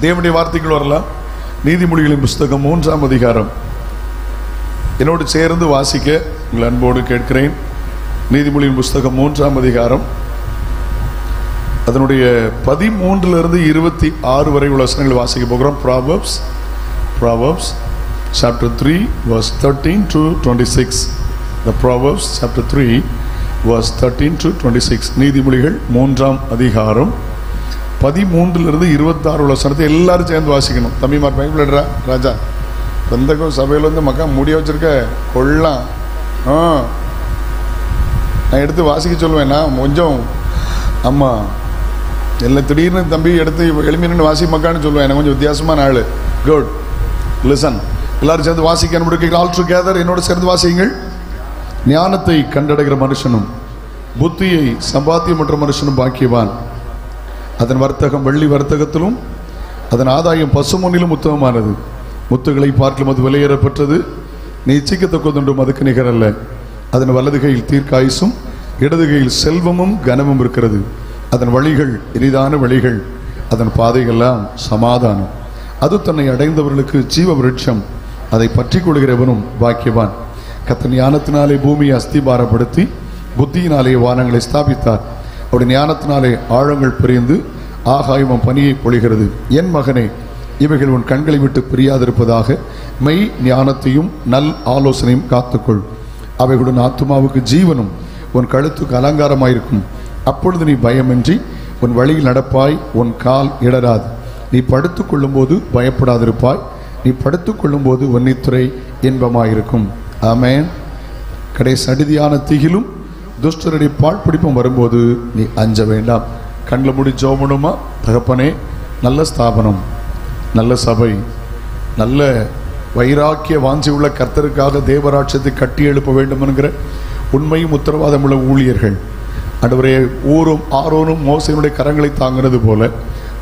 தேவனுடைய வார்த்தைகள் வரலாம். நீதிமொழிகளின் புஸ்தகம் 3ஆம் அதிகாரம் என்னோடு சேர்ந்து வாசிக்க உங்கள் அன்போடு கேட்கிறேன். நீதிமொழியின் புஸ்தகம் 3ஆம் அதிகாரம் அதனுடைய 13 to 26 வரை உள்ள வசனங்களை வாசிக்க போகிறோம். Proverbs chapter 3 verse 13 to 26. The Proverbs chapter 3 verse 13 to 26. நீதிமொழிகள் 3ஆம் அதிகாரம் 13 to 26 உள்ள வசனத்தை எல்லாரும் சேர்ந்து வாசிக்கணும். தம்பிமார் பைபிள் எடுறா ராஜா, பெந்தகோ சபையில் வந்து மக்கா முடிய வச்சிருக்க கொள்ளலாம். நான் எடுத்து வாசிக்க சொல்லுவேன். நான் கொஞ்சம் அம்மா எல்லாம் திடீர்னு தம்பி எடுத்து எளிமையின்னு வாசி மக்கான்னு சொல்லுவேன். எனக்கு கொஞ்சம் வித்தியாசமான ஆள். Good, listen. எல்லாரும் சேர்ந்து வாசிக்க அனுப்பிடுங்க. ஆல் டுகெதர் என்னோட சேர்ந்து வாசியுங்கள். ஞானத்தை கண்டடைகிற மனுஷனும் புத்தியை சம்பாத்தியமற்ற மனுஷனும் பாக்கியவான். அதன் வர்த்தகம் வெள்ளி வர்த்தகத்திலும் அதன் ஆதாயம் பசுமொன்னிலும் உத்தமமானது. முத்துகளை பார்க்கலும் அது விலையேறப்பட்டது. நீ இச்சிக்கத்தக்கதொன்றும் அதுக்கு நிகரல்ல. அதன் வலது கையில் தீர்க்காயுசும் இடது கையில் செல்வமும் கனமும் இருக்கிறது. அதன் வழிகள் இனிதான வழிகள், அதன் பாதைகள்லாம் சமாதானம். அது தன்னை அடைந்தவர்களுக்கு ஜீவ விருட்சம். அதை பற்றி கொள்கிறவனும் பாக்கியவான். கர்த்தர் ஞானத்தினாலே பூமியை அஸ்திபாரப்படுத்தி புத்தியினாலே வானங்களை ஸ்தாபித்தார். அவருடைய ஞானத்தினாலே ஆழங்கள் பிரிந்து ஆகாயமும் பனியை பொழிகிறது. என் மகனே, இவைகள் உன் கண்களை விட்டு பிரியாதிருப்பதாக மெய் ஞானத்தையும் நல் ஆலோசனையும் காத்துக்கொள். அவைகளுடன் ஆத்துமாவுக்கு ஜீவனும் உன் கழுத்துக்கு அலங்காரமாயிருக்கும். அப்பொழுது நீ பயமின்றி உன் வழியில் நடப்பாய், உன் கால் இடராது. நீ படுத்துக் கொள்ளும் போது பயப்படாதிருப்பாய். நீ படுத்துக் கொள்ளும் போது உன்னித்துறை இன்பமாயிருக்கும். ஆமென். கடைசி அடிதியான திகிலும் துஷ்டருடைய பாழ்பிடிப்பும் வரும்போது நீ அஞ்ச வேண்டாம். கண்ணில் முடி ஜோமனுமா? தகப்பனே, நல்ல ஸ்தாபனம், நல்ல சபை, நல்ல வைராக்கிய வாஞ்சி உள்ள கர்த்தருக்காக தேவராட்சியத்தை கட்டி எழுப்ப வேண்டும் என்கிற உண்மையும் உத்தரவாதம் உள்ள ஊழியர்கள், ஆண்டவரே, ஊரும் ஆரோனும் மோசையினுடைய கரங்களை தாங்கினது போல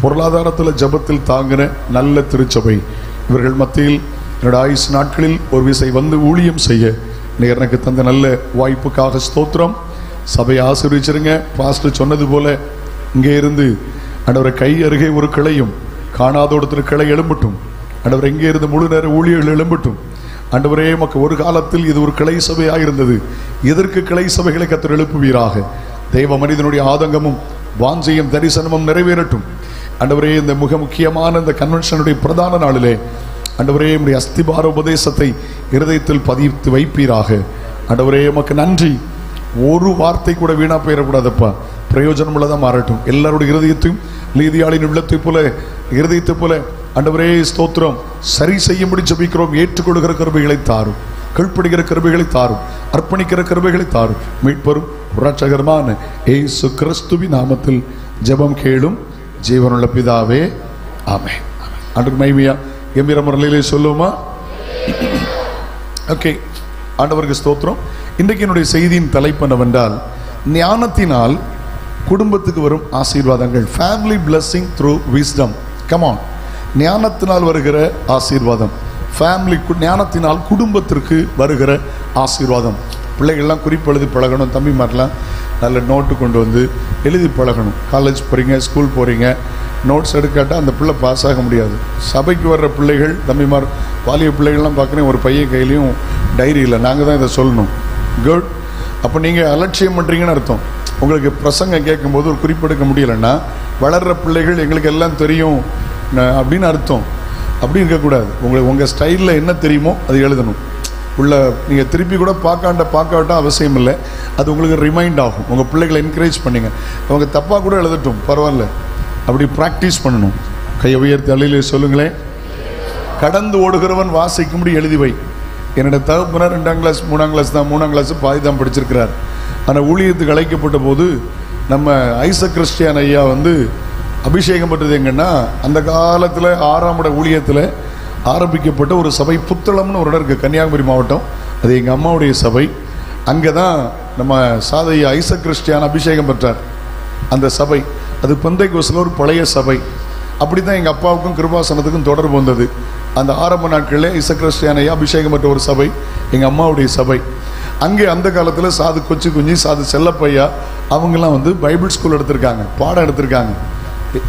பொருளாதாரத்தில் ஜபத்தில் தாங்கின நல்ல திருச்சபை, இவர்கள் மத்தியில் என்னோட ஆயுசு நாட்களில் ஒரு விசை வந்து ஊழியம் செய்ய நீர் எனக்கு தந்த நல்ல வாய்ப்புக்காக ஸ்தோத்திரம். சபையை ஆசீர்வதிச்சிருங்க. பாஸ்டர் சொன்னது போல இங்கே இருந்து ஆண்டவரை கை அருகே ஒரு கிளையும் காணாதோடத்தில் கிளை எழும்பட்டும். ஆண்டவர் எங்கே இருந்து முழு நேர ஊழியர்கள் எழும்பட்டும். ஆண்டவரே, மக்கு ஒரு காலத்தில் இது ஒரு கிளை சபையாக இருந்தது. இதற்கு கிளை சபைகளை கர்த்தர் எழுப்புவீராக. தெய்வ மனிதனுடைய ஆதங்கமும் வாஞ்சையும் தரிசனமும் நிறைவேறட்டும். ஆண்டவரே, இந்த மிக முக்கியமான இந்த கன்வென்ஷனுடைய பிரதான நாளிலே ஆண்டவரே, நம்முடைய அஸ்திபார உபதேசத்தை இருதயத்தில் பதித்து வைப்பீராக. ஆண்டவரே, உமக்கு நன்றி. ஒரு வார்த்தை கூட வீணா போயிடக்கூடாதப்பா. பிரயோஜனம் உள்ளதாக மாறட்டும். எல்லாருடைய இருதயத்தையும் நீதியாளின் உள்ளத்தை போல இருதயத்தை போல ஆண்டவரே ஸ்தோத்திரம் சரி செய்யும்படி ஜெபிக்கிறோம். ஏற்றுக்கொள்கிற கிருபைகளை தாரும், கீழ்ப்படுகிற கிருபைகளை தாரும், அர்ப்பணிக்கிற கிருபைகளை தாரும். மீட்பரும் இரட்சகருமான இயேசு கிறிஸ்துவின் நாமத்தில் ஜெபம் கேளும் ஜீவனுள்ள பிதாவே, ஆமென். ஆண்டவர் மகிமையா கம்பீர முறையிலே சொல்லுமா? ஓகே, ஆண்டவருக்கு ஸ்தோத்திரம். இன்றைக்கு என்னுடைய செய்தியின் தலைப்பு என்னவென்றால், ஞானத்தினால் குடும்பத்துக்கு வரும் ஆசீர்வாதங்கள். Family blessing through wisdom. Come on, ஞானத்தினால் வருகிற ஆசீர்வாதம். ஃபேமிலி ஞானத்தினால் குடும்பத்திற்கு வருகிற ஆசீர்வாதம். பிள்ளைகள்லாம் குறிப்பெழுதி பழகணும். தம்பிமாரெலாம் நல்ல நோட்டு கொண்டு வந்து எழுதி பழகணும். காலேஜ் போகிறீங்க, ஸ்கூல் போகிறீங்க, நோட்ஸ் எடுக்காட்டால் அந்த பிள்ளை பாஸ் ஆக முடியாது. சபைக்கு வர்ற பிள்ளைகள், தம்பிமார், வாலிய பிள்ளைகள்லாம் பார்க்குறேன், ஒரு பையன் கையிலையும் டைரி இல்லை. நாங்கள் தான் இதை சொல்லணும். குட். அப்போ நீங்கள் அலட்சியம் பண்ணுறீங்கன்னு அர்த்தம். உங்களுக்கு பிரசங்கம் கேட்கும்போது ஒரு குறிப்பெடுக்க முடியலைன்னா வளர்கிற பிள்ளைகள் எங்களுக்கு எல்லாம் தெரியும் அப்படின்னு அர்த்தம். அப்படி இருக்கக்கூடாது. உங்கள் ஸ்டைலில் என்ன தெரியுமோ அது எழுதணும். உள்ள நீங்கள் திருப்பி கூட பார்க்காவிட்டா அவசியம் இல்லை. அது உங்களுக்கு ரிமைண்ட் ஆகும். உங்கள் பிள்ளைகளை என்கரேஜ் பண்ணுங்க. அவங்க தப்பாக கூட எழுதட்டும், பரவாயில்ல. அப்படி ப்ராக்டிஸ் பண்ணணும். கையை உயர்த்தி அள்ளிலே சொல்லுங்களேன். கடந்து ஓடுகிறவன் வாசிக்கும்படி எழுதி வை. என்னோட தகப்பனார் 2ஆம் கிளாஸ் 3ஆம் கிளாஸ் தான், 3ஆம் கிளாஸ் பாதி தான் படிச்சிருக்கிறார். ஆனால் ஊழியத்துக்கு அழைக்கப்பட்ட போது நம்ம ஐசக் கிறிஸ்டியன் ஐயா வந்து அபிஷேகம் பெற்றது எங்கன்னா, அந்த காலத்தில் 6ஆம் இட ஊழியத்தில் ஆரம்பிக்கப்பட்ட ஒரு சபை புத்தளம்னு ஒரு இடம் இருக்குது, கன்னியாகுமரி மாவட்டம். அது எங்கள் அம்மாவுடைய சபை. அங்கே தான் நம்ம சாதையா ஐசக் கிறிஸ்டியன் அபிஷேகம் பெற்றார். அந்த சபை அது பெந்தைக்கோஸ்தில் ஒரு பழைய சபை. அப்படி தான் எங்கள் அப்பாவுக்கும் கிருபாசனத்துக்கும் தொடர்பு வந்தது. அந்த ஆரம்ப நாட்களில் ஐசக் கிறிஸ்டியன் ஐயா அபிஷேகம் பெற்ற ஒரு சபை எங்கள் அம்மாவுடைய சபை. அங்கே அந்த காலத்தில் சாது கொச்சி குஞ்சி, சாது செல்லப்பையா அவங்கெல்லாம் வந்து பைபிள் ஸ்கூல் எடுத்திருக்காங்க, பாடம் எடுத்திருக்காங்க.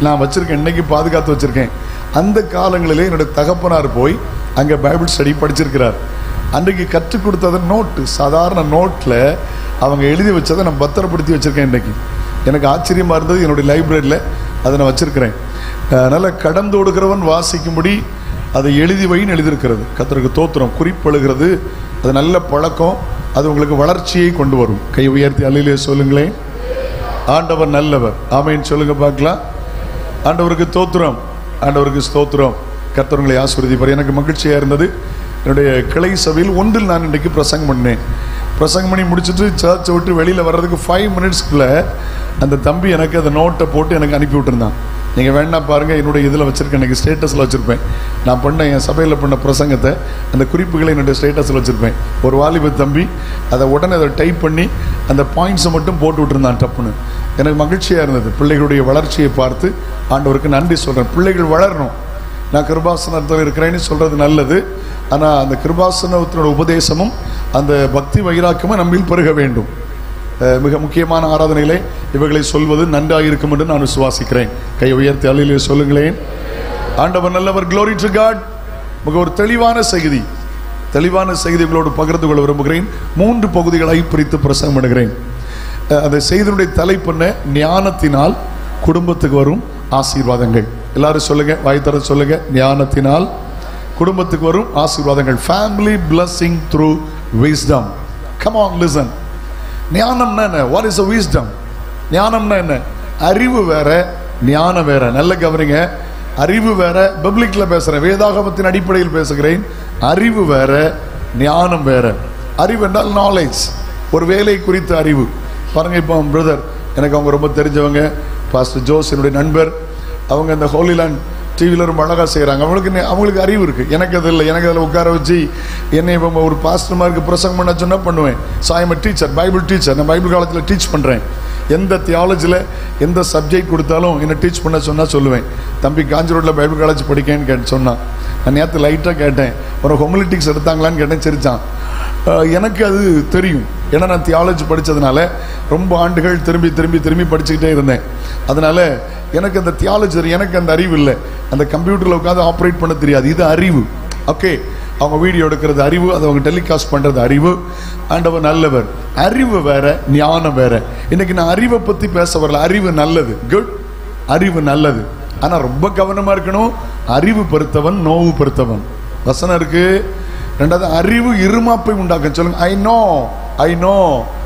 நான் வச்சுருக்கேன், இன்றைக்கி பாதுகாத்து வச்சுருக்கேன். அந்த காலங்களிலே என்னுடைய தகப்பனார் போய் அங்கே பைபிள் ஸ்டடி படிச்சிருக்கிறார். அன்றைக்கு கற்றுக் கொடுத்தது நோட்டு, சாதாரண நோட்டில் அவங்க எழுதி வச்சதை நான் பத்திரப்படுத்தி வச்சுருக்கேன். இன்றைக்கி எனக்கு ஆச்சரியமாக இருந்தது. என்னுடைய லைப்ரரியில் அதை நான் வச்சுருக்கிறேன். அதனால் கடந்து ஓடுகிறவன் வாசிக்கும்படி அதை எழுதி வைன்னு எழுதியிருக்கிறது. கர்த்தருக்கு தோத்திரம். குறிப்பெழுகிறது அது நல்ல பழக்கம். அது உங்களுக்கு வளர்ச்சியை கொண்டு வரும். கை உயர்த்தி அல்லேலூயா சொல்லுங்களேன். ஆண்டவர் நல்லவர். ஆமென் சொல்லுங்க பார்க்கலாம். ஆண்டவருக்கு தோத்திரம், ஆண்டவருக்கு ஸ்தோத்திரம். கர்த்தர்களை ஆசீர்வதிப்பார். எனக்கு மகிழ்ச்சியாக இருந்தது. என்னுடைய கிளை சபையில் ஒன்றில் நான் இன்றைக்கு பிரசங்கம் பண்ணேன். பிரசங்கம் பண்ணி முடிச்சுட்டு சர்ச்சை விட்டு வெளியில் வர்றதுக்கு 5 மினிட்ஸ்க்குள்ளே அந்த தம்பி எனக்கு அந்த நோட்டை போட்டு எனக்கு அனுப்பி விட்டுருந்தான். நீங்கள் வேணா பாருங்கள், என்னுடைய இதில் வச்சுருக்கேன், எனக்கு ஸ்டேட்டஸில் வச்சுருப்பேன். நான் பண்ண என் சபையில் பண்ண பிரசங்கத்தை அந்த குறிப்புகளை என்னுடைய ஸ்டேட்டஸில் வச்சுருப்பேன். ஒரு வாலிப தம்பி அதை உடனே அதை டைப் பண்ணி அந்த பாயிண்ட்ஸை மட்டும் போட்டு விட்டுருந்தான் டப்புன்னு. எனக்கு மகிழ்ச்சியாக இருந்தது. பிள்ளைகளுடைய வளர்ச்சியை பார்த்து ஆண்டவருக்கு நன்றி சொல்கிறேன். பிள்ளைகள் வளரணும். நான் கிருபாசனத்தில் இருக்கிறேன்னு சொல்கிறது நல்லது. ஆனால் அந்த கிருபாசனத்தினோட உபதேசமும் அந்த பக்தி வைராக்கியமும் நம்மில் பெருக வேண்டும். மிக முக்கியமான ஆராதனைகளே இவைகளை சொல்வது நன்றாக இருக்கும் என்று நான் விசுவாசிக்கிறேன். கை உயர்த்தி அல்லேலூயா சொல்லுங்களேன். ஆண்டவர் நல்லவர். Glory to God. மிக ஒரு தெளிவான செய்தி உங்களோடு பகிர்ந்து கொள்ள விரும்புகிறேன். 3 பகுதிகளை பிரித்து பிரசங்கம் பண்ணுகிறேன். அந்த செய்தியுடைய தலைப்பு ஞானத்தினால் குடும்பத்துக்கு வரும் ஆசீர்வாதங்கள். எல்லாரும் சொல்லுங்க, வாய் தர சொல்லுங்க. ஞானத்தினால் குடும்பத்துக்கு வரும் ஆசீர்வாதங்கள். Family blessing through wisdom. Come on, listen. ஞானம்னா என்ன? What is a wisdom? ஞானம்னா என்ன? அறிவு வேற, ஞானம் வேற. நல்ல கவனிங்க. அறிவு வேற. பிப்ளிக்ல பேசுறேன், வேதாகமத்தின் அடிப்படையில் பேசுகிறேன். அறிவு வேற, ஞானம் வேற. அறிவு என்றால் நாலேஜ், ஒரு வேலை குறித்த அறிவு. பாருங்க, இப்போ பிரதர் எனக்கு அவங்க ரொம்ப தெரிஞ்சவங்க, பாஸ்டர் ஜோஸ் என்னுடைய நண்பர். அவங்க இந்த ஹோலிலேண்ட் டிவியில் ரொம்ப அழகாக செய்கிறாங்க. அவங்களுக்கு அறிவு இருக்குது, எனக்கு அது இல்லை. எனக்கு அதில் உட்கார வச்சு என்னை இப்போ ஒரு பாஸ்டர்மாருக்கு பிரசங்கம் பண்ண சொன்னால் பண்ணுவேன். So I am teacher, Bible teacher. நான் பைபிள் காலத்தில் டீச் பண்ணுறேன். எந்த தியாலஜியில் எந்த சப்ஜெக்ட் கொடுத்தாலும் என்னை டீச் பண்ண சொன்னால் சொல்லுவேன். தம்பி காஞ்சி ரோட்டில் பைபிள் காலேஜ் படிக்கேன்னு சொன்னான். நான் நேற்று லைட்டாக கேட்டேன், ஒரு ஹோமிலிட்டிக்ஸ் எடுத்தாங்களான்னு கேட்டேன். சிரிச்சான். எனக்கு அது தெரியும், ஏன்னா நான் தியாலஜி படித்ததுனால ரொம்ப ஆண்டுகள் திரும்பி திரும்பி திரும்பி படிச்சுக்கிட்டே இருந்தேன். அதனால் எனக்கு அந்த தியாலஜி, எனக்கு அந்த அறிவு இல்லை. அந்த கம்ப்யூட்டரில் உட்காந்து ஆப்ரேட் பண்ண தெரியாது. இது அறிவு. ஓகே, அவங்க வீடியோ எடுக்கிறது அறிவு, அதை அவங்க டெலிகாஸ்ட் பண்ணுறது அறிவு. ஆண்டவர் நல்லவர். அறிவு வேற, ஞானம் வேற. இன்னைக்கு நான் அறிவை பற்றி பேச வரல. அறிவு நல்லது, குட், அறிவு நல்லது. ஆனால் ரொம்ப கவனமாக இருக்கணும். அறிவு பெருத்தவன் நோவு பெருத்தவன் வசனம் இருக்கு. ரெண்டாவது, அறிவு இருமாப்பை உண்டாக்கும். சொல்லுங்க, ஐ நோ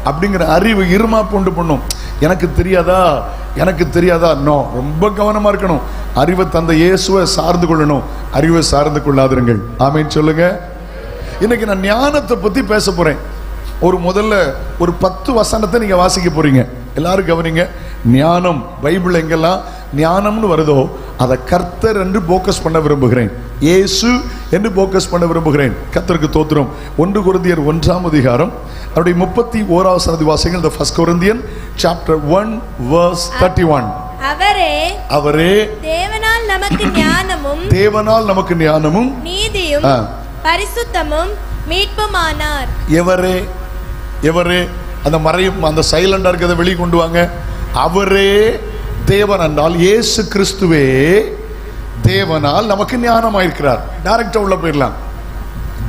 அப்படிங்கிற அறிவு இருமாப்பு உண்டு பண்ணும். எனக்கு தெரியாதா நோ. ரொம்ப கவனமா இருக்கணும். அறிவை தந்த இயேசுவை சார்ந்து கொள்ளணும், அறிவை சார்ந்து கொள்ளாதிருங்கள். ஆமென் சொல்லுங்க. இன்னைக்கு நான் ஞானத்தை பத்தி பேச போறேன். முதல்ல ஒரு 10 வசனத்தை நீங்க வாசிக்க போறீங்க. எல்லாரும் கவனிங்க. ஞானம், பைபிள் எங்கெல்லாம் ஞானம்னு வருதோ அதை கர்த்தர் என்று போக்கஸ் பண்ண விரும்புகிறேன். இயேசு என்று போக்கஸ் பண்ண விரும்புகிறேன். கர்த்தருக்கு தோத்திரம். 1 கொரிந்தியர் 1ஆம் அதிகாரம் அவருடைய 31வது வசனத்தை வாசிங்கள். The First Corinthians chapter 1 verse 31. அவரே தேவனால் நமக்கு ஞானமும் நீதியும் பரிசுத்தமும் மீட்புமானார். எவரே அந்த மறையும் அந்த சைலண்டா இருக்கிறத வெளியே கொண்டு வாங்க. அவரே தேவன் என்றால் இயேசு கிறிஸ்துவே தேவனால் நமக்கு ஞானமாயிருக்கிறார். டைரக்டா உள்ள போயிடலாம்.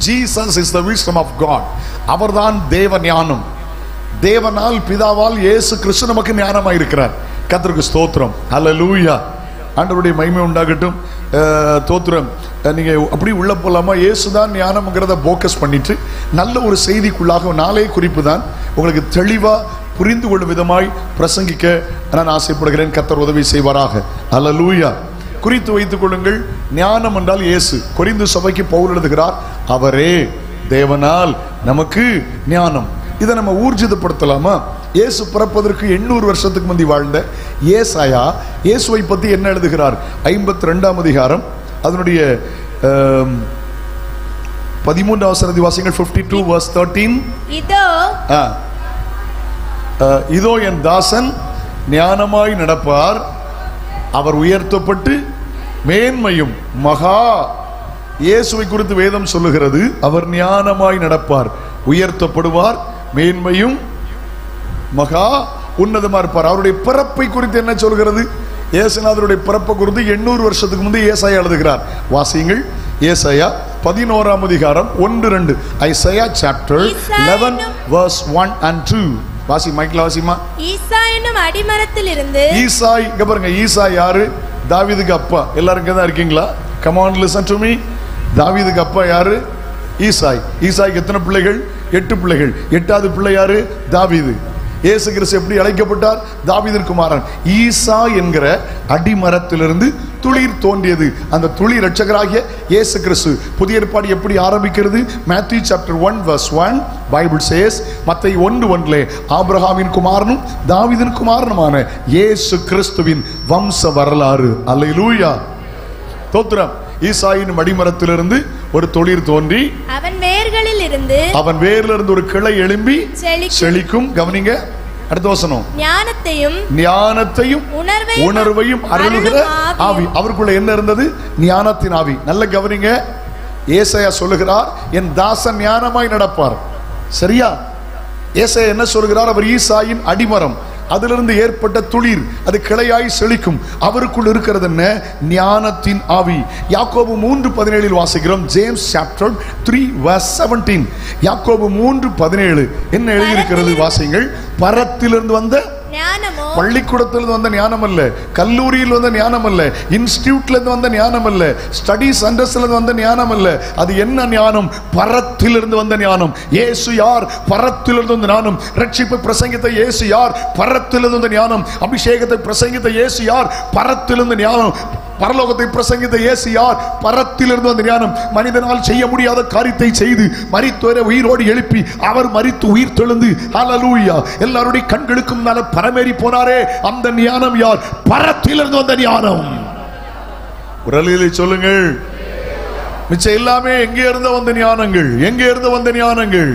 Jesus is the wisdom of God. அவர்தான் தேவ ஞானம். தேவனால் பிதாவால் இயேசு கிறிஸ்து நமக்கு ஞானமாயிருக்கிறார். கர்த்தருக்கு ஸ்தோத்திரம். ஹல்லேலூயா. ஆண்டவருடைய மகிமை உண்டாகட்டும். தோத்திரம். நீங்க அப்படி உள்ள போலாமா? இயேசுதான் ஞானம்ங்கிறத போக்கஸ் பண்ணிட்டு நல்ல ஒரு செய்திக்குள்ளாக நாளே குறிப்பு தான் உங்களுக்கு தெளிவா புரிந்து கொள்ளும் விதமாய் பிரசங்கிக்க நான் ஆசைப்படுகிறேன். கர்த்தர் உதவி செய்வாராக. ஹல்லேலூயா. குறித்து வைத்துக் கொள்ளுங்கள். ஞானம் என்றால் இயேசு. கொரிந்து சபைக்கு பவுல் எழுதுகிறார், அவரே தேவனால் நமக்கு ஞானம். இதை நம்ம ஊர்ஜிதப்படுத்தலாமா? இயேசு பிறப்பதற்கு 800 வருஷத்துக்கு முந்தி வாழ்ந்த ஏசாயா இயேசுவை பத்தி என்ன எழுதுகிறார்? 52ஆம் அதிகாரம் அதனுடைய 13வது வசனத்தை வாசிங்கள். 52 verse 13. இதோ என் தாசன் ஞானமாய் நடப்பார், அவர் உயர்த்தப்பட்டு மேன்மையும் மகா. இயேசுவை குறித்து வேதம் சொல்லுகிறது, அவர் ஞானமாய் நடப்பார், உயர்த்தப்படுவார், மேன்மையும் மகா உன்னதமா இருப்பார். அவருடைய பிறப்பை குறித்து என்ன சொல்கிறது? இயேசுநாதருடைய பிறப்பை குறித்து 800 வருஷத்துக்கு முந்தைய ஏசாயா எழுதுகிறார். வாசியுங்கள். ஏசாயா 11ஆம் அதிகாரம் 1-2. Isaiah chapter 11 verse 1 and 2. வாசி, மைக்ல வாசிமா. ஈசா என்னும் அடிமரத்தில் இருந்து. ஈசாய், இங்க பாருங்க, ஈசா யாரு? தாவீதுக்கு அப்பா. எல்லாரும் இங்க தான் இருக்கீங்களா? Come on, listen to me. தாவீதுக்கு அப்பா யாரு? ஈசாய். ஈசாய்க்கு எத்தனை பிள்ளைகள்? 8 பிள்ளைகள். 8வது பிள்ளை யாரு? தாவீது. இயேசு கிறிஸ்து எப்படி அழைக்கப்பட்டார்? தாவீதின் குமாரன். ஈசா என்கிற அடிமரத்திலிருந்து துளிர் தோன்றியது. அந்த துளிர் இரட்சகராகிய இயேசு கிறிஸ்து. புதிய ஏற்பாடு எப்படி ஆரம்பிக்கிறது? Matthew chapter 1 verse 1 Bible says, மத்தேயு 1:1 ஆபிரகாமின் குமாரனும் தாவீதின் குமாரனுமான இயேசு கிறிஸ்துவின் வம்ச வரலாறு. அல்லேலூயா, ஸ்தோத்திரம். ஈசாயின் அடிமரத்திலிருந்து ஒரு துளிர் தோன்றி அவன் வேர்ல இருந்து ஒரு கிளை எழும்பி செழிக்கும். கவனிங்க அடுத்த வசனம். ஞானத்தையும் உணர்வையும் அருளுகிற ஆவி. அவருக்குள்ள என்ன இருந்தது? ஞானத்தின் ஆவி. நல்ல கவனிங்க. ஏசாயா சொல்லுகிறார், என் தாசன் ஞானமாய் நடப்பார். சரியா? ஏசாயா என்ன சொல்கிறார்? அவர் ஈசாயின் அடிமரம், அதிலிருந்து ஏற்பட்ட துளிர், அது கிளையாய் செழிக்கும். அவருக்குள் இருக்கிறது என்ன? ஞானத்தின் ஆவி. யாக்கோபு 3:17 வாசிக்கிறோம். James chapter 3 verse 17. யாக்கோபு 3:17 என்ன எழுதியிருக்கிறது? வாசிங்கள். பரத்திலிருந்து வந்த ஞானமோ, பள்ளிக்கூடத்திலிருந்து வந்த ஞானம் அல்ல, கல்லூரியில் வந்த ஞானம் அல்ல, இன்ஸ்டிடியூட்ல இருந்து வந்த ஞானம் அல்ல, ஸ்டடி சென்டர்ஸ்ல இருந்து வந்த ஞானம் அல்ல. அது என்ன ஞானம்? பரத்திலிருந்து வந்த ஞானம். இயேசு யார்? பரத்திலிருந்து வந்த ஞானம். ரட்சிப்பை பிரசங்கித்த இயேசு யார்? பரத்திலிருந்து வந்த ஞானம். அபிஷேகத்தை பிரசங்கித்த இயேசு யார்? பரத்திலிருந்து ஞானம். பரலோகத்தை பிரசங்கித்த இயேசு யார்? பரத்திலிருந்து வந்த ஞானம். மனிதனால் செய்ய முடியாத காரியத்தை செய்து மரித்தோரை உயிரோடு எழுப்பி அவர் மரித்து உயிர் தெழுந்து, ஹல்லேலூயா, எல்லாருடைய கண்களுக்கும் நல்ல பரமேறி போனாரே, அந்த ஞானம் யார்? பரத்திலிருந்து வந்த ஞானம். குரலிலே சொல்லுங்கள். மிச்சம் எல்லாமே எங்கே இருந்து வந்த ஞானங்கள்? எங்கே இருந்து வந்த ஞானங்கள்?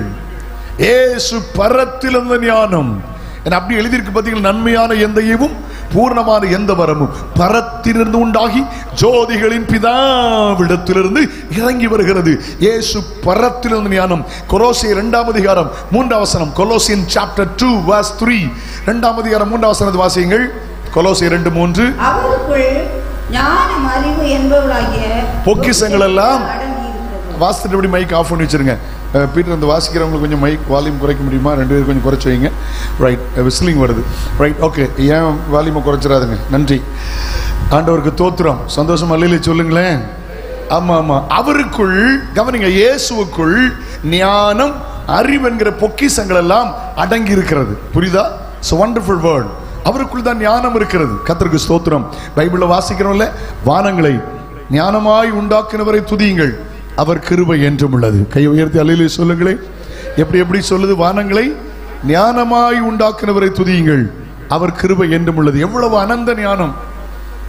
இயேசு பரத்திலிருந்து ஞானம். அப்படி எழுதியிருக்கு பார்த்தீங்களா? நன்மையான எந்த ஈவும் பூர்ணமான எந்த வரமும் பரத்திலிருந்து உண்டாகி ஜோதிகளின் பிதாவிடத்திலிருந்து இறங்கி வருகிறது. இயேசு பரத்திலிருந்து ஞானம். கொலோசியர் 2ஆம் அதிகாரம் 3ஆம் வசனம். Colossian chapter 2 verse 3. 2ஆம் அதிகாரம் 3ஆம் வசனத்தை வாசியுங்கள். கொலோசியர் 2:3. அவருக்குள் ஞானம், அறிவு என்பவராகிய பொக்கிஷங்கள் எல்லாம் வாசித்துட்டு இப்படி மைக் ஆஃப் பண்ணி வச்சிருங்க. பீட்டர், அந்த வாசிக்கிறவங்களுக்கு கொஞ்சம் மைக் வால்யூம் குறைக்க முடியுமா? 2 பேரும் கொஞ்சம் குறைச்சி வைங்க. ரைட், விஸ்லிங் வருது. Right, okay. ஏன் வால்யூமை குறைச்சிடாதுங்க. நன்றி. ஆண்டவருக்கு தோத்திரம். சந்தோஷம் அல்லையிலே சொல்லுங்களேன். ஆமா ஆமா. அவருக்குள், கவனிங்க, இயேசுவுக்குள் ஞானம், அறிவு என்கிற பொக்கிஷங்கள் எல்லாம் அடங்கி இருக்கிறது. புரியுதா? It's wonderful word. அவருக்குள் தான் ஞானம் இருக்கிறது. கர்த்தருக்கு ஸ்தோத்திரம். பைபிள்ல வாசிக்கிறோம்ல, வானங்களை ஞானமாய் உண்டாக்கினவரை துதியுங்கள், அவர் கிருபை என்றும் உள்ளது. கையை உயர்த்தி அல்லேலூயா சொல்லுங்களே. எப்படி சொல்லுது? வானங்களை ஞானமாய் உண்டாக்கினவரை துதியுங்கள், அவர் கிருபை என்றும் உள்ளது. எவ்வளவு அனந்த ஞானம்!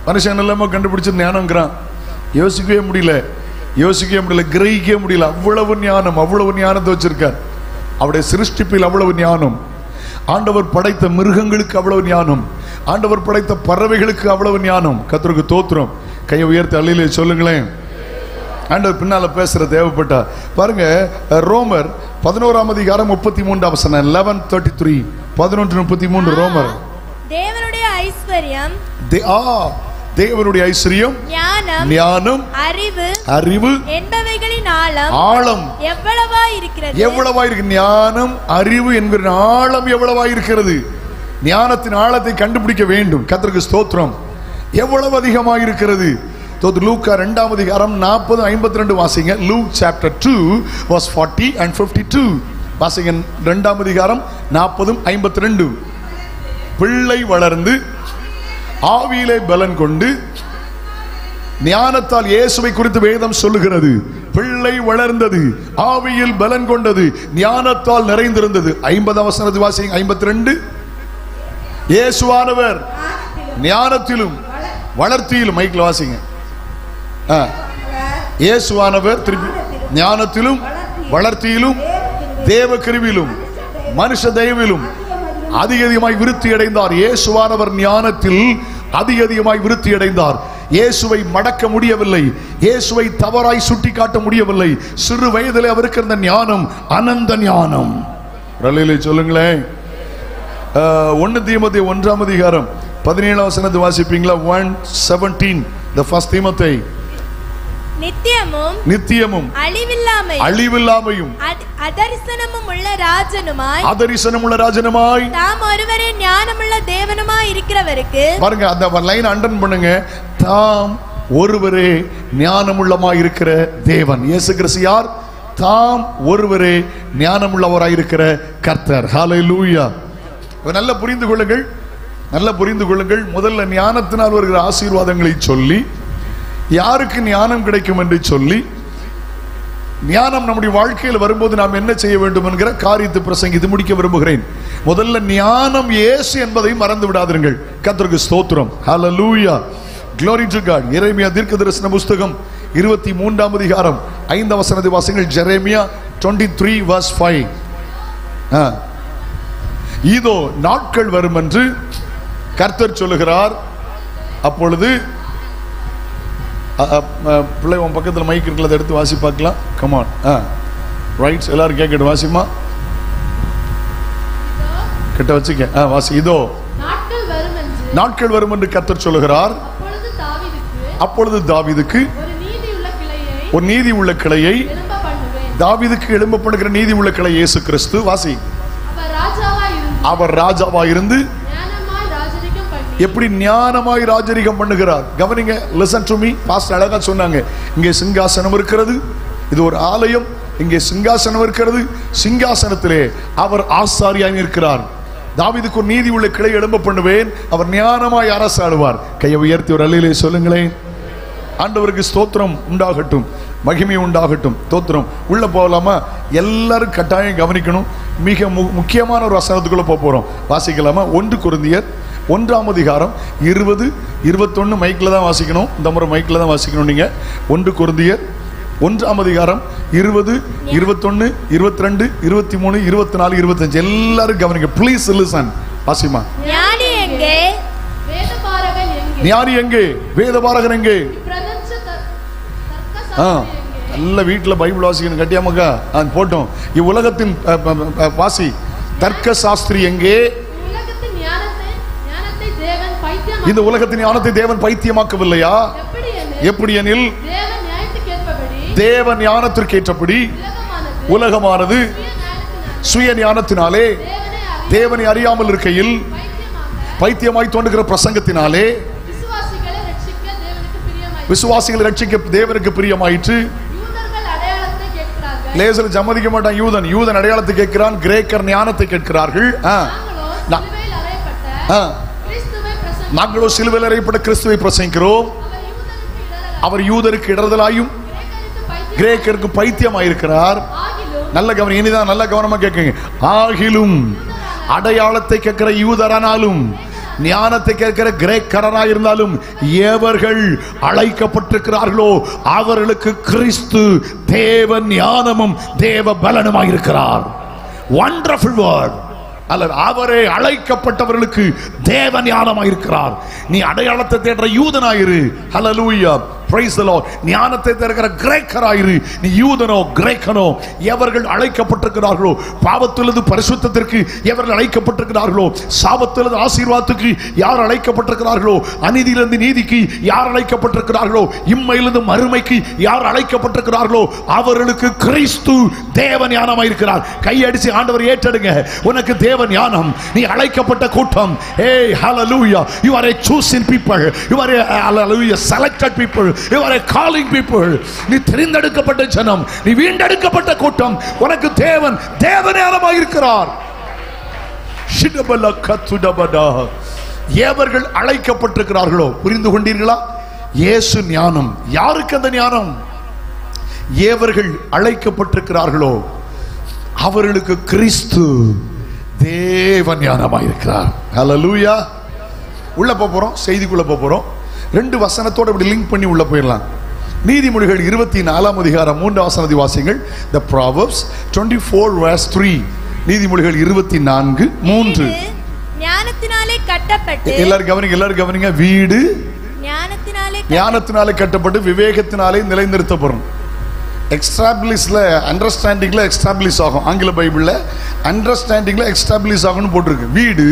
மனுஷன் எல்லாமே கண்டுபிடிச்ச ஞானம்ங்கிறான். யோசிக்கவே முடியல, கிரகிக்கவே முடியல. அவ்வளவு ஞானம், அவ்வளவு ஞானத்தை வச்சிருக்கார். அவருடைய சிருஷ்டிப்பில் அவ்வளவு ஞானம். ஆண்டவர் படைத்த மிருகங்களுக்கு அவ்வளவு ஞானம். ஆண்டவர் படைத்த பறவைகளுக்கு அவ்வளவு ஞானம். கர்த்தருக்கு தோத்திரம். கையை உயர்த்தி அல்லேலூயா சொல்லுங்களேன். ஆண்டவர் பின்னால பேசுற தேவைப்பட்டா பாருங்க. ரோமர் 11ஆம் அதிகாரம் 33ஆம் வசனம். 11:33. 11:33 ரோமர். தேவனுடைய ஐஸ்வரியம், ஞானம், அறிவு என்பவைகளின் ஆழம் எவ்வளவாய் இருக்கிறது. ஞானம், அறிவு என்கிற ஆழம் எவ்வளவாய் இருக்கிறது. ஞானத்தின் ஆழத்தை கண்டுபிடிக்க வேண்டும். கர்த்தருக்கு ஸ்தோத்திரம். எவ்வளவு அதிகமாக இருக்கிறது. லூக்கா 2ஆம் அதிகாரம் 40-52 வாசிங்க. லூக் சாப்டர் 2 verse 40 and 52 வாசிங்க. 2ஆம் அதிகாரம் 40-52. பிள்ளை வளர்ந்து ஆவியிலே பலன் கொண்டு, ஞானத்தால் இயேசுவை குறித்து வேதம் சொல்லுகிறது. பிள்ளை வளர்ந்தது, ஆவியில் பலன் கொண்டது, ஞானத்தால் நிறைந்திருந்தது. 50ஆம் வசனத்தை வாசிங்க. 52. இயேசுவானவர் ஞானத்திலும் வளர்த்தியிலும், மைக்கில் வாசிங்க. இயேசுவானவர் திருப்பி ஞானத்திலும் வளர்த்தியிலும் தேவ கிருபையிலும் மனுஷ தயவிலும் அதிகமாய் விருத்தி அடைந்தார். இயேசுவானவர் ஞானத்தில் அதிகமாய் விருத்தி அடைந்தார். இயேசுவை மடக்க முடியவில்லை, இயேசுவை தவறாய் சுட்டி காட்ட முடியவில்லை. சிறு வயதிலே அவருக்கு இருந்த ஞானம் அனந்த ஞானம். சொல்லுங்களேன். 1 தீமோத்தேயு 1ஆம் அதிகாரம் 17 வசனத்தை வாசிப்பீங்களா? 1:17 the first Timothy. நித்தியமும் நித்தியமும் அழிவில்லாமையும் அதரிசனமும் உள்ள ராஜனுமாய் தாம் ஒருவரே ஞானமுள்ள தேவனுமாய் இருக்கிறவருக்கு. பாருங்க, அந்த லைன் அண்டர்லைன் பண்ணுங்க. தாம் ஒருவரே ஞானமுள்ளமாய் இருக்கிற தேவன். இயேசு கிறிஸ்து யார்? தாம் ஒருவரே ஞானமுள்ளவராய் இருக்கிற கர்த்தர். ஹல்லேலூயா. நல்ல புரிந்து கொள்ளுங்கள், நல்ல புரிந்து கொள்ளுங்கள். முதல்ல ஞானத்தினால் வருகிற ஆசீர்வாதங்களை சொல்லி, யாருக்கு ஞானம் கிடைக்கும் என்று சொல்லி, ஞானம் நம்முடைய வாழ்க்கையில் வரும்போது நாம் என்ன செய்ய வேண்டும் என்கிற காரியத்தை பிரசங்கித்து முடிக்க விரும்புகிறேன். முதல்ல ஞானம் இயேசு என்பதை மறந்து விடாதீர்கள். கர்த்தருக்கு ஸ்தோத்திரம். ஹல்லேலூயா. Glory to God. எரேமியா தீர்க்கதரிசன புத்தகம் 23ஆம் அதிகாரம் 5ஆம் வசனத்தை வாசிங்கள். எரேமியா 23:5. இதோ நாட்கள் வரும் என்று கர்த்தர் சொல்லுகிறார். அப்பொழுது பிள்ளை உன் பக்கத்தில் மைக் இருக்கிறத எடுத்து வாசி பார்க்கலாம். கமான். ரைட்ஸ், எல்லாரும் கேட்கட்டும். வாசிமா, கிட்ட வச்சுக்க. வாசி. இதோ நாட்கள் வரும் என்று கர்த்தர் சொல்லுகிறார். அப்பொழுது தாவீதுக்கு ஒரு நீதி உள்ள கிளையை, தாவீதுக்கு எழும்பப்படுகிற நீதி உள்ள கிளை இயேசு கிறிஸ்து. வாசி. அவர் ராஜாவாய் இருந்து எப்படி ஞானமாய் ராஜரிகம் பண்ணுகிறார். கவனிங்க, லிசன் டு மீ. பாஸ்டர் அழகா சொன்னாங்க, இங்கே சிங்காசனம் இருக்கிறது, இது ஒரு ஆலயம், இங்கே சிங்காசனம் இருக்கிறது, சிங்காசனத்திலே அவர் ஆசாரியாய் இருக்கிறார். தாவீதுக்கு ஒரு நீதி உள்ள கிளை எழும்ப பண்ணுவேன், அவர் ஞானமாய் அரசாடுவார். கையை உயர்த்தி ஒரு அல்லேலூயா சொல்லுங்களேன். ஆண்டவருக்கு ஸ்தோத்திரம் உண்டாகட்டும், மகிமை உண்டாகட்டும். ஸ்தோத்திரம். உள்ள போகலாமா? எல்லாரும் கட்டாயம் கவனிக்கணும். மிக முக்கியமான ஒரு வசனத்துக்குள்ள போறோம். வாசிக்கலாமா? 1 கொரிந்தியர் 1ஆம் அதிகாரம் 20, 21 மைக்கில் தான் வாசிக்கணும். இந்த முறை மைக்கில் தான் வாசிக்கணும். நீங்க 1 கொரிந்தியர் 1ஆம் அதிகாரம் 20, 21, 22, 23, 24, 25 எல்லாரும் கவனிங்க. Please listen. வாசிமா. ஞானி எங்கே? ஞானி எங்கே? வேதபாரகன் எங்கே? நல்ல வீட்டில் பைபிள் வாசிக்கணும். கட்டியாமக்கா போட்டோம். இவ்வுலகத்தின் வாசி. தர்க்க சாஸ்திரி எங்கே? இந்த உலகத்தின் ஞானத்தை தேவன் பைத்தியமாக்கவில்லையா? எப்படி எனில் தேவ ஞானத்திற்கு ஏற்றபடி உலகமானது சுய ஞானத்தினாலே தேவனை அறியாமல் இருக்கையில் பைத்தியமாய் தோன்றுகிற பிரசங்கத்தினாலே விசுவாசிகளை ரட்சிக்க தேவனுக்கு பிரியமாயிற்று. லேசர் சம்மதிக்க மாட்டான். யூதன் அடையாளத்தை கேட்கிறான், கிரேக்கர் ஞானத்தை கேட்கிறார்கள். நாங்களோ சிலுவையில் அறையப்பட்ட கிறிஸ்துவை பிரசங்கிக்கிறோம். அவர் யூதருக்கு இடர்தலாயும் கிரேக்கருக்கு பைத்தியமாயிருக்கிறார். நல்ல கவனம், இனிதான் நல்ல கவனமா கேட்குங்க. ஆகிலும் அடையாளத்தை கேட்கிற யூதரானாலும் ஞானத்தை கேட்கிற கிரேக்கராக இருந்தாலும் எவர்கள் அழைக்கப்பட்டிருக்கிறார்களோ அவர்களுக்கு கிறிஸ்து தேவ ஞானமும் தேவ பலனுமாய் இருக்கிறார். Wonderful word. அல்ல, அவரே அழைக்கப்பட்டவர்களுக்கு தேவ ஞானமாய் இருக்கிறார். நீ அடையாளத்தை தேடுற யூதனாயிரு. ஹல்லேலூயா. Praise the Lord. ஞானத்தை தேடுகிற கிரேக்கராயிரு. நீ யூதனோ கிரேக்கனோ, எவர்கள் அழைக்கப்பட்டிருக்கிறார்களோ பாவத்திலிருந்து பரிசுத்தத்திற்கு எவர்கள் அழைக்கப்பட்டிருக்கிறார்களோ, சாபத்திலிருந்து ஆசீர்வாதத்துக்கு யார் அழைக்கப்பட்டிருக்கிறார்களோ, அநீதியிலிருந்து நீதிக்கு யார் அழைக்கப்பட்டிருக்கிறார்களோ, இம்மையிலிருந்து மறுமைக்கு யார் அழைக்கப்பட்டிருக்கிறார்களோ அவர்களுக்கு கிறிஸ்து தேவ ஞானமாய் இருக்கிறார். கையடிச்சு ஆண்டவர் ஏற்றெடுங்க. உனக்கு தேவ ஞானம். நீ அழைக்கப்பட்ட கூட்டம். ஏய் ஹல்லேலூயா. You are a chosen people. You are a hallelujah selected people. You are a calling people. நீ தெரிந்தெடுக்கப்பட்ட ஜனம், நீ வீண்டெடுக்கப்பட்ட கூட்டம். உனக்கு தேவன் தேவ ஞானமாய் இருக்கிறார். ஷிடபல கத்துடபடா. எவர்கள் அழைக்கப்பட்டிருக்கிறார்களோ, புரிந்து கொண்டீர்களா? இயேசு ஞானம். யாருக்கு அந்த ஞானம்? எவர்கள் அழைக்கப்பட்டிருக்கிறார்களோ அவர்களுக்கு கிறிஸ்து தேவ ஞானமாய் இருக்கிறார். ஹல்லேலூயா. உள்ள போறோம், செய்திக்குள்ள போறோம். 2 வசனத்தோட இப்படி லிங்க் பண்ணி உள்ள போயிடலாம். நீதிமொழிகள் 24ஆம் அதிகாரம் 3ஆம் வசனத்தை வாசிங்கள். The Proverbs 24:3. நீதிமொழிகள் 24:3. ஞானத்தினாலே கட்டப்பட்டு, எல்லாரும் கவனிங்க. வீடு ஞானத்தினாலே கட்டப்பட்டு விவேகத்தினாலே நிலைநிறுத்தப்படும். எக்ஸ்டாப்ளிஷ்ல அண்டர்ஸ்டாண்டிங்ல எக்ஸ்டாப்ளிஷ் ஆகும். ஆங்கில பைபிள்ல அண்டர்ஸ்டாண்டிங்ல எக்ஸ்டாப்ளிஷ் ஆகும்னு போட்டிருக்கு. வீடு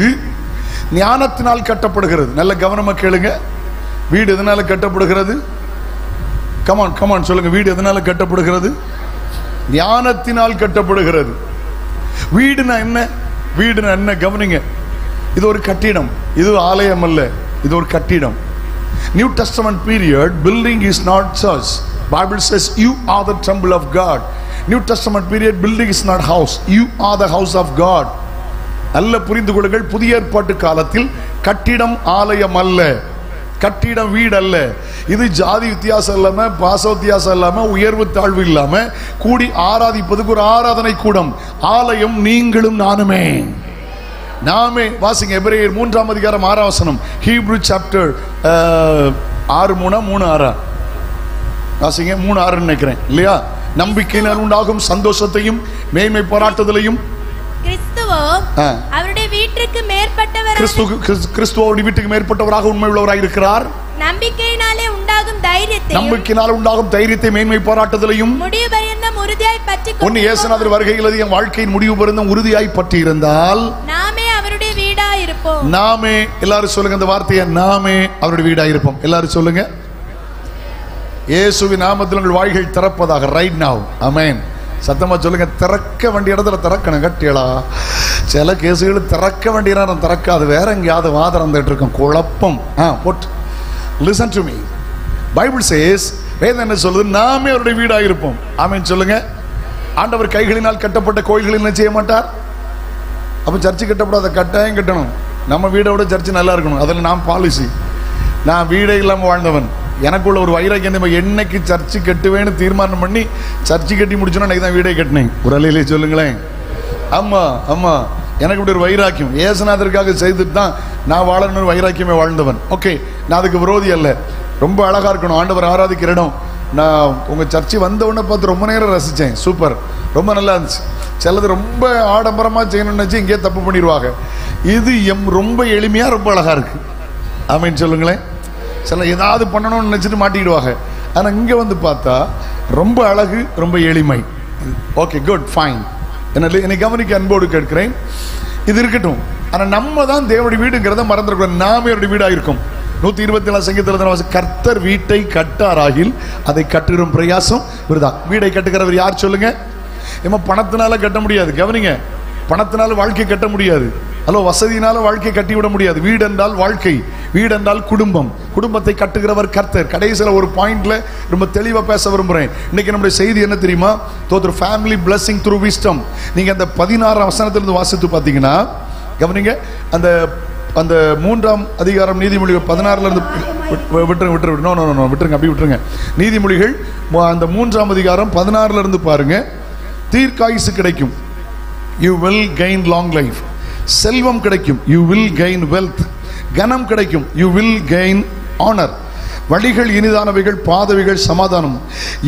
ஞானத்தினால் கட்டப்படுகிறது. நல்ல கவனமா கேளுங்க. வீடு எதனால கட்டப்படுகிறது? கமான் கமான் சொல்லுங்க. வீடு எதனால கட்டப்படுகிறது? ஞானத்தினால் கட்டப்படுகிறது. வீடுனா என்ன? வீடுனா என்ன? கவனிங்க. இது ஒரு கட்டிடம், இது ஆலயம் அல்ல, இது ஒரு கட்டிடம். New Testament period, building is not church. Bible says you are the temple of God. New Testament period, building is not house, you are the house of God. நல்ல புரிந்து கொள்ளுங்கள். புதிய ஏற்பாட்டு காலத்தில் கட்டிடம் ஆலயம் அல்ல, கட்டிடம் வீடு அல்ல. இது ஜாதி வித்தியாசம் இல்லாம, பாச வித்தியாசம் இல்லாம, உயர்வு தாழ்வு இல்லாம கூடி ஆராதிப்பதுக்கு ஒரு ஆராதனை கூடம். ஆலயம் நீங்களும் நானுமே. நாமே வாசிங்க. எபிரேயர் 3ஆம் அதிகாரம் 6ஆம் வசனம். ஹீப்ரூ சாப்டர் 6:3-6 வாசிங்க. 3:6 நினைக்கிறேன் இல்லையா? நம்பிக்கையினால் உண்டாகும் சந்தோஷத்தையும் மேன்மை பாராட்டுதலையும் கிறிஸ்துவோ அவருடைய வீட்டுக்கு மேற்பட்டவராக, கிறிஸ்துவோட வீட்டுக்கு மேற்பட்டவராக உண்மை உள்ளவராக இருக்கிறார். நம்பிக்கையினாலே உண்டாகும் தைரியத்தை, நம்பிக்கையினால் உண்டாகும் தைரியத்தை மேன்மை பாராட்டுதலையும் முடிவு பரியந்தம் உறுதியாய் பற்றிக் ஒன்னு இயேசுநாதர் வருகையில் என் வாழ்க்கையின் முடிவு பரியந்தம் உறுதியாய் பற்றி இருந்தால் நாமே அவருடைய வீடாய் இருப்போம். நாமே, எல்லாரும் சொல்லுங்க இந்த வார்த்தையை, நாமே அவருடைய வீடாய் இருப்போம். எல்லாரும் சொல்லுங்க. இயேசுவின் நாமத்தில் உங்கள் வாய்கள் திறப்பதாக. Right now. ஆமென். சத்தமா சொல்லுங்க. திறக்க வேண்டிய இடத்துல திறக்கணும். கட்டியலா சில கேசுகள் திறக்க வேண்டிய நேரம் திறக்காது, வேற எங்கேயாவது வாதம் இருக்கும், குழப்பம். Boat listen to me. Bible chase, வேதம் என்ன சொல்லுது? நாமே அவருடைய வீடாக இருப்போம். ஆமென் சொல்லுங்க. ஆண்டவர் கைகளினால் கட்டப்பட்ட கோயில்களில் என்ன செய்ய மாட்டார். அப்ப சர்ச்சு கட்டப்படாத, கட்டாயம் கட்டணும். நம்ம வீடை விட சர்ச்சு நல்லா இருக்கணும். அதில் நான் பாலிசி. நான் வீடே இல்லாமல் வாழ்ந்தவன். எனக்குள்ள ஒரு வைராக்கியம், என்னைக்கு சர்ச்சு கட்டுவேன்னு தீர்மானம் பண்ணி சர்ச்சு கட்டி முடிச்சோன்னா அன்னைக்கு தான் வீடே கட்டினேன். ஒரு அலையிலே சொல்லுங்களேன். ஆமா ஆமா, எனக்கு இப்படி ஒரு வைராக்கியம் ஏசுநாதருக்காக செய்துட்டு தான் நான் வாழணும்னு வைராக்கியமே வாழ்ந்தவன். ஓகே, நான் அதுக்கு விரோதி அல்ல. ரொம்ப அழகா இருக்கணும், ஆண்டவர் ஆராதிக்கிற இடம். நான் உங்க சர்ச்சு வந்த உடனே பார்த்து ரொம்ப நேரம் ரசித்தேன். சூப்பர், ரொம்ப நல்லா இருந்துச்சு. சிலது ரொம்ப ஆடம்பரமாக செய்யணும்னு நினச்சி இங்கே தப்பு பண்ணிடுவாங்க. இது ரொம்ப எளிமையாக ரொம்ப அழகாக இருக்கு. ஆமீன் சொல்லுங்களேன். சில ஏதாவது பண்ணணும்னு நினச்சிட்டு மாட்டிக்கிடுவாங்க. ஆனால் இங்கே வந்து பார்த்தா ரொம்ப அழகு, ரொம்ப எளிமை. Okay, good, fine. என்னை கவனிக்க அன்போடு கேட்கிறேன். இது இருக்கட்டும். ஆனால் நம்ம தான் தேவனுடைய வீடுங்கிறத மறந்துடக்கூடாது. நாமே அவருடைய வீடாக இருக்கும். 124 சங்கீதத்தில் கர்த்தர் வீட்டை கட்டாராகில் அதை கட்டுகிற பிரயாசம் விருதா. வீடை கட்டுகிறவர் யார் சொல்லுங்க? ஏமா பணத்தினால கட்ட முடியாது. கவனிங்க, பணத்தினால வாழ்க்கை கட்ட முடியாது. ஹலோ, வசதியினால வாழ்க்கை கட்டிவிட முடியாது. வீடு என்றால் வாழ்க்கை, வீடு என்றால் குடும்பம். குடும்பத்தை கட்டுகிறவர் கர்த்தர். கடைசியில் ஒரு பாயிண்ட்ல ரொம்ப தெளிவாக பேச விரும்புகிறேன். இன்னைக்கு நம்முடைய செய்தி என்ன தெரியுமா? தோற்று ஃபேமிலி பிளஸிங் த்ரூ விஸ்டம். நீங்கள் அந்த 16ஆம் வசனத்திலிருந்து வாசித்து பார்த்தீங்கன்னா கவனிங்க. அந்த அந்த 3ஆம் அதிகாரம் நீதிமொழிகள் 16ல இருந்து விட்டுருங்க, அப்படி விட்டுருங்க. நீதிமொழிகள் அந்த 3ஆம் அதிகாரம் 16ல இருந்து பாருங்க. தீர்க்காயுசு கிடைக்கும், you will gain long life. செல்வம் கிடைக்கும், யூ வில் கெயின் வெல்த். கனம் கிடைக்கும், யூ வில் கெயின் ஆனர். வழிகள் இனிதானவைகள், பாதவிகள் சமாதானம்.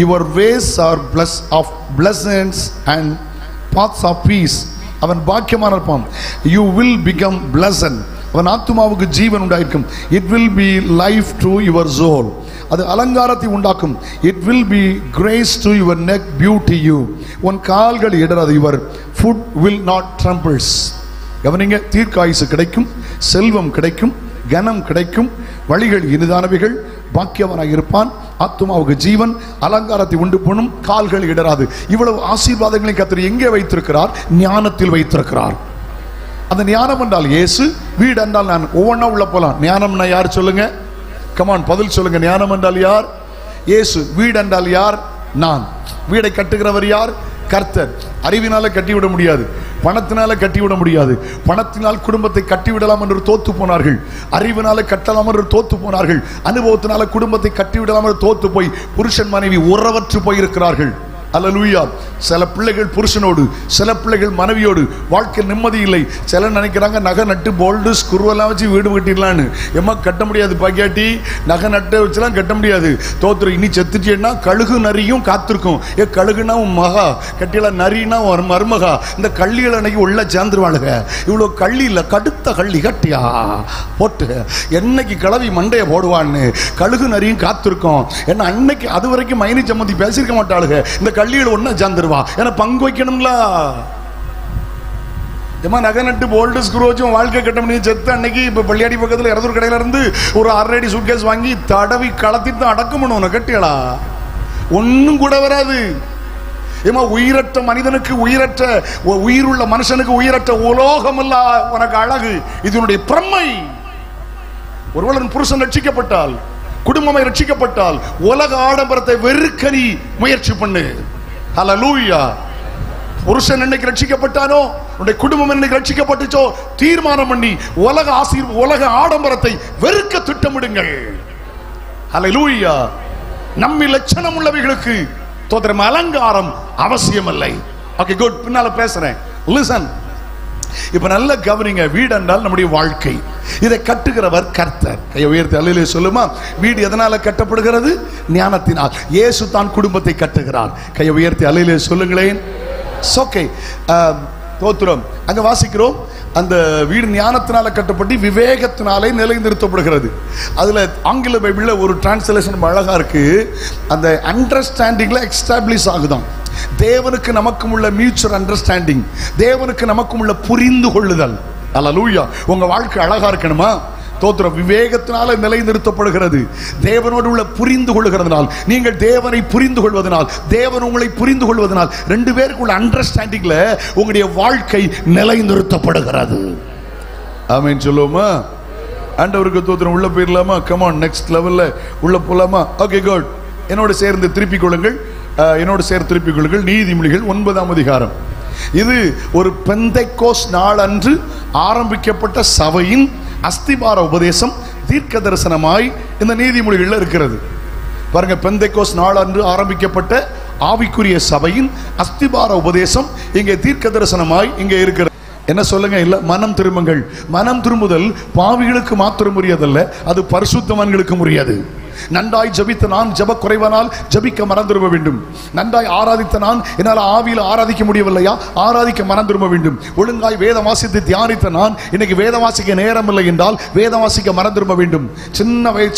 Your ways are plus of pleasance and paths of peace. அவன் பாக்கியமான இருப்பான். You will become blessing. அவன் ஆத்துமாவுக்கு ஜீவன் உண்டாயிருக்கும். It will be life to your soul. அது அலங்காரத்தை உண்டாக்கும். It will be grace to your neck, beauty you. உன் கால்கள் இடராது. Your foot will not trembles. கவனிங்க, தீர்க்காயுசு கிடைக்கும், செல்வம் கிடைக்கும், கனம் கிடைக்கும், வழிகள் இனிதானவைகள், பாக்கியவனாக இருப்பான், ஆத்துமாவுக்கு ஜீவன், அலங்காரத்தை உண்டு பண்ணும், கால்கள் இடராது. இவ்வளவு ஆசீர்வாதங்களை கர்த்தர் எங்கே வைத்திருக்கிறார்? ஞானத்தில் வைத்திருக்கிறார். அந்த ஞானம் என்றால் இயேசு, வீடு என்றால் நான். ஒவ்வொன்றா உள்ள போலாம். ஞானம்னா யார் சொல்லுங்க? கமான், பதில் சொல்லுங்க. ஞானம் என்றால் யார்? இயேசு. வீடு என்றால் யார்? நான். வீடை கட்டுகிறவர் யார்? கர்த்தர். அறிவினால கட்டிவிட முடியாது, பணத்தினால கட்டிவிட முடியாது. பணத்தினால் குடும்பத்தை கட்டிவிடலாம் என்று தோத்து போனார்கள். அறிவினால கட்டலாம் என்று தோத்து போனார்கள். அனுபவத்தினால குடும்பத்தை கட்டிவிடலாம் என்று தோத்து போய் புருஷன் மனைவி உறவற்று போயிருக்கிறார்கள். அல்லேலூயா. சில பிள்ளைகள் புருஷனோடு, சில பிள்ளைகள் மனைவியோடு வாழ்க்கை நிம்மதி இல்லை. சில நினைக்கிறாங்க நகை நட்டு போல்டு ஸ்குருவெல்லாம் வச்சு வீடு கட்டிடலான்னு. எம்மா கட்ட முடியாது பாக்கியாட்டி, நகை நட்டை வச்சுலாம் கட்ட முடியாது. தோத்துரு. இனி செத்துட்டேன்னா கழுகு நரியும் காத்திருக்கும். கழுகுனா உன் மகா, கட்டில நரினா ஒரு மருமகா. இந்த கள்ளிகள் அன்னைக்கு உள்ள சேர்ந்துருவாளுங்க. இவ்வளோ கள்ளி இல்லை, கடுத்த கள்ளி கட்டியா போட்டு என்னைக்கு கிளவி மண்டையை போடுவான்னு கழுகு நரியும் காத்திருக்கும். ஏன்னா அன்னைக்கு அது வரைக்கும் மைனி சம்மந்தி பேசியிருக்க மாட்டாளுங்க. இந்த கள்ளிகள் ஒன்னா சேர்ந்துருவா. ஏன்னா பங்கு வைக்கணும்ல. ஏமா நகை நட்டு போல்டு ஸ்க்ரூ வச்சு வாழ்க்கை கட்டம் பண்ணி செத்து அன்னைக்கு இப்போ பள்ளியாடி பக்கத்தில் இடத்தூர் கடையில இருந்து ஒரு 6 அடி சூட்கேஸ் வாங்கி தடவி கலத்திட்டு தான் அடக்கம் பண்ணுவோம். கட்டியலா ஒன்னும் கூட வராது. ஏமா உயிரற்ற மனிதனுக்கு உயிரற்ற உயிருள்ள மனுஷனுக்கு உயிரற்ற உலோகம் இல்ல உனக்கு அழகு. இதனுடைய பிரமை. ஒருவன் புருஷன் ரட்சிக்கப்பட்டால், குடும்பமை ரட்சிக்கப்பட்டால், உலக ஆடம்பரத்தை வெறுக்க நீ முயற்சி பண்ணு. ஹல்லேலூயா. புருஷன் என்னைக்கு ரட்சிக்கப்பட்டானோ, உன்னுடைய குடும்பம் என்னைக்கு ரட்சிக்கப்பட்டுச்சோ, தீர்மானம் பண்ணி உலக ஆடம்பரத்தை வெறுக்க திட்டமிடுங்கள். ஹல்லேலூயா. நம்மி லட்சணம் உள்ளவைகளுக்கு தோத்திரம் அலங்காரம் அவசியம் இல்லை. Okay good. பின்னால பேசுறேன். லிசன். இப்ப நல்ல கவனிங்க. வீடு என்றால் நம்முடைய வாழ்க்கை. இதை கட்டுகிறவர் கர்த்தர். கையை உயர்த்தி அல்லேலூயா சொல்லுமா. வீடு எதனால கட்டப்படுகிறது? ஞானத்தினால். இயேசு தான் குடும்பத்தை கட்டுகிறார். கையை உயர்த்தி அல்லேலூயா சொல்லுங்களேன். ஓகே. தோத்திரம். அங்க வாசிக்கிறோம், அந்த வீடு ஞானத்தினால கட்டப்பட்டு விவேகத்தினாலே நிலை நிறுத்தப்படுகிறது. அதுல ஆங்கில பைபிள்ல ஒரு டிரான்ஸ்லேஷன் அழகா இருக்கு. அந்த அண்டர்ஸ்டாண்டிங்ல எஸ்டாப்ளிஷ் ஆகுதான். தேவனுக்கு நமக்கும் உள்ள மியூச்சுவல் அண்டர்ஸ்டாண்டிங், தேவனுக்கு நமக்கும் உள்ள புரிந்து கொள்ளுதல். அல்லேலூயா. உங்க வாழ்க்கை அழகா இருக்கணுமா? தோத்திரம். விவேகத்தினால நிலை நிறுத்தப்படுகிறது. தேவனோடு உள்ள புரிந்து கொள்ளுகிறதுனால், நீங்கள் தேவனை புரிந்து கொள்வதனால், தேவன் உங்களை புரிந்து கொள்வதனால், 2 பேருக்குள்ள அண்டர்ஸ்டாண்டிங்ல உங்களுடைய வாழ்க்கை நிலை நிறுத்தப்படுகிறது. ஆமென் சொல்லுவோமா? ஆண்டவருக்கு தோத்திரம். உள்ள போயிடலாமா? கம் ஆன், நெக்ஸ்ட் லெவல்ல உள்ள போலாமா? Okay good. என்னோட சேர்ந்து திருப்பிக் கொள்ளுங்கள். நீதிமொழிகள் 9ஆம் அதிகாரம். இது ஒரு பெந்தைக்கோஸ் நாள் அன்று ஆரம்பிக்கப்பட்ட சபையின் அஸ்திபார உபதேசம் தீர்க்க தரிசனமாய் இந்த நீதிமொழிகள்ல இருக்கிறது. பாருங்க, பெந்தைக்கோஸ் நாள் அன்று ஆரம்பிக்கப்பட்ட ஆவிக்குரிய சபையின் அஸ்திபார உபதேசம் இங்கே தீர்க்க தரிசனமாய் இங்கே இருக்கிறது. என்ன சொல்லுங்க? இல்ல, மனம் திரும்புங்கள். மனம் திரும்புதல் பாவிகளுக்கு மாத்திரம் உரியதல்ல, அது பரிசுத்தவான்களுக்கு உரியது. நன்றாய் ஜபித்த நான் ஜப குறைவனால் ஜபிக்க மறந்துரும்ப வேண்டும். நன்றாய் ஆராதித்த நான் என்னால் ஆவியில் ஆராதிக்க முடியவில்லையா? ஆராதிக்க மறந்துரும்ப வேண்டும். ஒழுங்காய் வேதம் வாசித்து தியானித்த நான் இன்னைக்கு வேதம் வாசிக்க நேரம் இல்லை என்றால் வேதம் வாசிக்க மறந்துரும்ப வேண்டும்.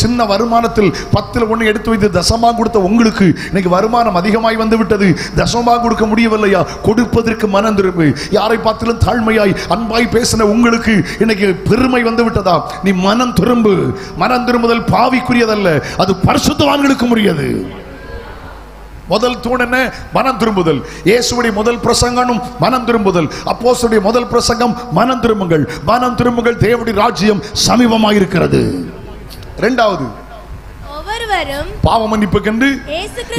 சின்ன வருமானத்தில் 10ல் 1 எடுத்து வைத்து தசமாக கொடுத்த உங்களுக்கு இன்னைக்கு வருமானம் அதிகமாய் வந்து விட்டது. தசமாக கொடுக்க முடியவில்லையா? கொடுப்பதற்கு மனம் திரும்பு. யாரை பார்த்தாலும் தாழ்மையாய் அன்பாய் பேசின உங்களுக்கு இன்னைக்கு பெருமை வந்து விட்டதா? நீ மனம் திரும்பு. மனம் திரும்புதல் பாவிக்குரியதல்ல, அது பரிசுத்தவான்களுக்கு உரியது. முதல் தூண் என்ன? மனம் திரும்புதல். இயேசுவுடைய முதல் பிரசங்கம் மனம் திரும்புதல். அப்போஸ்தலருடைய முதல் பிரசங்கம் மனம் திரும்புங்கள். மனம் திரும்புங்கள், தேவனுடைய ராஜ்யம் சமீபமாக இருக்கிறது. இரண்டாவது, ஒவ்வொருவரும் பாவ மன்னிப்புக்கென்று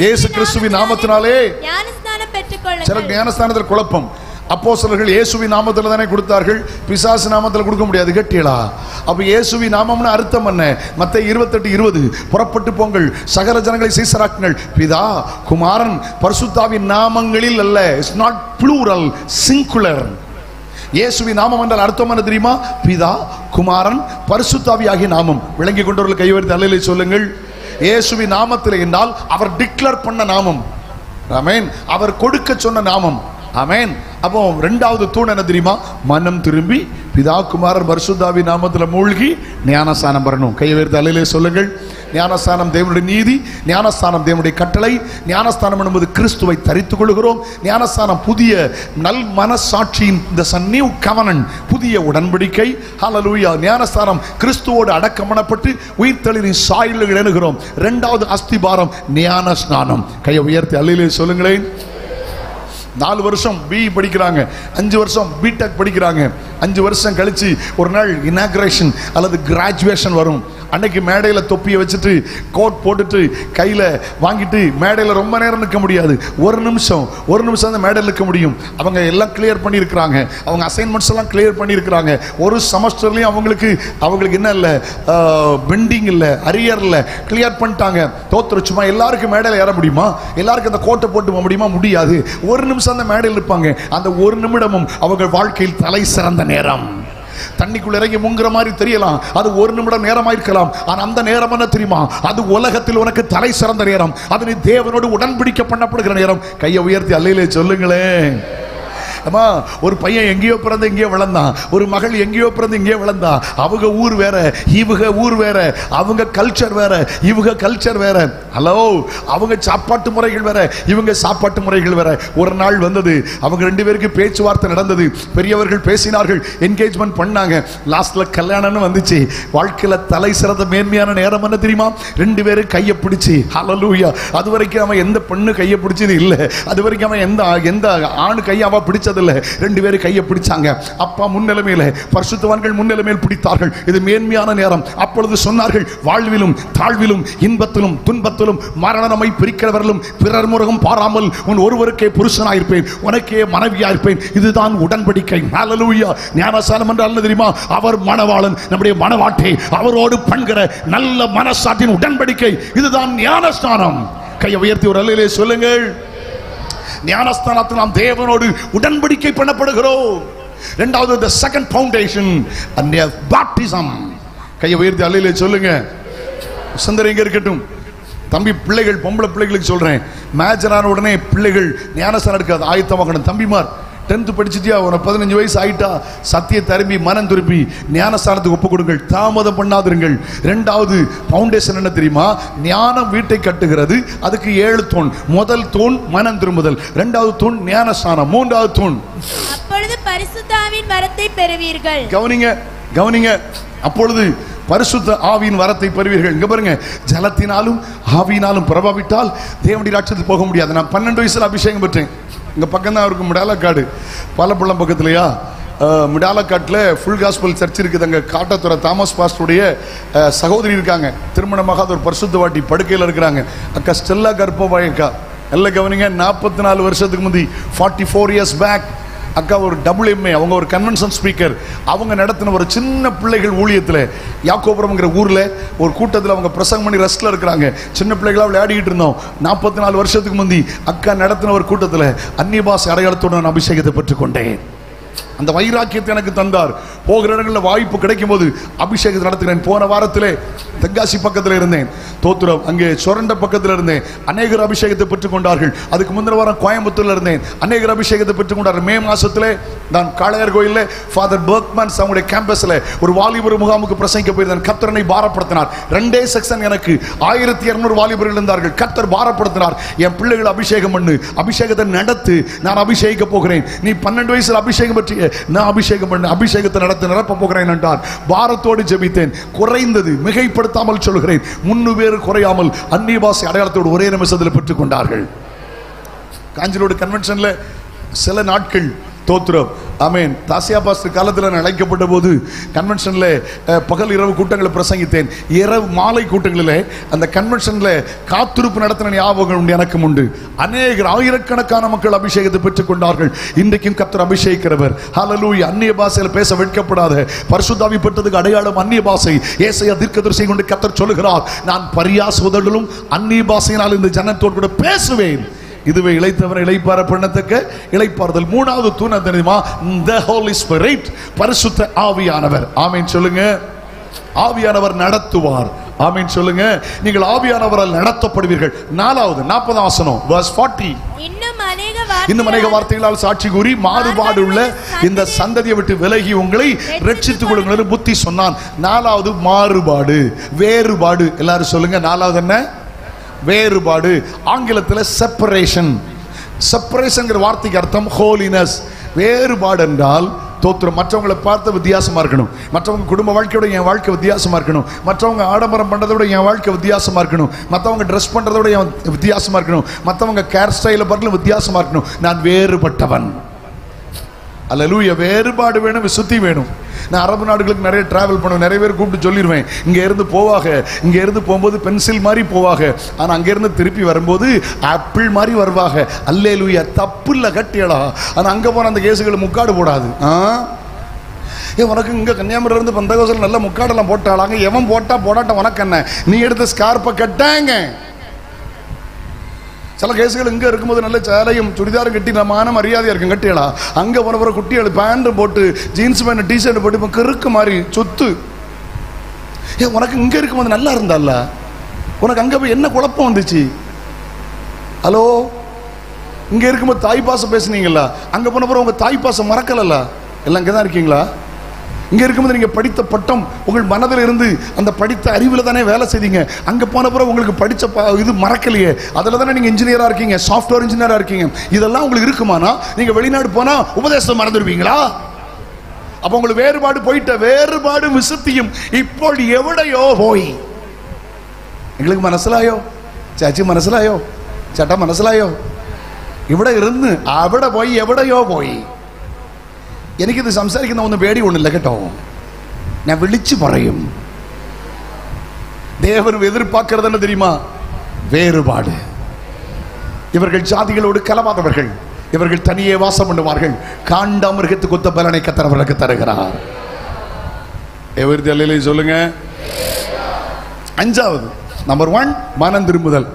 இயேசு கிறிஸ்துவின் நாமத்தினாலே ஞானஸ்நானம் பெற்றுக்கொள்ளுங்கள். சில ஞானஸ்நானத்தில் குழப்பம். அப்போஸ்தலர்கள் இயேசுவின் நாமத்தில் தானே கொடுத்தார்கள், பிசாசு நாமத்தில் கொடுக்க முடியாது. கேட்டீங்களா? அப்ப இயேசுவின் நாமம்னு அர்த்தம் என்ன? மத்தேயு 28:20 புறப்பட்டு போங்கள், சகல ஜனங்களை சீசராக்குங்கள், பிதா குமாரன் பரிசுத்தாவின் நாமங்களில் அல்ல. It's not plural, singular. இயேசுவின் நாமம் என்றால் அர்த்தம் என்ன தெரியுமா? பிதா குமாரன் பரிசுத்தாவி ஆகிய நாமம். விளங்கி கொண்டவர்கள் கைவரித்து அல்லேலூயா சொல்லுங்கள். இயேசுவின் நாமத்தில் என்றால் அவர் டிக்ளேர் பண்ண நாமம். ஆமென். அவர் கொடுக்க சொன்ன நாமம். ஆமென். அப்போ இரண்டாவது தூண் என்ன தெரியுமா? மனம் திரும்பி பிதா குமாரன் பரிசுத்தாவி நாமத்தில் மூழ்கி ஞானஸ்நானம் பெறணும். கையை உயர்த்தி அல்லேலூயா சொல்லுங்கள். ஞானஸ்நானம் தேவனுடைய நீதி, ஞானஸ்நானம் தேவனுடைய கட்டளை. ஞானஸ்நானம் என்பது கிறிஸ்துவை தரித்துக் கொள்கிறோம். ஞானஸ்நானம் புதிய நல் மனசாட்சியின் நியூ கவனன்ட், புதிய உடன்படிக்கை. ஹல்லேலூயா. ஞானஸ்நானம் கிறிஸ்துவோடு அடக்கமனப்பட்டு உயிர்த்தெழுதலின் சாயலில் எழுகிறோம். இரண்டாவது அஸ்திபாரம் ஞானஸ்நானம். கையை உயர்த்தி அல்லேலூயா சொல்லுங்களேன். 4 வருஷம் பிஇ படிக்கிறாங்க, 5 வருஷம் பிடெக் படிக்கிறாங்க. 5 வருஷம் கழிச்சு ஒரு நாள் இனாகிரேஷன் அல்லது கிராஜுவேஷன் வரும். அன்னைக்கு மேடையில் தொப்பியை வச்சுட்டு கோட் போட்டுட்டு கையில் வாங்கிட்டு மேடையில் ரொம்ப நேரம் நிற்க முடியாது. ஒரு நிமிஷம் அந்த மேடையில் நிற்க முடியும். அவங்க எல்லாம் கிளியர் பண்ணியிருக்கிறாங்க, அவங்க அசைன்மெண்ட்ஸ் எல்லாம் கிளியர் பண்ணியிருக்கிறாங்க. ஒரு செமஸ்டர்லையும் அவங்களுக்கு என்ன இல்லை, பெண்டிங் இல்லை, அரியர் இல்லை, கிளியர் பண்ணிட்டாங்க. தோத்துரு. சும்மா எல்லாருக்கும் மேடையில் ஏற முடியுமா? எல்லாருக்கும் அந்த கோட்டை போட்டு போக முடியுமா? முடியாது. ஒரு நிமிஷம் அந்த மேடையில் இருப்பாங்க. அந்த ஒரு நிமிடமும் அவர்கள் வாழ்க்கையில் தலை சிறந்த நேரம். தண்ணிக்குள்ள இறங்கி முங்குற மாதிரி தெரியலாம், அது 1 நிமிடம் நேரமா இருக்கலாம். ஆனா அந்த நேரம் என்ன தெரியுமா? அது உலகத்தில் உனக்கு தலை சிறந்த நேரம். அது நீ தேவனோடு உடன்படிக்கை பண்ணப்படுகிற நேரம். கையை உயர்த்தி அல்லேலூயா சொல்லுங்களேன். அம்மா ஒரு பையன் எங்கேயோ பிறந்து எங்கேயோ வளர்ந்தான், ஒரு மகள் எங்கேயோ பிறந்து எங்கேயோ வளர்ந்தா. அவங்க ஊர் வேற, இவங்க ஊர் வேற, அவங்க கல்ச்சர் வேற, இவங்க கல்ச்சர் வேற. ஹலோ, அவங்க சாப்பாட்டு முறைகள் வேற, இவங்க சாப்பாட்டு முறைகள் வேற. ஒரு நாள் வந்தது, அவங்க ரெண்டு பேருக்கு பேச்சுவார்த்தை நடந்தது, பெரியவர்கள் பேசினார்கள், என்கேஜ்மெண்ட் பண்ணாங்க, லாஸ்ட்ல கல்யாணம்னு வந்துச்சு. வாழ்க்கையில தலை சிறந்த மேன்மையான நேரம் என்ன தெரியுமா? ரெண்டு பேரும் கையை பிடிச்சி, ஹல்லேலூயா. அது வரைக்கும் அவன் எந்த பெண்ணு கையை பிடிச்சது இல்லை, அது வரைக்கும் அவன் எந்த ஆணு கையை அவ பிடிச்சதில்லை. ரெண்டு பேரும் கையை பிடிச்சாங்க. அப்பா முன்னிலைமையில, பரிசுத்தவான்கள் முன்னிலைமையில் பிடித்தார்கள். இது மேன்மையான நேரம். அப்பொழுது சொன்னார்கள், வாழ்விலும் தாழ்விலும் இன்பத்திலும் துன்பத்திலும் மரண நம்மை பிரிக்கிறவர்களும் பிறர் முருகம் பாராமல் உன் ஒருவருக்கே புருஷனாயிருப்பேன், உனக்கே மனைவியாயிருப்பேன். இதுதான் உடன்படிக்கை. ஹல்லேலூயா. ஞானசானம் என்றால் என்ன தெரியுமா? அவர் மணவாளன், நம்முடைய மணவாட்டி, அவரோடு பண்கிற நல்ல மனசாட்டின் உடன்படிக்கை. இதுதான் ஞானஸ்தானம். கையை உயர்த்தி ஒரு அல்லேலூயா சொல்லுங்கள். ஞானஸ்தானத்தில் நாம் தேவனோடு உடன்படிக்கை பண்ணப்படுகிறோம். இரண்டாவது, the second foundation and baptism. கையை உயர்த்தி அல்லேலூயா சொல்லுங்க. சுந்தரம் இங்க இருக்கட்டும். தம்பி பிள்ளைகள், பொம்பளை பிள்ளைகளுக்கு சொல்றேன், மேஜரான உடனே பிள்ளைகள் ஞானஸ்தானம் எடுக்காது, ஆயத்தமாக்கணும். தம்பிமார் 10th படிச்சுட்டியா, ஒரு 15 வயசு ஆயிட்டா சத்திய தரும்பி மனம் திருப்பி ஞானஸ்தானத்துக்கு ஒப்பு கொடுங்கள், தாமதம் பண்ணாதிருங்கள். இரண்டாவது பவுண்டேஷன் என்ன தெரியுமா? ஞானம் வீட்டை கட்டுகிறது, அதுக்கு 7 தூண். முதல் தூண் மனம் திரும்புதல், இரண்டாவது தூண் ஞானஸ்தானம், மூன்றாவது தூண் அப்பொழுது பரிசுத்த ஆவியின் வரத்தை பெறுவீர்கள். கவனிங்க. அப்பொழுது பரிசுத்த ஆவியின் வரத்தை பெறுவீர்கள். இங்க பாருங்க, ஜலத்தினாலும் ஆவியினாலும் பிரபாவிட்டால் தேவனுடைய ராஜ்யத்துக்கு போக முடியாது. நான் 12 வயசுல அபிஷேகம் பெற்றேன். இங்க பக்கம் தான் இருக்கும் Midalakkadu, Palappallam பக்கத்துலையா. மிடாலக்காட்டில் full gospel search இருக்குது. அங்கே காட்டத்துறை தாமஸ் பாஸ்டருடைய சகோதரி இருக்காங்க, திருமணமாகாத ஒரு பரிசுத்தவாட்டி படுக்கையில் இருக்கிறாங்க. அக்கா ஸ்டெல்லா கர்ப்பவாய் அக்கா. எல்லாம் கவனிங்க, 44 வருஷத்துக்கு முந்தி 44 இயர்ஸ் பேக் அக்கா ஒரு WMA, அவங்க ஒரு கன்வென்ஷன் ஸ்பீக்கர். அவங்க நடத்தின ஒரு சின்ன பிள்ளைகள் ஊழியத்தில் யாக்கோபுரம்ங்கிற ஊரில் ஒரு கூட்டத்தில் அவங்க பிரசங்கம் பண்ணி ரெஸ்ட்ல இருக்கிறாங்க. சின்ன பிள்ளைகளாக விளையாடிக்கிட்டு இருந்தோம். 44 வருஷத்துக்கு முந்தி அக்கா நடத்தின ஒரு கூட்டத்தில் அந்நிய பாஷை அடையாளத்தோடு நான் அபிஷேகத்தை பெற்றுக்கொண்டேன். அந்த வைராக்கியத்தை எனக்கு தந்தார். போகிற இடங்களில் வாய்ப்பு கிடைக்கும் போது அபிஷேகத்தை நடத்துகிறேன். போன வாரத்திலே தென்காசி பக்கத்தில் இருந்தேன், தோத்திரம் அங்கே சொரண்ட பக்கத்தில் இருந்தேன், அநேகர் அபிஷேகத்தை பெற்றுக்கொண்டார்கள். அதுக்கு முந்தின வாரம் கோயம்புத்தூர்ல இருந்தேன், அநேகர் அபிஷேகத்தை பெற்றுக்கொண்டார்கள். மே மாசத்திலே நான் காளையார் கோயிலில் ஃபாதர் பர்க்மன்ஸ் அவங்களுடைய கேம்பஸ்ல ஒரு வாலிபர் முகாமுக்கு பிரசங்கிக்க போயிருந்தேன். கர்த்தரை பாரப்படுத்தினார். 2 செக்ஷன், எனக்கு 1200 வாலிபர்கள் இருந்தார்கள். கர்த்தர் பாரப்படுத்தினார், என் பிள்ளைகள் அபிஷேகம் பண்ணு, அபிஷேகத்தை நடத்து, நான் அபிஷேகிக்க போகிறேன். நீ 12 வயசுல அபிஷேகம் பற்றிய, நான் அபிஷேகம் பண்ணு, அபிஷேகத்தை நடத்த நிரப்ப போகிறேன் என்றார். பாரத்தோடு ஜெபித்தேன். குறைந்தது, மிகைப்படுத்தாமல் சொல்கிறேன், 300 பேர் குறையாமல் அந்நிய பாஷை அடையாளத்தோடு ஒரே நிமிஷத்தில் பெற்றுக் கொண்டார்கள். காஞ்சிலோடு கன்வென்ஷன்ல சில நாட்கள் தோத்திரம், ஆமேன். தாசியா பாஸ்டர் காலத்தில் நான் அழைக்கப்பட்ட போது கன்வென்ஷன்ல பகல் இரவு கூட்டங்களை பிரசங்கித்தேன். இரவு மாலை கூட்டங்களில் அந்த கன்வென்ஷன்ல காத்திருப்பு நடத்தின ஞாபகம் எனக்கும் உண்டு. அநேகர், ஆயிரக்கணக்கான மக்கள் அபிஷேகத்தை பெற்றுக் கொண்டார்கள். இன்றைக்கும் கர்த்தர் அபிஷேகிக்கிறவர். ஹல்லேலூயா. அந்நிய பாஷையில் பேச வெட்கப்படாத, பரிசுத்தாவி பெற்றதுக்கு அடையாளம் அந்நிய பாஷை. ஏசாயா தீர்க்கதரிசி கொண்டு கர்த்தர் சொல்லுகிறார், நான் பரியாச உதடுகளும் அந்நிய பாஷையினால் இந்த ஜனத்தோடு கூட பேசுவேன். இதுவே இளைத்தவரை இளைப்பார பண்ணத்தக்க இளைப்பாறுதல். மூணாவது தூண் தெரியுமா? the Holy Spirit, பரிசுத்த ஆவியானவர். ஆமென் சொல்லுங்க. ஆவியானவர் நடத்துவார். ஆமென் சொல்லுங்க. நீங்கள் ஆவியானவரால் நடத்தப்படுவீர்கள். 4வது 40 வசனம் verse 40. இன்னும் அநேக வார்த்தைகளால் சாட்சி கூறி மாறுபாடு உள்ள இந்த சந்ததியை விட்டு விலகி உங்களை ரட்சித்துக் கொள்ளுங்கள் புத்தி சொன்னான். 4வது மாறுபாடு, வேறுபாடு. எல்லாரும் சொல்லுங்க. 4வது என்ன? வேறுபாடு. ஆங்கிலத்தில் செப்பரேஷன். செப்பரேஷன்ங்கிற வார்த்தைக்கு அர்த்தம் ஹோலினஸ். வேறுபாடு என்றால் தோத்திரம், மற்றவங்களை பார்த்து வித்தியாசமா இருக்கணும், மற்றவங்க குடும்ப வாழ்க்கையோட என் வாழ்க்கை வித்தியாசமா இருக்கணும், மற்றவங்க ஆடம்பரம் பண்றதை விட என் வாழ்க்கை வித்தியாசமா இருக்கணும், மற்றவங்க ட்ரெஸ் பண்றதை விட என் வித்தியாசமா இருக்கணும், மற்றவங்க கேர் ஸ்டைல பார்க்கல வித்தியாசமா இருக்கணும். நான் வேறுபட்டவன். அல்லேலூயா. வேறுபாடு வேணும், சுத்தி வேணும். நான் அரபு நாடுகளுக்கு நிறைய டிராவல் பண்ணுவேன். நிறைய பேர் கூப்பிட்டு சொல்லிடுவேன், இங்க இருந்து போவாங்க, இங்க இருந்து போகும்போது பென்சில் மாதிரி போவாங்க, ஆனா அங்க இருந்து திருப்பி வரும்போது ஆப்பிள் மாதிரி வருவாங்க. அல்லேலூயா. தப்பு இல்ல, கட்டியடா. ஆனா அங்க போன அந்த கேசுகள் முக்காடு போடாது. உனக்கு இங்க கன்னியாகுமரியில இருந்து பந்தகோசல் நல்ல முக்காடெல்லாம் போட்டாளாங்க. எவன் போட்டா போடாட்ட உனக்கு என்ன? நீ எடுத்த ஸ்கார்ப்பை கட்டாங்க. சில கேசுகள் இங்கே இருக்கும்போது நல்ல சேலையும் சுடிதாரும் கட்டி நம்மான மரியாதையாக இருக்கும், கட்டியலா. அங்கே போன பிறகு குட்டிகள் பேண்ட்டு போட்டு ஜீன்ஸ் பேண்ட் டிஷர்ட் போட்டு இப்போ கிறுக்கு மாதிரி சொத்து. உனக்கு இங்கே இருக்கும்போது நல்லா இருந்தால, உனக்கு அங்கே போய் என்ன குழப்பம் வந்துச்சு? ஹலோ, இங்க இருக்கும்போது தாய் பாசம் பேசுனீங்களா? அங்க போன பிறகு உங்க தாய் பாசம் மறக்கலல்ல? எல்லாம் இங்கதான் இருக்கீங்களா? இங்க இருக்கும்போது நீங்க படித்த பட்டம் உங்கள் மனதில் இருந்து அந்த படித்த அறிவுல தானே வேலை செய்தீங்க. அங்க போன பிறகு உங்களுக்கு படிச்ச இது மறக்கலையே. அதுல தானே நீங்க இன்ஜினியரா இருக்கீங்க, சாஃப்ட்வேர் இன்ஜினியரா இருக்கீங்க. இதெல்லாம் உங்களுக்கு இருக்குமானா நீங்க வெளிநாடு போனா உபதேசம் மறந்துடுவீங்களா? அப்ப உங்களுக்கு வேறுபாடு போயிட்ட வேறுபாடு விசுத்தியும் ഇപ്പോൾ എവിടെയോ പോയി. നിങ്ങൾക്ക് മനസ്സിലായോ? ചേച്ചി മനസ്സിലായോ? ചേട്ടാ മനസ്സിലായോ? ഇവിടെ ഇരുന്ന് അവിടെ പോയി എവിടെയോ പോയി. എനിക്കിത് സംസാരിക്കുന്ന ഒന്നും പേടി കൊണ്ടില്ല കേട്ടോ. ഞാൻ വിളിച്ചു പറയും. தேவன் எதிர்பார்க்கிறது என்ன தெரியுமா? வேறுபாடு. இவர்கள் ஜாதிகளோடு கலவாதவர்கள், இவர்கள் தனியே வாசம் பண்ணுவார்கள். காண்டாமிருகத்துக்கு ஒத்த பலனை கர்த்தர் அவர்களுக்கு தருகிறார். எவர்தி சொல்லுங்க. அஞ்சாவது, நம்பர் 1 மனம் திரும்புதல்,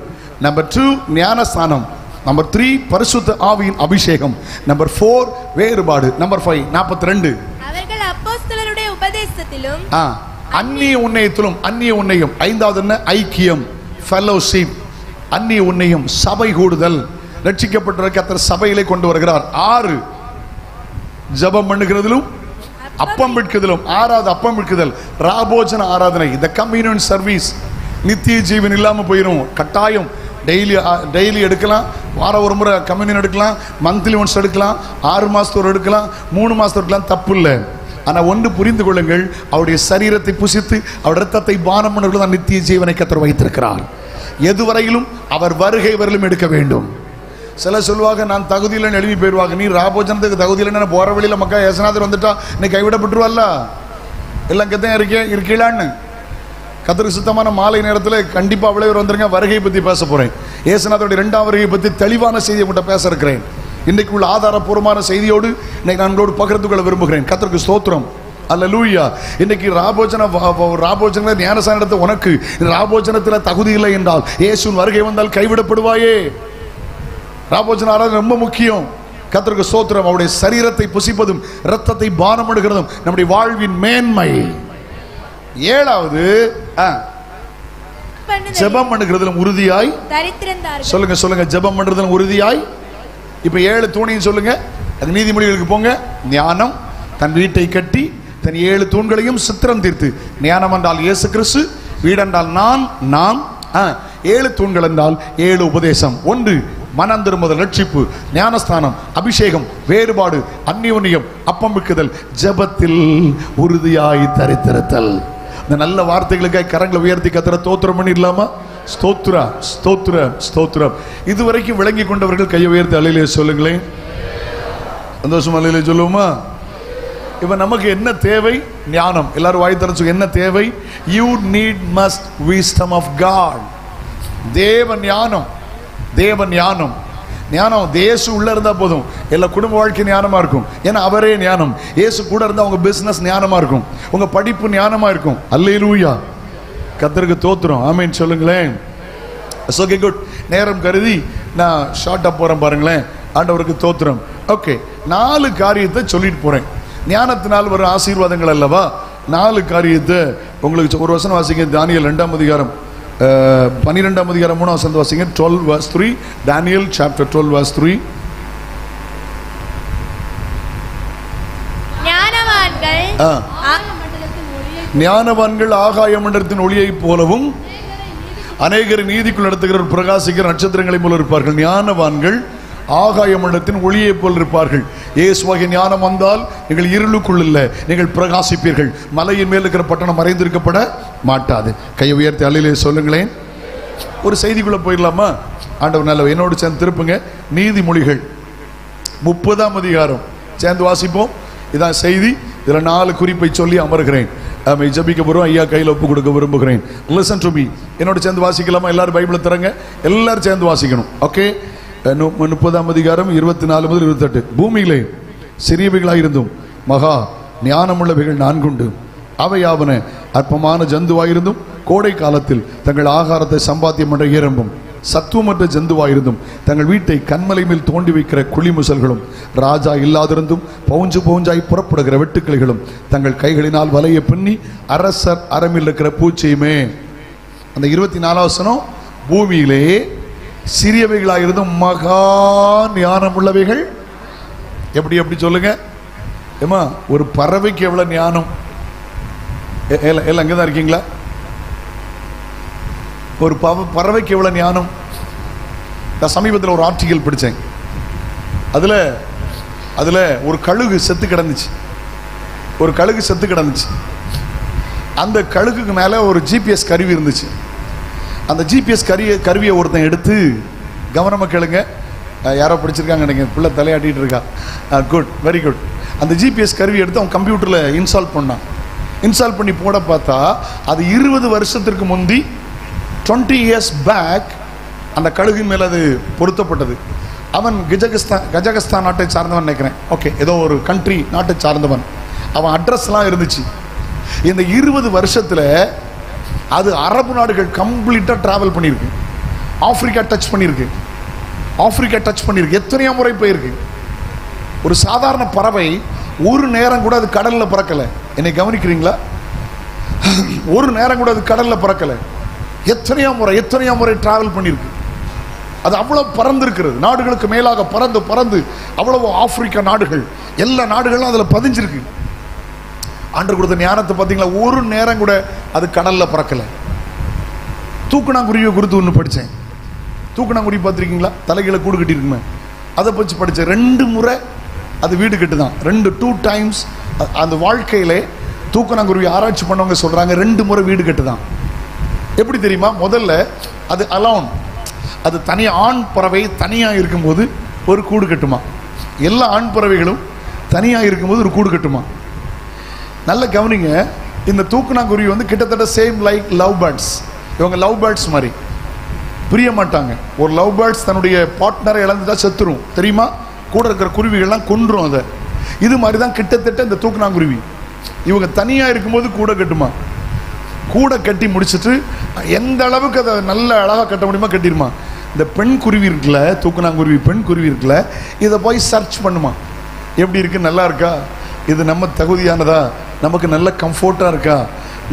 நம்பர் 2 ஞானஸ்நானம், நம்பர் 3 பரிசுத்த ஆவியின் அபிஷேகம், நம்பர் 4 வேறுபாடு, நம்பர் 5 42 அவர்கள் அப்போஸ்தலருடைய உபதேசத்திலும் அந்நிய உன்னையத்திலும். அந்நிய உன்னையும். ஐந்தாவது என்ன? ஐக்கியம், ஃபெலோஷிப். அந்நிய உன்னையும் சபை கூடுதல். ரட்சிக்கப்பட்ட கர்த்தர் சபையிலே கொண்டு வருகிறார். 6 ஜெபம் பண்ணுகிறதிலும் அப்பம் விற்குதலும். 6வது அப்பம் விற்குதல், ராபோஜன ஆராதனை, இந்த கம்யூனியன் சர்வீஸ். நித்திய ஜீவன் இல்லாம போயிடும். கட்டாயம் டெய்லி எடுக்கலாம். வாரம் ஒரு முறை கம்யூனியன் எடுக்கலாம், மந்த்லி ஒன்ஸ் எடுக்கலாம், 6 மாசத்தோடு எடுக்கலாம், 3 மாசத்தோடு எடுக்கலாம், தப்பு இல்லை. ஆனால் ஒன்று புரிந்து கொள்ளுங்கள், அவருடைய சரீரத்தை புசித்து அவர் இரத்தத்தை பானம் பண்ணுவது தான் நித்திய ஜீவனை கர்த்தர் வைத்திருக்கிறார். எதுவரையிலும் அவர் வருகை வரலும் எடுக்க வேண்டும். சில சொல்லுவாங்க நான் தகுதி இல்லைன்னு எழுதி போயிடுவாங்க. நீ ராபோஜனத்துக்கு தகுதி இல்லைன்னு போற வழியில் மக்கா ஏசுநாதர் வந்துட்டா நீ கைவிடப்பட்டுருவல்ல, எல்லாம் கத்தான் இருக்கீங்களான்னு. கர்த்தருக்கு சுத்தமான மாலை நேரத்தில் கண்டிப்பாக விளைவர் வந்துருங்க. வருகையை பற்றி பேச போறேன். ஏசுநாதருடைய 2ஆம் வருகையை பற்றி தெளிவான செய்தியை மட்டும் பேச இருக்கிறேன். இன்றைக்கு உள்ள ஆதாரபூர்வமான செய்தியோடு இன்னைக்கு நான் உங்களோடு பகிர்ந்து கொள்ள விரும்புகிறேன். கர்த்தருக்கு ஸ்தோத்திரம். அல்லேலூயா. இன்னைக்கு ராபோஜன ஞானஸ்நானத்தை உனக்கு ராபோஜனத்தில் தகுதி இல்லை என்றால் இயேசுவின் வருகை வந்தால் கைவிடப்படுவாயே. ராபோஜன ஆராதனை ரொம்ப முக்கியம். கர்த்தருக்கு ஸ்தோத்திரம். அவருடைய சரீரத்தை புசிப்பதும் இரத்தத்தை பானம் பண்ணுகிறதும் நம்முடைய வாழ்வின் மேன்மை. 7வது ஜெபம் பண்ணுகிறதிலும் உறுதியாய் தரித்திருந்தார்கள். சொல்லுங்க சொல்லுங்க. ஜெபம் பண்றதிலும் உறுதியாய். இப்ப 7 தூணையும் சொல்லுங்க. அது நீதிமொழிகளுக்கு போங்க. ஞானம், தன் வீட்டை கட்டி தன் 7 தூண்களையும் சித்திரம் தீர்த்து. ஞானம் என்றால் இயேசு கிறிஸ்து, வீடு என்றால் நாம் 7 தூண்கள் என்றால் 7 உபதேசம். 1 மனம் திரும்புதல், ரட்சிப்பு, ஞானஸ்தானம், அபிஷேகம், வேறுபாடு, அந்நியோன்யம், அப்பம் விற்குதல், ஜெபத்தில் உறுதியாய் தரித்திருத்தல். இந்த நல்ல வார்த்தைகளுக்காக கரங்களை உயர்த்தி கர்த்தரை ஸ்தோத்திரம் பண்ணிடலாமா? ஸ்தோத்ரா ஸ்தோத்ர ஸ்தோத்ரம். இதுவரைக்கும் விளங்கி கொண்டவர்கள் கையை உயர்த்தி அல்லேலூயா சொல்லுங்களேன். சந்தோஷம் அல்லேலூயா சொல்லுவோமா? இப்ப நமக்கு என்ன தேவை? ஞானம். எல்லாரும் வாய் திறந்து என்ன தேவை? You need must wisdom of God. தேவ ஞானம், தேவ ஞானம். ஞானம் இயேசு உள்ள இருந்தா போதும், எல்லா குடும்ப வாழ்க்கை ஞானமா இருக்கும். ஏன்னா அவரே ஞானம். இயேசு கூட இருந்தா உங்க பிசினஸ் ஞானமா இருக்கும், உங்க படிப்பு ஞானமா இருக்கும். அல்லேலூயா. கர்த்தருக்கு ஸ்தோத்திரம். ஆமென் சொல்லுங்களேன். Okay good. நேரம் கருதி நான் ஷார்ட்டா போறேன் பாருங்களேன். ஆண்டவருக்கு ஸ்தோத்திரம். ஓகே, 4 காரியத்தை சொல்லிட்டு போறேன். ஞானத்தினால் வரும் ஆசீர்வாதங்கள் அல்லவா? 4 காரியத்தை உங்களுக்கு ஒரு வசனம் வாசிங்க. தானியேல் 2ஆம் அதிகாரம் 12ஆம் அதிகாரம் 3ஆம் வசனம் வாசிங்க. 12 verse 3. Daniel chapter 12 verse 3. ஞானவான்கள் ஆகாய மண்டலத்தின் ஒளியை போலவும் அநேகரை நீதிக்குள் நடத்துகிற பிரகாசிக்கிற நட்சத்திரங்களை போல இருப்பார்கள். ஞானவான்கள் ஆகாய மண்டலத்தின் ஒளியை போல் இருப்பார்கள். இயேசுவாகிய ஞானம் வந்தால் நீங்கள் இருளுக்குள் இல்லை, நீங்கள் பிரகாசிப்பீர்கள். மலையின் மேல் இருக்கிற பட்டணம் மறைந்திருக்கப்பட மாட்டாது. கையை உயர்த்தி அல்லேலூயா சொல்லுங்களேன். ஒரு செய்திக்குள்ள போயிடலாமா? ஆண்டவர் நல்ல. என்னோடு சேர்ந்து திருப்புங்க. நீதிமொழிகள் 30ஆம் அதிகாரம் சேர்ந்து வாசிப்போம். இதான் செய்தி. இதுல 4 குறிப்பை சொல்லி அமர்கிறேன். ஜபிக்க போறோம். ஐயா கையில் ஒப்பு கொடுக்க விரும்புகிறேன். Listen to me. என்னோட சேர்ந்து வாசிக்கலாமா? எல்லாரும் பைபிளை தரங்க. எல்லாரும் சேர்ந்து வாசிக்கணும். ஓகே. 30ஆம் அதிகாரம் 24 முதல் 28. பூமியிலே சிறியவைகளாயிருந்தும் மகா ஞானமுள்ளவைகள் 4 உண்டு. அவையாவன அற்பமான ஜந்துவாயிருந்தும் கோடை காலத்தில் தங்கள் ஆகாரத்தை சம்பாத்தியம் என்ற ஏரம்பும் சத்துவமற்ற ஜந்துவாயிருந்தும் தங்கள் வீட்டை கண்மலை மேல் தோண்டி வைக்கிற குழிமுசல்களும் ராஜா இல்லாதிருந்தும் பவுஞ்சு பவுஞ்சாய் புறப்படுகிற வெட்டுக்கிளைகளும் தங்கள் கைகளினால் வலையை பின்னி அரசர் அரமில் இருக்கிற பூச்சியுமே. அந்த 24ஆம் வசனம் பூமியிலே சிறியவைகளாயிருந்தும் மகா ஞானம் உள்ளவைகள். எப்படி எப்படி சொல்லுங்க ஏமா? ஒரு பறவைக்கு எவ்வளவு ஞானம்? எல்லாம் அங்கதான் இருக்கீங்களா? ஒரு பறவைக்கு எவ்வளவு ஞானம்? நான் சமீபத்தில் ஒரு ஆர்டிகல் படித்தேன். அதுல ஒரு கழுகு செத்து கிடந்துச்சு. ஒரு கழுகு செத்து கிடந்துச்சு. அந்த கழுகுக்கு மேல ஒரு ஜிபிஎஸ் கருவி இருந்துச்சு. அந்த ஜிபிஎஸ் கருவியை ஒருத்தன் எடுத்து, கவனமா கேளுங்க, யாரோ படிச்சிருக்காங்க நினைக்கிறேன், பிள்ளை தலையாட்டிட்டு இருக்கா, குட், வெரி குட். அந்த ஜிபிஎஸ் கருவி எடுத்து அவன் கம்ப்யூட்டர்ல இன்ஸ்டால் பண்ணான். இன்ஸ்டால் பண்ணி போட பார்த்தா அது 20 வருஷத்திற்கு முந்தி 20 years பேக் அந்த கழுகின் மேல அது பொருத்தப்பட்டது. அவன் கஜகஸ்தான் நாட்டை சார்ந்தவன் நினைக்கிறேன், ஓகே, ஏதோ ஒரு கண்ட்ரி நாட்டை சார்ந்தவன். அவன் அட்ரஸ்லாம் இருந்துச்சு. இந்த 20 வருஷத்துல அது அரபு நாடுகள் கம்ப்ளீட்டா டிராவல் பண்ணியிருக்கு. ஆப்பிரிக்கா டச் பண்ணியிருக்கு. எத்தனையோ முறை போயிருக்கு. ஒரு சாதாரண பறவை ஒரு நேரம் கூட அது கடல்ல பறக்கல. என்னை கவனிக்கிறீங்களா? ஒரு நேரம் கூட அது கடல்ல பறக்கல. எத்தனையோ முறை டிராவல் பண்ணியிருக்கு. அது அவ்வளவு பறந்திருக்கிறது. நாடுகளுக்கு மேலாக பறந்து அவ்வளவு ஆப்பிரிக்கா நாடுகள், எல்லா நாடுகளும் அதுல பதிஞ்சிருக்கு. ஆண்டவர் கொடுத்த ஞானத்தை பார்த்தீங்களா? ஒரு நேரம் கூட அது கடல்ல பறக்கல. தூக்குனாங்குருவியை குறித்து ஒன்று படித்தேன். தூக்குனாங்குருவி பார்த்துருக்கீங்களா? தலைகளை கூடு கட்டி இருக்குமே, அதை பற்றி படித்தேன். 2 முறை அது வீடு கட்டுதான். 2 times அந்த வாழ்க்கையிலே தூக்குனாங்குருவி ஆராய்ச்சி பண்ணவங்க சொல்றாங்க 2 முறை வீடு கட்டுதான். எப்படி தெரியுமா? முதல்ல அது அலோன், அது தனியா, ஆண் பறவை தனியா இருக்கும்போது ஒரு கூடு கட்டுமா. எல்லா ஆண் பறவைகளும் தனியா இருக்கும்போது ஒரு கூடு கட்டுமா. நல்ல கவனிங்க, இந்த தூக்குனாங்குருவி வந்து கிட்டத்தட்ட சேம் லைக் லவ் பேர்ட்ஸ். இவங்க லவ் பேர்ட்ஸ் மாதிரி பிரிய மாட்டாங்க. ஒரு லவ் பேர்ட்ஸ் தன்னுடைய பார்ட்னரை இழந்துட்டா செத்துரும் தெரியுமா? கூட இருக்கிற குருவிகள்லாம் கொன்றும் அதை. இது மாதிரி தான் கிட்டத்தட்ட இந்த தூக்குனாங்குருவி. இவங்க தனியா இருக்கும்போது கூட கட்டுமா. கூட கட்டி முடிச்சுட்டு எந்த அளவுக்கு அதை நல்ல அழகாக கட்ட முடியுமா கட்டிடுமா. இந்த பெண் குருவி இருக்குல்ல, தூக்குனாங்குருவி பெண் குருவி இருக்குல்ல, இதை போய் சர்ச் பண்ணுமா. எப்படி இருக்கு, நல்லா இருக்கா, இது நம்ம தகுதியானதா, நமக்கு நல்ல கம்ஃபர்ட்டாக இருக்கா,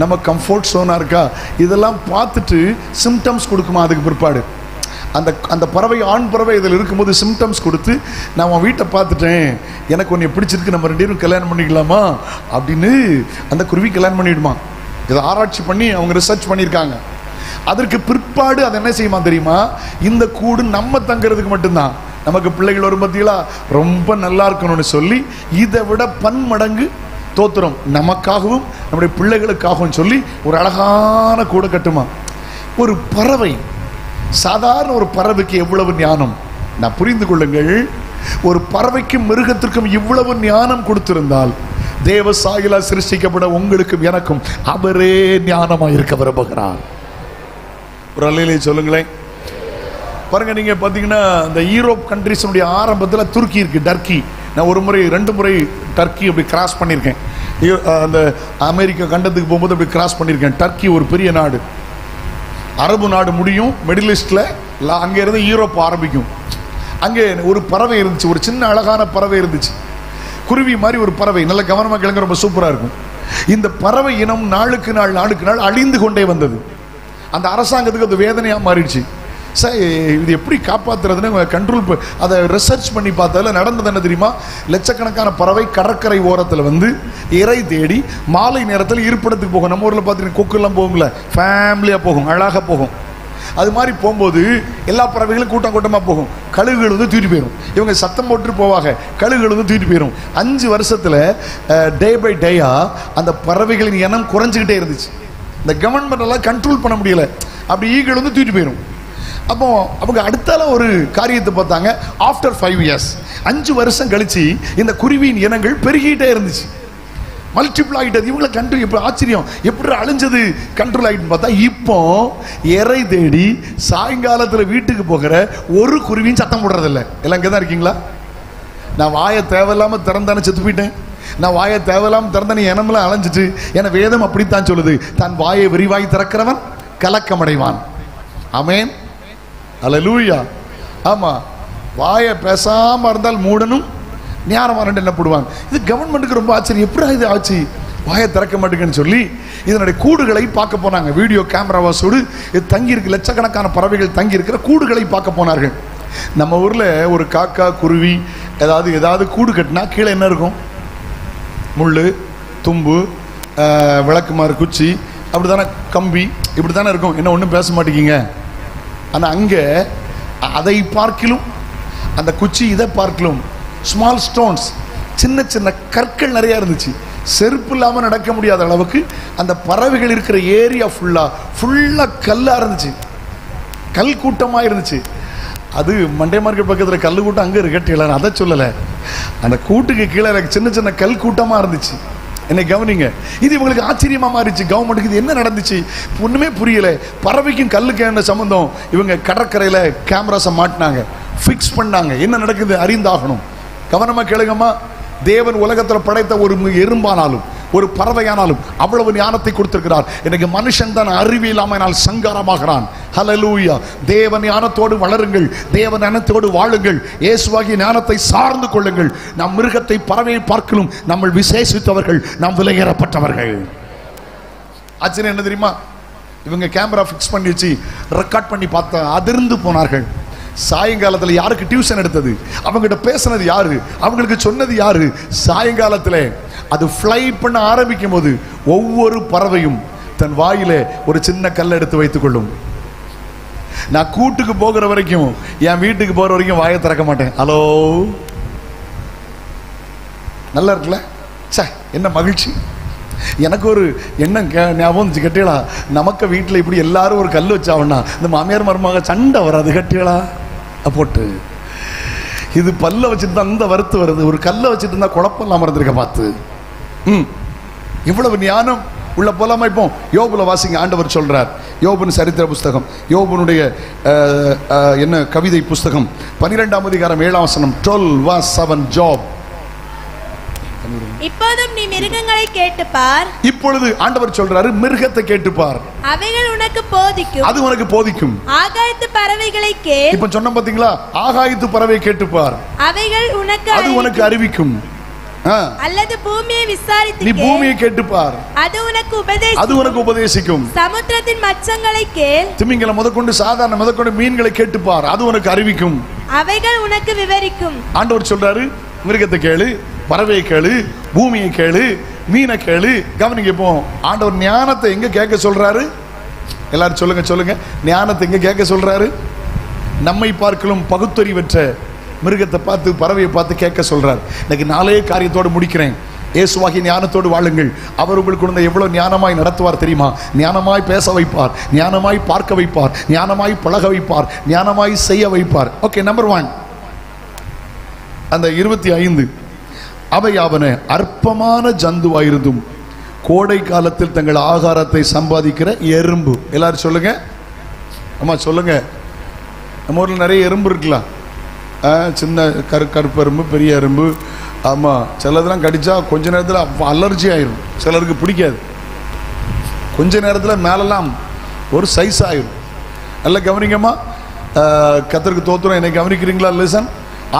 நம்ம கம்ஃபர்ட் ஜோனாக இருக்கா, இதெல்லாம் பார்த்துட்டு சிம்டம்ஸ் கொடுக்குமா. அதுக்கு பிற்பாடு அந்த பறவை, ஆண் பறவை இதில் இருக்கும்போது சிம்டம்ஸ் கொடுத்து, நான் உன் வீட்டை பார்த்துட்டேன், எனக்கு உன்னை பிடிச்சிருக்கு, நம்ம 2 பேரும் கல்யாணம் பண்ணிக்கலாமா அப்படின்னு அந்த குருவி கல்யாணம் பண்ணிவிடுமா. இதை ஆராய்ச்சி பண்ணி அவங்க ரிசர்ச் பண்ணியிருக்காங்க. அதற்கு பிற்பாடு அதை என்ன செய்யுமா தெரியுமா? இந்த கூடு நம்ம தங்கிறதுக்கு மட்டும்தான், நமக்கு பிள்ளைகள் வரும் பத்திகளா ரொம்ப நல்லா இருக்கணும்னு சொல்லி இதை விட பன்மடங்கு தோத்திரம் நமக்காகவும் நம்முடைய பிள்ளைகளுக்காகவும் சொல்லி ஒரு அழகான கூடை கட்டுமா. ஒரு பறவை, சாதாரண ஒரு பறவைக்கு எவ்வளவு ஞானம் நான் புரிந்து கொள்ளுங்கள். ஒரு பறவைக்கும் மிருகத்திற்கும் இவ்வளவு ஞானம் கொடுத்திருந்தால் தேவ சாயலா சிருஷ்டிக்கப்பட உங்களுக்கும் எனக்கும் அவரே ஞானமாக இருக்க விரும்புகிறார். ஒரு அல்லையிலே சொல்லுங்களேன். பாருங்க, நீங்க பாத்தீங்கன்னா இந்த யூரோப் கண்ட்ரிஸுடைய ஆரம்பத்தில் துருக்கி இருக்கு, டர்க்கி. நான் 1 முறை 2 முறை டர்க்கி அப்படி கிராஸ் பண்ணியிருக்கேன். அந்த அமெரிக்கா கண்டத்துக்கு போகும்போது அப்படி கிராஸ் பண்ணியிருக்கேன். டர்க்கி ஒரு பெரிய நாடு, அரபு நாடு முடியும் மிடில் ஈஸ்ட்ல, அங்கே இருந்து யூரோப் ஆரம்பிக்கும். அங்கே ஒரு பறவை இருந்துச்சு, ஒரு சின்ன அழகான பறவை இருந்துச்சு, குருவி மாதிரி ஒரு பறவை. நல்ல கவனமாக கிழங்கு, ரொம்ப சூப்பரா இருக்கும். இந்த பறவை இனம் நாளுக்கு நாள் அழிந்து கொண்டே வந்தது. அந்த அரசாங்கத்துக்கு அது வேதனையா மாறிடுச்சு. சார், இது எப்படி காப்பாற்றுறதுன்னு கண்ட்ரோல் அதை ரிசர்ச் பண்ணி பார்த்ததில் நடந்தது என்ன தெரியுமா? லட்சக்கணக்கான பறவை கடற்கரை ஓரத்தில் வந்து இறை தேடி மாலை நேரத்தில் இருப்பிடத்துக்கு போகும். நம்ம ஊரில் பார்த்தீங்கன்னா கொக்குலாம் போகும்ல, ஃபேமிலியாக போகும், அழகாக போகும். அது மாதிரி போகும்போது எல்லா பறவைகளும் கூட்டமாக போகும். கழுகுகள் வந்து தூக்கிட்டு போயிடும். இவங்க சத்தம் போட்டு போவாங்க, கழுகுகள் வந்து தூக்கிட்டு போயிடும். 5 வருஷத்தில் டே பை டேயா அந்த பறவைகளின் இனம் குறைஞ்சிக்கிட்டே இருந்துச்சு. இந்த கவர்மெண்ட் எல்லாம் கண்ட்ரோல் பண்ண முடியல. அப்படி ஈக்கள் வந்து தூக்கிட்டு போயிடும். அப்போ அவங்க அடுத்தால ஒரு காரியத்தை பார்த்தாங்க. ஆஃப்டர் 5 years, 5 வருஷம் கழிச்சு இந்த குருவியின் இனங்கள் பெருகிட்டே இருந்துச்சு, மல்டிபிள் ஆகிட்டது. இவங்களை கண்ட்ரோல், இப்போ ஆச்சரியம், எப்படி அழிஞ்சது கண்ட்ரோல் ஆகிட்டுன்னு பார்த்தா இப்போ இறை தேடி சாயங்காலத்தில் வீட்டுக்கு போகிற ஒரு குருவியும் சத்தம் போடுறதில்லை. எல்லாம் இங்கே தான் இருக்கீங்களா? நான் வாயை தேவையில்லாமல் திறந்தானே செத்து போயிட்டேன், நான் வாயை தேவையில்லாமல் திறந்தானே இனமெல்லாம் அலைஞ்சிட்டு. என வேதம் அப்படித்தான் சொல்லுது, தன் வாயை விரிவாய் திறக்கிறவன் கலக்கமடைவான். ஆமென், அல்லேலூயா. ஆமா, வாயை பேசாம இருந்தால் மூடனும் ஞானமான என்ன போடுவாங்க. இது கவர்மெண்ட்டுக்கு ரொம்ப ஆச்சரியம். எப்படி இது ஆச்சு? வாயை திறக்க மாட்டேங்குன்னு சொல்லி இதனுடைய கூடுகளை பார்க்க போனாங்க. வீடியோ கேமராவாசோடு இது தங்கி இருக்கு, லட்சக்கணக்கான பறவைகள் தங்கி இருக்கிற கூடுகளை பார்க்க போனார்கள். நம்ம ஊரில் ஒரு காக்கா குருவி ஏதாவது கூடு கட்டினா கீழே என்ன இருக்கும்? முள், தும்பு, விளக்குமாறு குச்சி, அப்படி தானே, கம்பி, இப்படி தானே இருக்கும். என்ன ஒன்றும் பேச மாட்டேங்கிங்க. ஆனால் அங்கே அதை பார்க்கிலும், அந்த குச்சி இதை பார்க்கிலும் ஸ்மால் ஸ்டோன்ஸ், சின்ன சின்ன கற்கள் நிறையா இருந்துச்சு. செருப்பு இல்லாமல் நடக்க முடியாத அளவுக்கு அந்த பறவைகள் இருக்கிற ஏரியா ஃபுல்லாக கல்லாக இருந்துச்சு, கல் கூட்டமாக இருந்துச்சு. அது மண்டே மார்க்கெட் பக்கத்தில் கல் கூட்டம் அங்கே இருக்கட்டில, அதை சொல்லலை. அந்த கூட்டுக்கு கீழே சின்ன சின்ன கல் கூட்டமாக இருந்துச்சு. என்னை கவனிங்க, இது இவங்களுக்கு ஆச்சரியமாக மாறிச்சு. கவர்மெண்ட்டுக்கு இது என்ன நடந்துச்சு ஒன்றுமே புரியல. பறவைக்கும் கல்லுக்கு என்ன சம்மந்தம்? இவங்க கடற்கரையில் கேமராஸை மாட்டினாங்க, ஃபிக்ஸ் பண்ணாங்க. என்ன நடக்குது அறிந்தாகணும். கவனமாக கேளுங்கம்மா. தேவன் உலகத்தில் படைத்த ஒரு எறும்பானாலும் ஒரு பறவையானாலும் அவ்வளவு ஞானத்தை கொடுத்திருக்கிறார். எனக்கு மனுஷன் தான் அறிவியலாமல் சங்காரமாகிறான். ஹல்லேலூயா. தேவ ஞானத்தோடு வளருங்கள், தேவ ஞானத்தோடு வாழுங்கள், இயேசுவாகிய ஞானத்தை சார்ந்து கொள்ளுங்கள். நம் மிருகத்தை பறவையை பார்க்கலும் நம்ம விசேஷித்தவர்கள், நாம் விலையேறப்பட்டவர்கள். ஆச்சரியம் என்ன தெரியுமா? இவங்க கேமரா ஃபிக்ஸ் பண்ணி வச்சு ரெக்கார்ட் பண்ணி பார்த்த அதிர்ந்து போனார்கள். சாயங்காலத்தில் யாருக்கு டியூஷன் எடுத்தது, அவங்ககிட்ட பேசினது யாரு, அவங்களுக்கு சொன்னது யாரு? சாயங்காலத்தில் அது ஃப்ளை பண்ண ஆரம்பிக்கும் போது ஒவ்வொரு பறவையும் தன் வாயிலே ஒரு சின்ன கல்லை எடுத்து வைத்துக் கொள்ளும். நான் கூட்டுக்கு போகிற வரைக்கும், என் வீட்டுக்கு போகிற வரைக்கும் வாயை திறக்க மாட்டேன். ஹலோ, நல்லா இருக்குல்ல? சே, என்ன மகிழ்ச்சி. எனக்கு ஒரு எண்ணம் ஞாபகம் கட்டியலா, நமக்கு வீட்டில் இப்படி எல்லாரும் ஒரு கல் வச்சாவண்ணா இந்த மாமியார் மருமக சண்டை வராது. கட்டியலா போட்டு இது பல்ல வச்சுட்டு தான் இந்த வருத்து வருது, ஒரு கல்லை வச்சுட்டு இருந்தா குழப்பம் இல்லாம இருந்திருக்க பார்த்து. இவ்வளவு ஞானம் உள்ள போலாமா? இப்போ யோபுல வாசிங்க. ஆண்டவர் சொல்றார், யோபுன் சரித்திர புஸ்தகம், யோபுனுடைய என்ன கவிதை புஸ்தகம் 12ஆம் அதிகாரம் 7ஆம் வசனம். 12:7 ஜாப். இப்போதும் நீ மிருகங்களை கேட்டுப்பார். இப்பொழுது ஆண்டவர் சொல்றாரு, மிருகத்தை கேட்டுப்பார், அவைகள் உனக்கு போதிக்கும், அது உனக்கு போதிக்கும். ஆகாயத்து பறவைகளை கேள். இப்ப சொன்ன பாத்தீங்களா? ஆகாயத்து பறவை கேட்டுப்பார், அவைகள் உனக்கு, அது உனக்கு அறிவிக்கும். அல்லது பூமியை விசாரித்து, நீ பூமியை கேட்டுப்பார், அது உனக்கு உபதேசிக்கும். சமுத்திரத்தின் மச்சங்களை கேள். திமிங்கலம் முதற்கொண்டு சாதாரண முதற்கொண்டு மீன்களை கேட்டுப்பார், அது உனக்கு அறிவிக்கும், அவைகள் உனக்கு விவரிக்கும். ஆண்டவர் சொல்றாரு, மிருகத்தை கேளு, பறவையை கேளு, பூமியை கேளு, மீனை கேளு. கவனிங்க. இப்போ ஆண்டவர் ஞானத்தை எங்க கேட்க சொல்றாரு? எல்லாரும் சொல்லுங்க. ஞானத்தை எங்க கேட்க சொல்றாரு? நம்மை பார்க்கலும் பகுத்தறிவற்ற மிருகத்தை பார்த்து, பறவையை பார்த்து கேட்க சொல்றார். இன்னைக்கு 4 காரியத்தோடு முடிக்கிறேன். இயேசுவாகிய ஞானத்தோடு வாழுங்கள். அவர் உங்களுக்கு எவ்வளவு ஞானமாய் நடத்துவார் தெரியுமா? ஞானமாய் பேச வைப்பார், ஞானமாய் பார்க்க வைப்பார், ஞானமாய் பழக வைப்பார், ஞானமாய் செய்ய வைப்பார். ஓகே, நம்பர் 1 அந்த 25 அவையாவன அற்பமான ஜந்துவாயிருந்தும் கோடை காலத்தில் தங்கள் ஆகாரத்தை சம்பாதிக்கிற எறும்பு. எல்லாரும் சொல்லுங்க. ஆமா சொல்லுங்க. நம்ம ஊரில் நிறைய எறும்பு இருக்கலாம். சின்ன கருப்பு எறும்பு, பெரிய எறும்பு. ஆமாம், சிலதெல்லாம் கடிச்சா கொஞ்ச நேரத்தில் அலர்ஜி ஆயிரும், சிலருக்கு பிடிக்காது. கொஞ்ச நேரத்தில் மேலெல்லாம் ஒரு சைஸ் ஆயிரும். நல்ல கவனிங்கம்மா. கர்த்தருக்கு தோத்திரம். என்னை கவனிக்கிறீங்களா? லிசன்.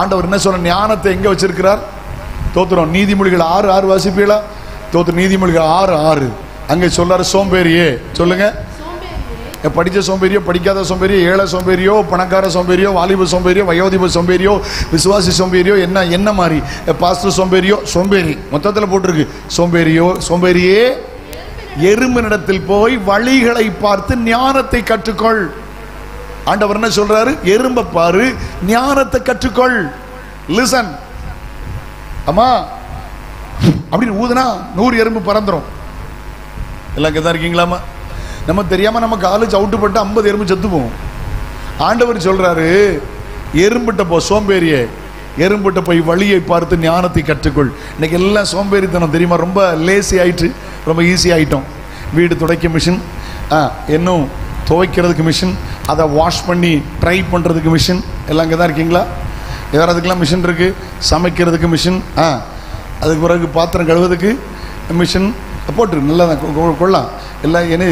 ஆண்டவர் என்ன சொன்ன? ஞானத்தை எங்கே வச்சிருக்கிறார்? தோத்திரம். நீதிமொழிகள் 6:6 வாசிப்பீங்களா? தோத்திரம். நீதிமொழிகள் 6:6 அங்கே சொல்றாரு, சோம்பேறியே. சொல்லுங்க. படித்த சோம்பேறியோ, படிக்காத சோம்பேறியோ, ஏழை சோம்பேறியோ, பணக்கார சோம்பேறியோ, வாலிப சோம்பேறியோ, வயோதிப சோம்பேறியோ, விசுவாசி சோம்பேறியோ, என்ன மாதிரி பாஸ்டர் சோம்பேறியோ, சோம்பேறி மொத்தத்தில் போட்டிருக்கு. சோம்பேறியே, எறும்பினிடத்தில் போய் வழிகளை பார்த்து ஞானத்தை கற்றுக்கொள். ஆண்டவர் என்ன சொல்றாரு? எறும்பை பாரு, ஞானத்தை கற்றுக்கொள். லிசன். அம்மா அப்படின்னு ஊதுனா 100 எறும்பு பறந்துடும். எல்லாம் இங்கதான் இருக்கீங்களாமா? நம்ம தெரியாம நம்ம காலேஜ் அவுட்டுப்பட்டு 50 எறும்பு செத்து போவோம். ஆண்டவர் சொல்றாரு, எறும்பிட்ட போ, சோம்பேறியே, எறும்பிட்ட போய் வழியை பார்த்து ஞானத்தை கற்றுக்கொள். இன்னைக்கு எல்லாம் சோம்பேறித்தனம் தெரியுமா? ரொம்ப லேசி ஆயிட்டு, ரொம்ப ஈஸி ஆயிட்டோம். வீடு துடைக்க மிஷின், இன்னும் துவைக்கிறதுக்கு மிஷின், அதை வாஷ் பண்ணி ட்ரை பண்ணுறதுக்கு மிஷின். எல்லாம் இங்கே தான் இருக்கீங்களா? வேறு அதுக்கெல்லாம் மிஷின் இருக்குது. சமைக்கிறதுக்கு மிஷின், அதுக்கு பிறகு பாத்திரம் கழுவுறதுக்கு மிஷின் போட்டு நல்லா கொள்ளலாம். எல்லாம் என்ன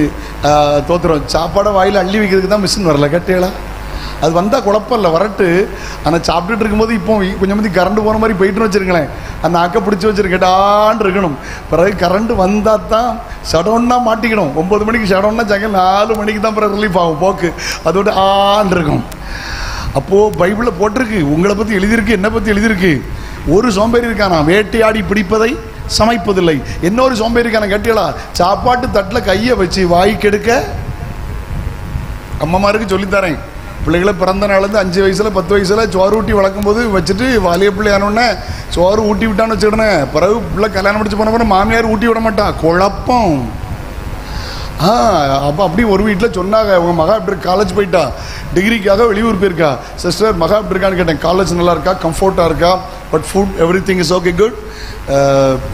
தோத்துறோம். சாப்பாடை வாயில் அள்ளி வைக்கிறதுக்கு தான் மிஷின் வரல. கட்டியலா அது வந்தால் குழப்பம் இல்லை, வரட்டு. ஆனால் சாப்பிட்டுட்டு இருக்கும்போது இப்போ கொஞ்சம் மந்தி கரண்ட் போன மாதிரி போயிட்டுன்னு வச்சுருங்களேன், அந்த அக்கை பிடிச்சி வச்சுருக்கேட்டான் இருக்கணும். பிறகு கரண்ட் வந்தால் தான் ஷடவுன்னா மாட்டிக்கணும். 9 மணிக்கு ஷடவுன்னா சாயங்காலம் 4 மணிக்கு தான் பிறகு ரிலீஃப் ஆகும் போக்கு. அதோட ஆன் இருக்கும். அப்போது பைபிளில் போட்டிருக்கு, உங்களை பற்றி எழுதியிருக்கு, என்னை பற்றி எழுதியிருக்கு. ஒரு சோம்பேறி இருக்கானா வேட்டையாடி பிடிப்பதை சமைப்பதில்லை. இன்னொரு சோம்பேறி இருக்கான கேட்டியலா சாப்பாட்டு தட்டில் கையை வச்சு வாய்க்கெடுக்க. அம்மாமாருக்கு சொல்லித்தரேன், பிள்ளைகளை பிறந்த நாள்லேருந்து 5 வயசில் 10 வயசில் சோறு ஊட்டி வளர்க்கும் போது வச்சுட்டு வாலிய பிள்ளை ஆனோடனே சோறு ஊட்டி விட்டான்னு வச்சுக்கிடனே. பிறகு பிள்ளை கல்யாணம் முடிச்சு போன பிறகு மாமியார் ஊட்டி விட மாட்டான், குழப்பம். அப்போ அப்படி ஒரு வீட்டில் சொன்னாங்க, உங்கள் மகா இப்படி காலேஜ் போயிட்டா, டிகிரிக்காக வெளியூர் போயிருக்கா. சிஸ்டர் மகா இப்படி இருக்கான்னு கேட்டேன். காலேஜ் நல்லா இருக்கா, கம்ஃபர்ட்டாக இருக்கா, but food everything is okay, good,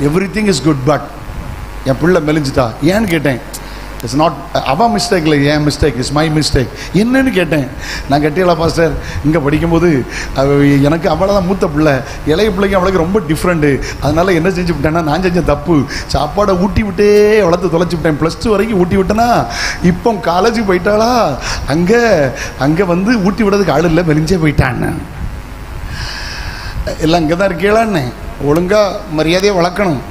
everything is good, but என் பிள்ளை மெலிஞ்சிட்டா. ஏன்னு கேட்டேன். இட்ஸ் நாட் அவன் மிஸ்டேக் இல்லை, ஏன் மிஸ்டேக், இட்ஸ் மை மிஸ்டேக். என்னன்னு கேட்டேன். நான் கேட்டீங்களா பாஸ்டர், இங்கே படிக்கும்போது எனக்கு அவளை தான் மூத்த பிள்ளை, இளைய பிள்ளைக்கு அவளுக்கு ரொம்ப டிஃப்ரெண்ட்டு. அதனால் என்ன செஞ்சு விட்டேன்னா, நான் செஞ்ச தப்பு, சாப்பாடை ஊட்டி விட்டே வளர்த்து தொலைச்சி விட்டேன். +2 வரைக்கும் ஊட்டி விட்டேன்னா, இப்போ காலேஜுக்கு போயிட்டாளா, அங்கே வந்து ஊட்டி விடுறதுக்கு ஆள் இல்லை, மெலிஞ்சே போயிட்டான்னு. எல்லாம் இங்கே தான் இருக்கீங்களான்னு ஒழுங்காக மரியாதையை வளர்க்கணும்.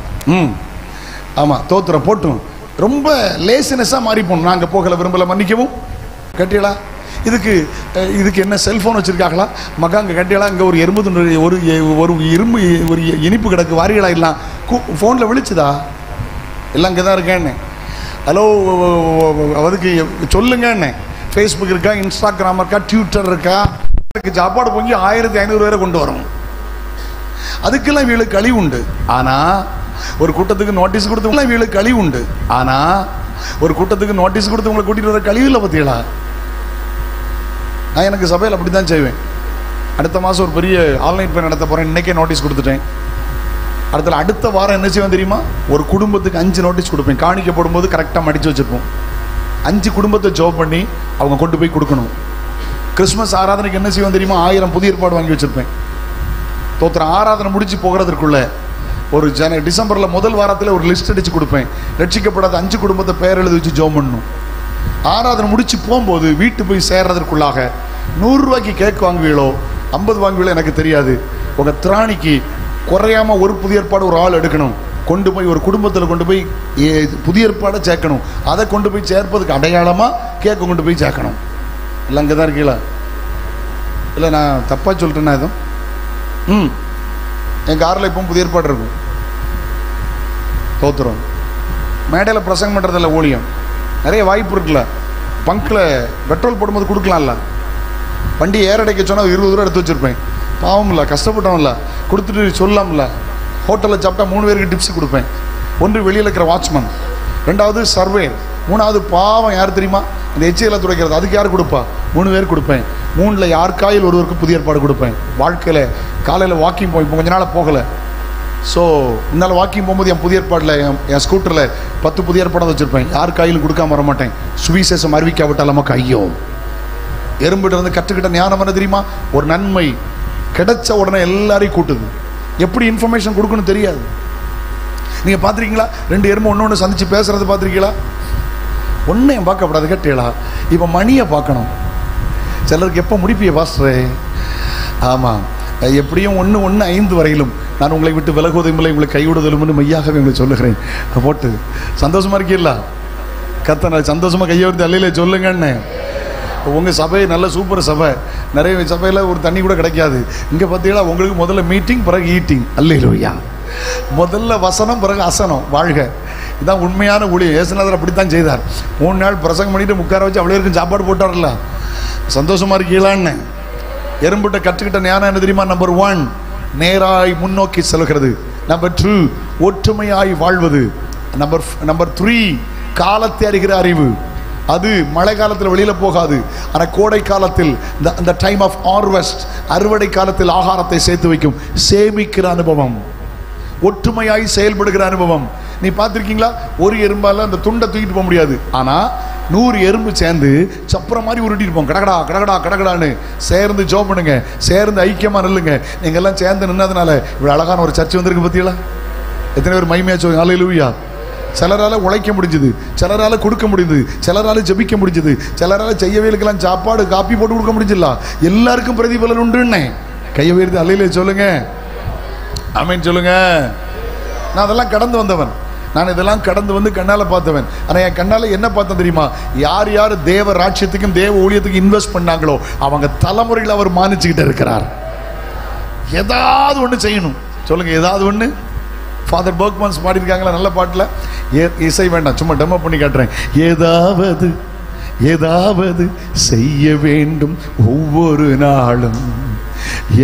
ஆமாம், தோத்துற போட்டும். ரொம்ப லேசினஸாக மாறி போகணும். நாங்கள் போகலை, விரும்பலை, மன்னிக்கவும். கட்டியலா இதுக்கு என்ன செல்ஃபோன் வச்சுருக்காங்களா மகா? அங்கே கட்டியலா இங்கே ஒரு எறும்பு துண்டு, ஒரு இரும்பு, ஒரு இனிப்பு கிடக்கு, வாரிகளா இல்லாம் ஃபோனில் விழிச்சுதா? எல்லாம் இங்கே தான் இருக்கேன்னு. ஹலோ, அதுக்கு சொல்லுங்கன்னு. ஃபேஸ்புக் இருக்கா, இன்ஸ்டாகிராம் இருக்கா, ட்விட்டர் இருக்கா? சாப்பாடு பொங்கி 1500 பேரை கொண்டு வரும். அதுக்கெல்லாம் இவளுக்கு கழிவு உண்டு. ஆனால் ஒரு கூட்டத்துக்கு நோட்டீஸ் கொடுத்தவங்களாம் இவளுக்கு கழிவு உண்டு. ஆனால் ஒரு கூட்டத்துக்கு நோட்டீஸ் கொடுத்து உங்களை கூட்டிகிட்டு வர கழிவு இல்லை. பற்றியலா, நான் எனக்கு சபையில் அப்படி தான் செய்வேன். அடுத்த மாதம் ஒரு பெரிய ஆன்லைன் பே நடத்த போகிறேன், இன்றைக்கே நோட்டீஸ் கொடுத்துட்டேன். அடுத்த வாரம் என்ன செய்வேன் தெரியுமா? ஒரு குடும்பத்துக்கு 5 நோட்டீஸ் கொடுப்பேன். காணிக்க போடும்போது கரெக்டாக மடித்து வச்சுருப்போம். 5 குடும்பத்தை ஜாப் பண்ணி அவங்க கொண்டு போய் கொடுக்கணும். கிறிஸ்மஸ் ஆராதனைக்கு என்ன செய்வேன் தெரியுமா? 1000 புதிய ஏற்பாடு வாங்கி வச்சுருப்பேன். தோத்திரம் ஆராதனை முடிச்சு போகிறதுக்குள்ள ஒரு டிசம்பரில் முதல் வாரத்தில் ஒரு லிஸ்ட் அடித்து கொடுப்பேன். ரட்சிக்கப்படாத 5 குடும்பத்தை பேர் எழுதி வச்சு ஜோம் பண்ணணும். ஆராதனை முடிச்சு போகும்போது வீட்டு போய் சேர்றதற்குள்ளாக 100 ரூபாய்க்கு கேக் வாங்குவீங்களோ 50 வாங்குவீங்களோ எனக்கு தெரியாது, உங்கள் திராணிக்கு குறையாமல் ஒரு புதிய ஏற்பாடு ஒரு ஆள் எடுக்கணும். கொண்டு போய் ஒரு குடும்பத்தில் கொண்டு போய் புதிய ஏற்பாடை சேர்க்கணும். அதை கொண்டு போய் சேர்ப்பதுக்கு அடையாளமாக கேக்கை கொண்டு போய் சேர்க்கணும். இல்லை அங்கே தான் இருக்கீங்களா? இல்லை நான் தப்பாக சொல்லிட்டேன்னா எதுவும்? என் காரில் இப்போ புதிய ஏற்பாடு இருக்கும். தோத்துறோம். மேடையில் பிரசங்கம் பண்ணுறதில்ல, ஊழியம் நிறைய வாய்ப்பு இருக்குல்ல. பங்கில் பெட்ரோல் போடும்போது கொடுக்கலாம்ல. வண்டி ஏறடைக்க சொன்னால் 20 ரூபா எடுத்து வச்சுருப்பேன். பாவம் இல்லை, கஷ்டப்பட்டோம் இல்லை, கொடுத்துட்டு சொல்லலாம்ல. ஹோட்டலில் சாப்பிட்டா 3 பேருக்கு டிப்ஸ் கொடுப்பேன். 1 வெளியில் இருக்கிற வாட்ச்மேன், 2வது சர்வேர், 3வது பாவம் யார் தெரியுமா? இந்த எச்சியெல்லாம் துடைக்கிறது, அதுக்கு யார் கொடுப்பா? 3 பேர் கொடுப்பேன். 3ல் யார் காயில் ஒருவருக்கு புதிய ஏற்பாடு கொடுப்பேன். வாழ்க்கையில் காலையில் வாக்கிங் போய் இப்போ கொஞ்ச நாள் போகலை. ஸோ இந்தால் வாக்கிங் போகும்போது என் புதிய ஏற்பாடில் என் ஸ்கூட்டரில் 10 புதிய ஏற்பாடாக வச்சுருப்பேன். யார் கையில் கொடுக்காம வர மாட்டேன். சுவிசேஷம் அறிவிக்காவிட்டால் நமக்கு ஐயோ. எறும்பிட்ட வந்து கற்றுக்கிட்ட ஞானம் என்ன தெரியுமா? ஒரு நன்மை கிடைச்ச உடனே எல்லாரையும் கூட்டுது. எப்படி இன்ஃபர்மேஷன் கொடுக்கணும் தெரியாது. நீங்கள் பார்த்துருக்கீங்களா? 2 எறும்பு ஒன்று சந்தித்து பேசுகிறது பார்த்துருக்கீங்களா? ஒன்றையும் பார்க்கப்படாது. கேட்டீங்களா? இப்போ மணியை பார்க்கணும். சிலருக்கு எப்போ முடிப்பிய பாஸ்டரே? ஆமாம், எப்படியும் 1:5 வரையிலும் நான் உங்களை விட்டு விலகுவதும் இல்லை, உங்களை கைவிடுவதிலும் மெய்யாகவே உங்களுக்கு சொல்லுகிறேன். போட்டு சந்தோஷமாக இருக்கீங்களா? கத்த சந்தோஷமாக கையை வருது அல்லையில சொல்லுங்கன்னு. உங்கள் சபை நல்ல சூப்பர் சபை. நிறைய சபையில் ஒரு தண்ணி கூட கிடைக்காது. இங்கே பார்த்தீங்களா, உங்களுக்கு முதல்ல மீட்டிங், பிறகு ஈட்டிங். அல்லேலூயா. முதல்ல வசனம், பிறகு அசனம். வாழ்க. இதுதான் உண்மையான ஊழியம். இயேசுநாதர் அப்படித்தான் செய்தார். 3 நாள் பிரசங்கம் பண்ணிட்டு உட்கார வச்சு அவ்வளோ இருக்கும் சாப்பாடு போட்டார்ல. சந்தோஷமாக இருக்கீங்களான்னு. எறும்புட்ட கற்றுக்கிட்ட ஞானம் என்ன தெரியுமா? நம்பர் 1 நேராய் முன்னோக்கி செல்கிறது. நம்பர் 2 ஒற்றுமையாய் வாழ்வது. நம்பர் 3 காலத்தை அறிகிற அறிவு. அது மழை காலத்தில் வெளியில் போகாது, ஆனால் கோடை காலத்தில் இந்த டைம் ஆஃப் ஹார்வெஸ்ட், அறுவடை காலத்தில் ஆகாரத்தை சேர்த்து வைக்கும், சேமிக்கிற அனுபவம், ஒற்றுமையாய் செயல்படுகிற அனுபவம். நீ பார்த்துருக்கீங்களா? ஒரு எறும்பால் அந்த துண்டை தூக்கிட்டு போக முடியாது. ஆனால் 100 எறும்பு சேர்ந்து சப்புறம் மாதிரி உருட்டிட்டு போங்க. கடகடா கடகடா கடகடான்னு சேர்ந்து ஜோம் பண்ணுங்க, சேர்ந்து ஐக்கியமாக நில்லுங்க. நீங்கள் எல்லாம் சேர்ந்து நின்னதுனால இவ்வளோ அழகான ஒரு சர்ச்சை வந்திருக்கு. பார்த்தீங்களா? எத்தனை பேர் மைமையா சொல்லுங்க? அல்லேலூயா. சிலரால உழைக்க முடிஞ்சது, சிலரால கொடுக்க முடியுது, சிலரால ஜெபிக்க முடிஞ்சது, சிலரால செய்யவேலுக்கெல்லாம் சாப்பாடு காப்பி போட்டு கொடுக்க முடிஞ்சல. எல்லாருக்கும் பிரதிபலன் உண்டுன்னே. கையை உயர்த்தி அல்லையிலே சொல்லுங்க, ஆமென் சொல்லுங்க. நான் அதெல்லாம் கடந்து வந்தவன். நான் இதெல்லாம் கடந்து வந்து கண்ணால பார்த்தவன். ஆனா என் கண்ணால என்ன பார்த்தேன் தெரியுமா? யார் யார் தேவ ராட்சியத்துக்கும் தேவ ஊழியத்துக்கும் இன்வெஸ்ட் பண்ணாங்களோ அவங்க தலைமுறையில் அவர் மானிச்சுக்கிட்டு இருக்கிறார். ஏதாவது ஒன்று செய்யணும். சொல்லுங்க, ஏதாவது ஒன்று. ஃபாதர் பர்க்மன்ஸ் பாடியிருக்காங்களா நல்ல பாட்டில்? இசை வேண்டாம், சும்மா டெமோ பண்ணி காட்டுறேன். ஏதாவது ஏதாவது செய்ய வேண்டும் ஒவ்வொரு நாளும்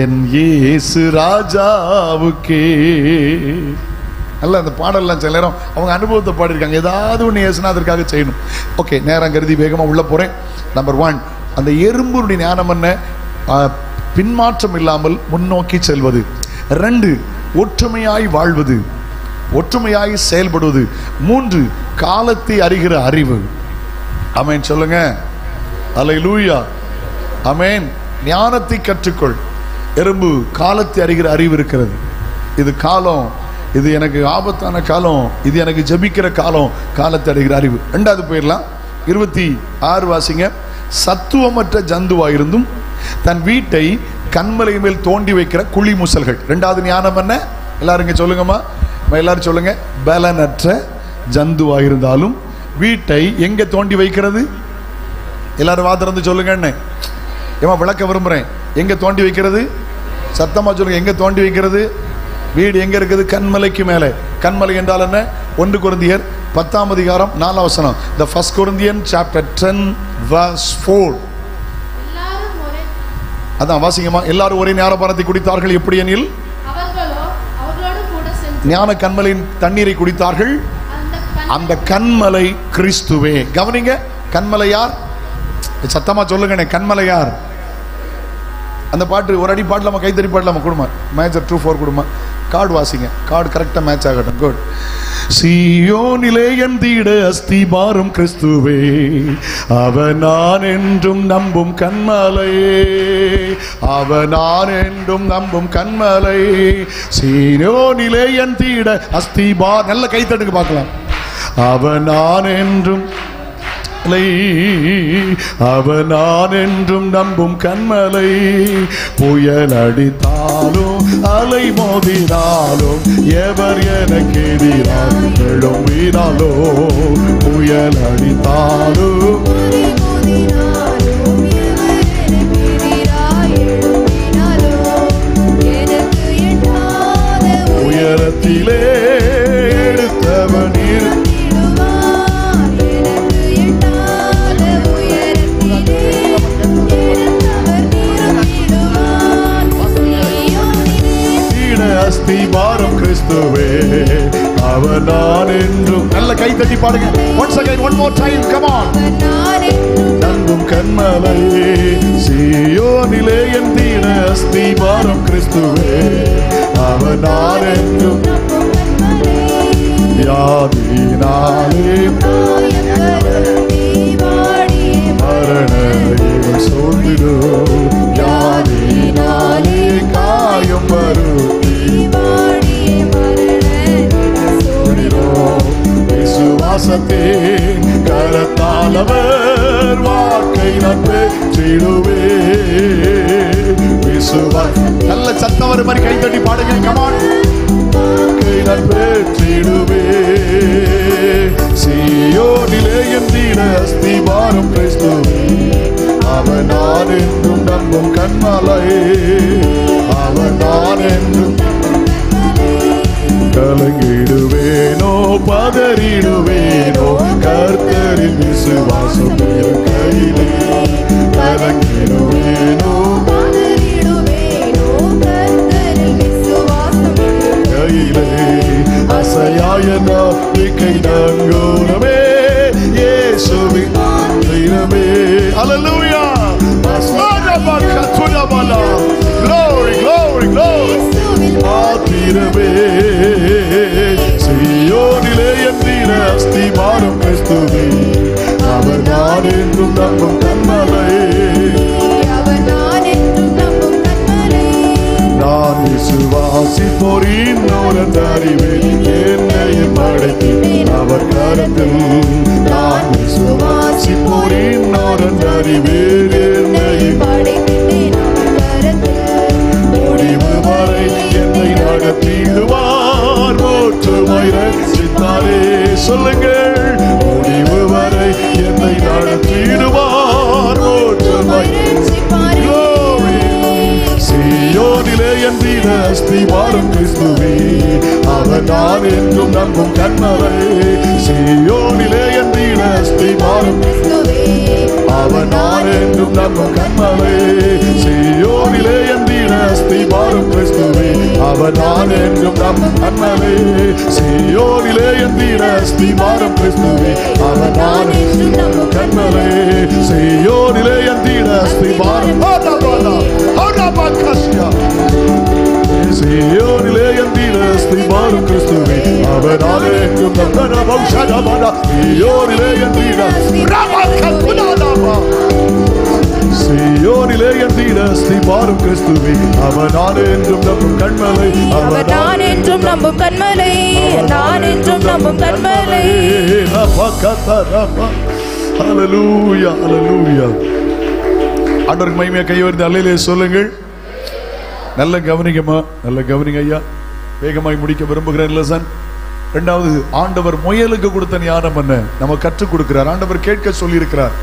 என் இயேசு ராஜாவுக்கே. நல்ல அந்த பாடல்லாம் சில நேரம் அவங்க அனுபவத்தை பாடியிருக்காங்க. ஏதாவது ஒன்று இயேசுநாதருக்காக செய்யணும். ஓகே, நேரம் கருதி வேகமாக உள்ள போகிறேன். நம்பர் 1, அந்த எறும்புடைய ஞானம் என்ன? பின்மாற்றம் இல்லாமல் முன்னோக்கி செல்வது. 2, ஒற்றுமையாய் வாழ்வது, ஒற்றுமையாய் செயல்படுவது. 3, காலத்தை அறிகிற அறிவு. ஆமென் சொல்லுங்க, அல்லேலூயா, ஆமென். ஞானத்தை கற்றுக்கொள். எறும்பு காலத்தை அறிகிற அறிவு இருக்கிறது. இது காலம், இது எனக்கு ஆபத்தான காலம், இது எனக்கு ஜெபிக்கிற காலம், காலத்தை அறிகிற அறிவு. 2வது போயிடலாம். 26 வாசிங்க. சத்துவமற்ற ஜந்துவாயிருந்தும் தன் வீட்டை கண்மலை மேல் தோண்டி வைக்கிற குழி முசல்கள். 2வது ஞானம் என்ன? எல்லாரும் இங்க சொல்லுங்கம்மா, எல்லாரும் சொல்லுங்க. பலனற்ற ஜந்துவாயிருந்தாலும் வீட்டை எங்க தோண்டி வைக்கிறது? எல்லாரும் வாத்திருந்து சொல்லுங்க. ஏமா விளக்க விரும்புறேன். எங்க தோண்டி வைக்கிறது? சத்தமா சொல்லுங்க. எங்க தோண்டி வைக்கிறது? வீடு எங்க இருக்குது? கண்மலைக்கு மேலே. கண்மலை என்றால் என்ன? 1 கொரிந்தியர் 10ஆம் அதிகாரம் 4ஆம் வசனம். The 1 Corinthians chapter 10 verse 4. அதான் வாசிங்கம்மா. எல்லாரும் ஒரே ஞானபானத்தை குடித்தார்கள். எப்படி எனில் ஞான கண்மலையின் தண்ணீரை குடித்தார்கள். அந்த கண்மலை கிறிஸ்துவே. கவனிங்க, கண்மலை யார்? சத்தமா சொல்லுங்க. கண்மலை யார்? அந்த பாட்டு ஒரு அடி பாடலாமா? கைத்தறி பாடலாமா? கொடுமா மேட்சர் 2-4 கொடுமா. கார்டு வாசிங்க. கார்டு கரெக்டாக மேட்ச் ஆகட்டும். குட். சீயோனிலே என் தீட அஸ்திபாரம் கிறிஸ்துவே, அவன் நான் என்றும் நம்பும் கண்மலையே, அவன் நான் என்றும் நம்பும் கண்மலை. சீயோனிலே என் தீட அஸ்திபார். நல்ல கைத்தட்டுக்கு பார்க்கலாம். அவன் நான் என்றும், அவன் நான் என்றும் நம்பும் கண்மலை. புயல் அடித்தாலும் அலை மோதினாலும் எவர் எனக்கு எதிராக எழும்பினாலோ, புயல் அடித்தாலும் உயரத்திலே எடுத்தவன் அஸ்திபாரம் கிறிஸ்துவே, அவன் நான் என்றும். நல்ல கை தட்டி பாடுங்க. Once again, one more time, come on. நம்பும் கண்மலை. சீயோனிலே என் தீட அஸ்திபாரம் கிறிஸ்துவே, அவன் நான் என்றும். யாதினாலே மரண சூழ்ந்திடும், யாதினாலே காயம் வரும், விசுவாசத்தின் கரத்தால் அவர் வாக்கை நான் பெற்றிடுவே. நல்ல சத்தம் வரும் மாதிரி கை தட்டி பாடுங்க. கமான். வாக்கை நான் பெற்றிடுவே. சீயோனிலே என் தீட அஸ்திபாரம் கிறிஸ்துவே, அவன் நான் என்றும் நம்பும் கண்மலை, அவன் நான் என்றும். கலங்கிடுவேனோ பதறிடுவேனோ கர்த்தரின் விசுவாசம் கையிலே. கலங்கிடுவேனோ கையிலே. அசையாய நம்பிக்கை நங்கூரமே இயேசுவின் தினமே. அல்லேலூயா. Glory, glory, glory. ஆத்திரமே. சீயோனிலே என் தீர நான் விசுவாசிப்போர் இன்னொரு அறிவேன், என்னையும் படைத்தேன் அவர் கரத்தில். நான் விசுவாசிப்போர் இன்னொரு அறிவேன், என்னையும் படைத்தேன் அவர் கரத்தில். முடிவு வரை என்னை நடத்திடுவார், மோட்சமாய் ரட்சித்தாரே. சொல்லுங்கள், முடிவு வரை என்னை நடத்திடுவார், மோட்சமாய் ரட்சிப்பாரே. சீயோனிலே என் வீர அஸ்திவாரம் கிறிஸ்துவே, அவர் நான் என்றும் நம்பும் கன்மலை. சீயோனிலே என் வீர அஸ்திவாரம் கிறிஸ்துவே, அவர் நான் என்றும் நம்பும் கன்மலை. சீயோனிலே என் வீர அஸ்திவாரம் கிறிஸ்துவே, அவர் நான் என்றும் நம்பும் கன்மலை. சீயோனிலே என் வீர அஸ்திவாரம் கிறிஸ்துவே, அவர் நான் என்றும் நம்பும் கன்மலை. சீயோனிலே என் வீர அஸ்திவாரம் சீயோனிலே என் வீர அஸ்திவாரம் கிறிஸ்துவே, அவர் நான் என்றும் நம்பும் சீயோனிலே என் வீர சீயோனிலே என் வீர அஸ்திவாரம் கிறிஸ்துவே, அவர் நான் என்றும் நம்பும் கன்மலை. அவர் நான் என்றும் நம்பும் கன்மலை, நான் என்றும் நம்பும் கன்மலை. ஹல்லேலூயா, ஹல்லேலூயா. ஆண்டவருக்கு மகிமையா கையோர்ந்து அல்லேலூயா சொல்லுங்கள். நல்ல கவனிங்கம்மா, நல்ல கவனிங்க ஐயா. வேகமாய் முடிக்க விரும்புகிறேன் லெசன். இரண்டாவது, ஆண்டவர் முயலுக்கு கொடுத்த ஞானம் என்ன நம்ம கற்றுக் கொடுக்கிறார். ஆண்டவர் கேட்க சொல்லி இருக்கிறார்.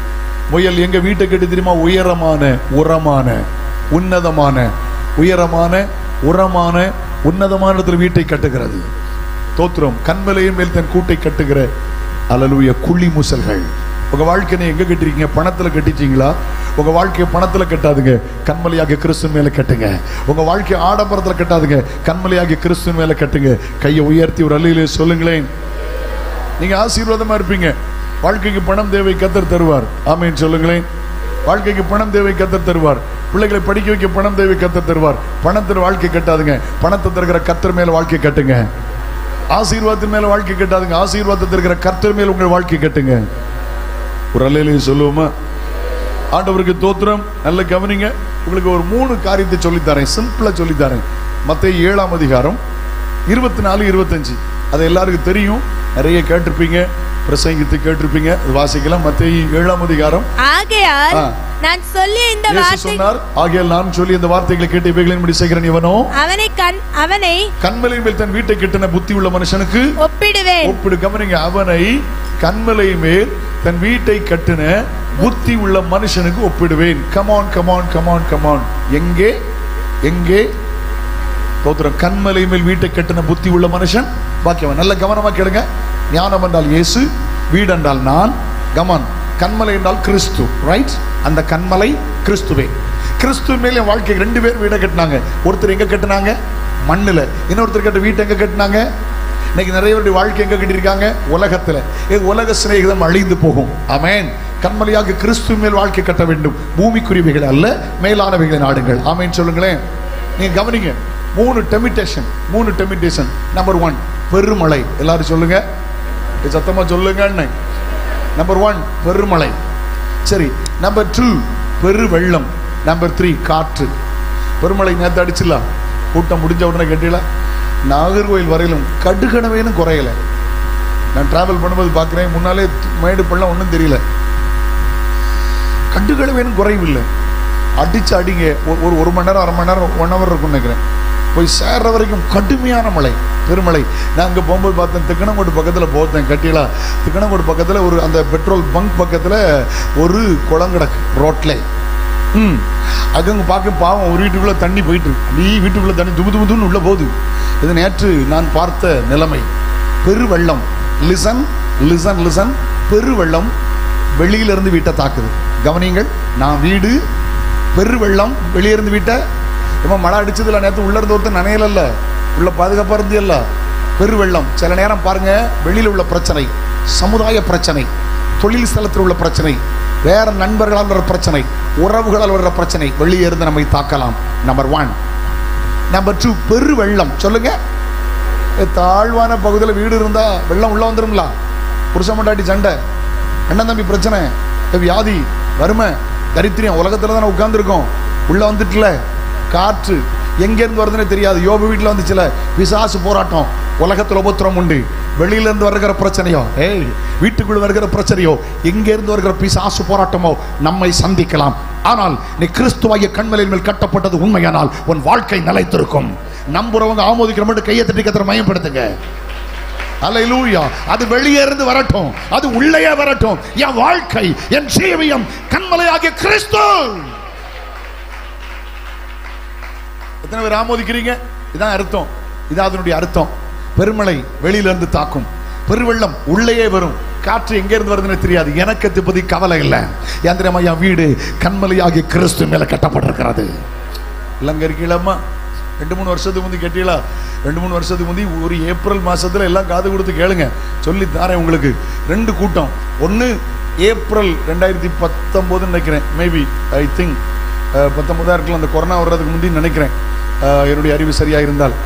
முயல் எங்க வீட்டை கேட்டு தெரியுமா? உயரமான, உரமான, உன்னதமான, உயரமான, உரமான, உன்னதமான இடத்துல வீட்டை கட்டுகிறது. தோத்திரம். கண்மலையின் மேல் தன் கூட்டை கட்டுகிற அல்லேலூயா குழி முசல்கள். உங்க வாழ்க்கையை எங்க கட்டிருக்கீங்க? பணத்துல கட்டிட்டீங்களா? உங்க வாழ்க்கையை பணத்துல கட்டாதுங்க, கண்மலையாகிய கிறிஸ்துவின் மேல கட்டுங்க. உங்க வாழ்க்கை ஆடம்பரத்துல கட்டாதுங்க, கண்மலையாகிய கிறிஸ்துவின் மேல கட்டுங்க. கையை உயர்த்தி ஒரு அல்லேலூயா சொல்லுங்களேன். நீங்க ஆசீர்வாதமா இருப்பீங்க. வாழ்க்கைக்கு பணம் தேவை, கர்த்தர் தருவார். ஆமென் சொல்லுங்களேன். வாழ்க்கைக்கு பணம் தேவை, கர்த்தர் தருவார். பிள்ளைகளை படிக்க வைக்க பணம் தேவை, கர்த்தர் தருவார். பணத்தில் வாழ்க்கை கட்டாதுங்க, பணத்தை தருகிற கர்த்தர் மேல வாழ்க்கை கட்டுங்க. ஆசீர்வாதத்தின் மேல வாழ்க்கை கட்டாதுங்க, ஆசீர்வாதத்தை தருகிற கர்த்தர் மேல உங்கள் வாழ்க்கை கட்டுங்க. ஒரு அல்லேலூயா சொல்லுவோமா? ஆண்டவருக்கு தோத்திரம். நல்ல கவனிங்க. உங்களுக்கு ஒரு 3 காரியத்தை சொல்லித்தரேன், சிம்பிளா சொல்லித்தரேன். மத்தேயு 7ஆம் அதிகாரம் 24, 25. அது எல்லாருக்கும் தெரியும், நிறைய கேட்டிருப்பீங்க, பிரசங்கித்து கேட்டிருப்பீங்க. வாசிக்கலாம். மத்தேயு 7ஆம் அதிகாரம். ஆகையால் நான் சொல்லிய இந்த வார்த்தை சொன்னார், ஆகையால் நான் சொல்லி இந்த வார்த்தைகளை கேட்டு இவைகளின்படி செய்கிறேன் இவனோ அவனை கண்மலையின் மேல் தன் வீட்டை கட்டின புத்தி உள்ள மனுஷனுக்கு ஒப்பிடுவேன். ஒப்பிடு. கவனிங்க, அவனை கண்மலை மேல் தன் வீட்டை கட்டின புத்தி உள்ள மனுஷனுக்கு ஒப்பிடுவேன். Come on come on come on come on. எங்கே எங்கே தோத்திரம். கண்மலை மேல் வீட்டை கட்டின புத்தி உள்ள மனுஷன் பாக்கியவன். நல்ல கவனமா கேளுங்க. ஞானம் என்றால் இயேசு, வீடு என்றால் நான். கமான். கண்மலை என்றால் கிறிஸ்து. ரைட். அந்த கண்மலை கிறிஸ்துவே. கிறிஸ்து மேல என் வாழ்க்கை 2 பேர் வீடை கட்டினாங்க. ஒருத்தர் எங்க கட்டினாங்க? மண்ணுல. இன்னொருத்தர் கட்ட வீட்டை எங்க கட்டினாங்க? இன்னைக்கு நிறைய பேருடைய வாழ்க்கை எங்க கட்டிருக்காங்க? உலகத்துல. உலக சிநேகிதம் அழிந்து போகும். ஆமென். கண்மலையாக கிறிஸ்து மேல் வாழ்க்கை கட்ட வேண்டும். பூமிக்குரியவைகள் அல்ல, மேலானவைகளை நாடுங்கள். ஆமென் சொல்லுங்களேன். நீங்க கவனிங்க. 3 டெமிட்டேஷன். நம்பர் 1 பெருமழை. எல்லாரும் சொல்லுங்க, சத்தமா சொல்லுங்க. நம்பர் 1 பெருமழை. சரி. நம்பர் 2 பெரு வெள்ளம். நம்பர் 3 காற்று. பெருமழை நேற்று அடிச்சிடலாம், கூட்டம் முடிஞ்ச உடனே கேட்டீங்களா? நாகர்கோயில் வரையிலும் கடுகனவேனும் குறையலை. நான் டிராவல் பண்ணும்போது பார்க்குறேன், முன்னாலே மேடு பள்ளம் ஒன்றும் தெரியல, கடுகளவேனும் குறைவில்லை. அடிச்சு அடிங்க. ஒரு மணி நேரம், அரை மணி நேரம், 1 hour இருக்கும்னு நினைக்கிறேன். போய் சேர்ற வரைக்கும் கடுமையான மழை, பெருமழை. நான் அங்கே போகும்போது பார்த்தேன், திக்கணங்கோடு பக்கத்தில் போத்தேன். கட்டியலா திக்கணங்கோடு பக்கத்தில் ஒரு அந்த பெட்ரோல் பங்க் பக்கத்தில் ஒரு குளங்கடக்கு ரோட்ல. அங்கே பார்க்க பாவம், ஒரு வீட்டுக்குள்ளே தண்ணி போயிட்டு, நீ வீட்டுக்குள்ளே தண்ணி துமுதுன்னு உள்ள போகுது. இது நேற்று நான் பார்த்த நிலைமை. பெருவெள்ளம். Listen listen listen. பெருவெள்ளம் வெளியிலிருந்து வீட்டை தாக்குது. கவனிங்கள். நான் வீடு, பெருவெள்ளம் வெளியிருந்து வீட்டை. இப்போ மழை அடிச்சதுல நேற்று உள்ள இருந்து ஒருத்தர் நனையல, உள்ள பாதுகாப்பாக இருந்து இல்ல. பெருவெள்ளம். சில நேரம் பாருங்க, வெளியில் உள்ள பிரச்சனை, சமுதாய பிரச்சனை, தொழில் ஸ்தலத்தில் உள்ள பிரச்சனை, வேற நண்பர்களால் வர பிரச்சனை, உறவுகளால் வர்ற பிரச்சனை வெளியே இருந்து நம்மை தாக்கலாம். நம்பர் 1. நம்பர் 2 பெருவெள்ளம். சொல்லுங்க. தாழ்வான பகுதியில் வீடு இருந்தா வெள்ளம் உள்ள வந்துருங்களா? புருஷ மண்டாட்டி சண்டை, அண்ணன் தம்பி பிரச்சனை, வியாதி, வறுமை, தரித்திரியம், உலகத்துல தானே உட்கார்ந்துருக்கோம். உள்ள வந்துட்டுல காற்று. எங்கேருந்து வருதுன்னே தெரியாது. யோபு வீட்டில் வந்துச்சுல பிசாசு போராட்டம். உலகத்தில் உபத்திரம் உண்டு. வெளியிலேருந்து வருகிற பிரச்சனையோ, வீட்டுக்குள்ள வருகிற பிரச்சனையோ, எங்கேருந்து வருகிற பிசாசு போராட்டமோ நம்மை சந்திக்கலாம். ஆனால் நீ கிறிஸ்துவாகிய கன்மலையின் மேல் கட்டப்பட்டது உண்மையானால் உன் வாழ்க்கை நிலைத்திருக்கும். நம்புறவங்க ஆமோதிக்கிற மட்டும் கையை தட்டி கத்திர மயப்படுத்துங்க. அல்லேலூயா. அது வெளியே இருந்து வரட்டும், அது உள்ளே வரட்டும். என் வாழ்க்கை, என் ஜீவியம் கன்மலையாகிய கிறிஸ்து. எத்தனை பேர் ஆமோதிக்கிறீங்க? இதான் அர்த்தம். இதான் அதனுடைய அர்த்தம். பெருமழை வெளியிலிருந்து தாக்கும், பெருவெள்ளம் உள்ளே வரும். காற்று எங்க இருந்து வருதுன்னு தெரியாது. எனக்கு திருப்பதி கவலை இல்லை. எந்திரமா என் வீடு கன்மலையாகிய கிறிஸ்து மேல கட்டப்பட்டிருக்கிறது. இல்லங்க இருக்கீங்களா? 2-3 வருஷத்துக்கு முந்தி கேட்டீங்களா? 2-3 வருஷத்துக்கு முந்தி ஒரு ஏப்ரல் மாசத்துல எல்லாம் காது கொடுத்து கேளுங்க, சொல்லி தாரேன் உங்களுக்கு. 2 கூட்டம். ஒன்று ஏப்ரல் 2019 நினைக்கிறேன், மேபி ஐ திங்க் 19 இருக்கலாம். அந்த கொரோனா வர்றதுக்கு முந்தி நினைக்கிறேன், என்னுடைய அறிவு சரியாக இருந்தால்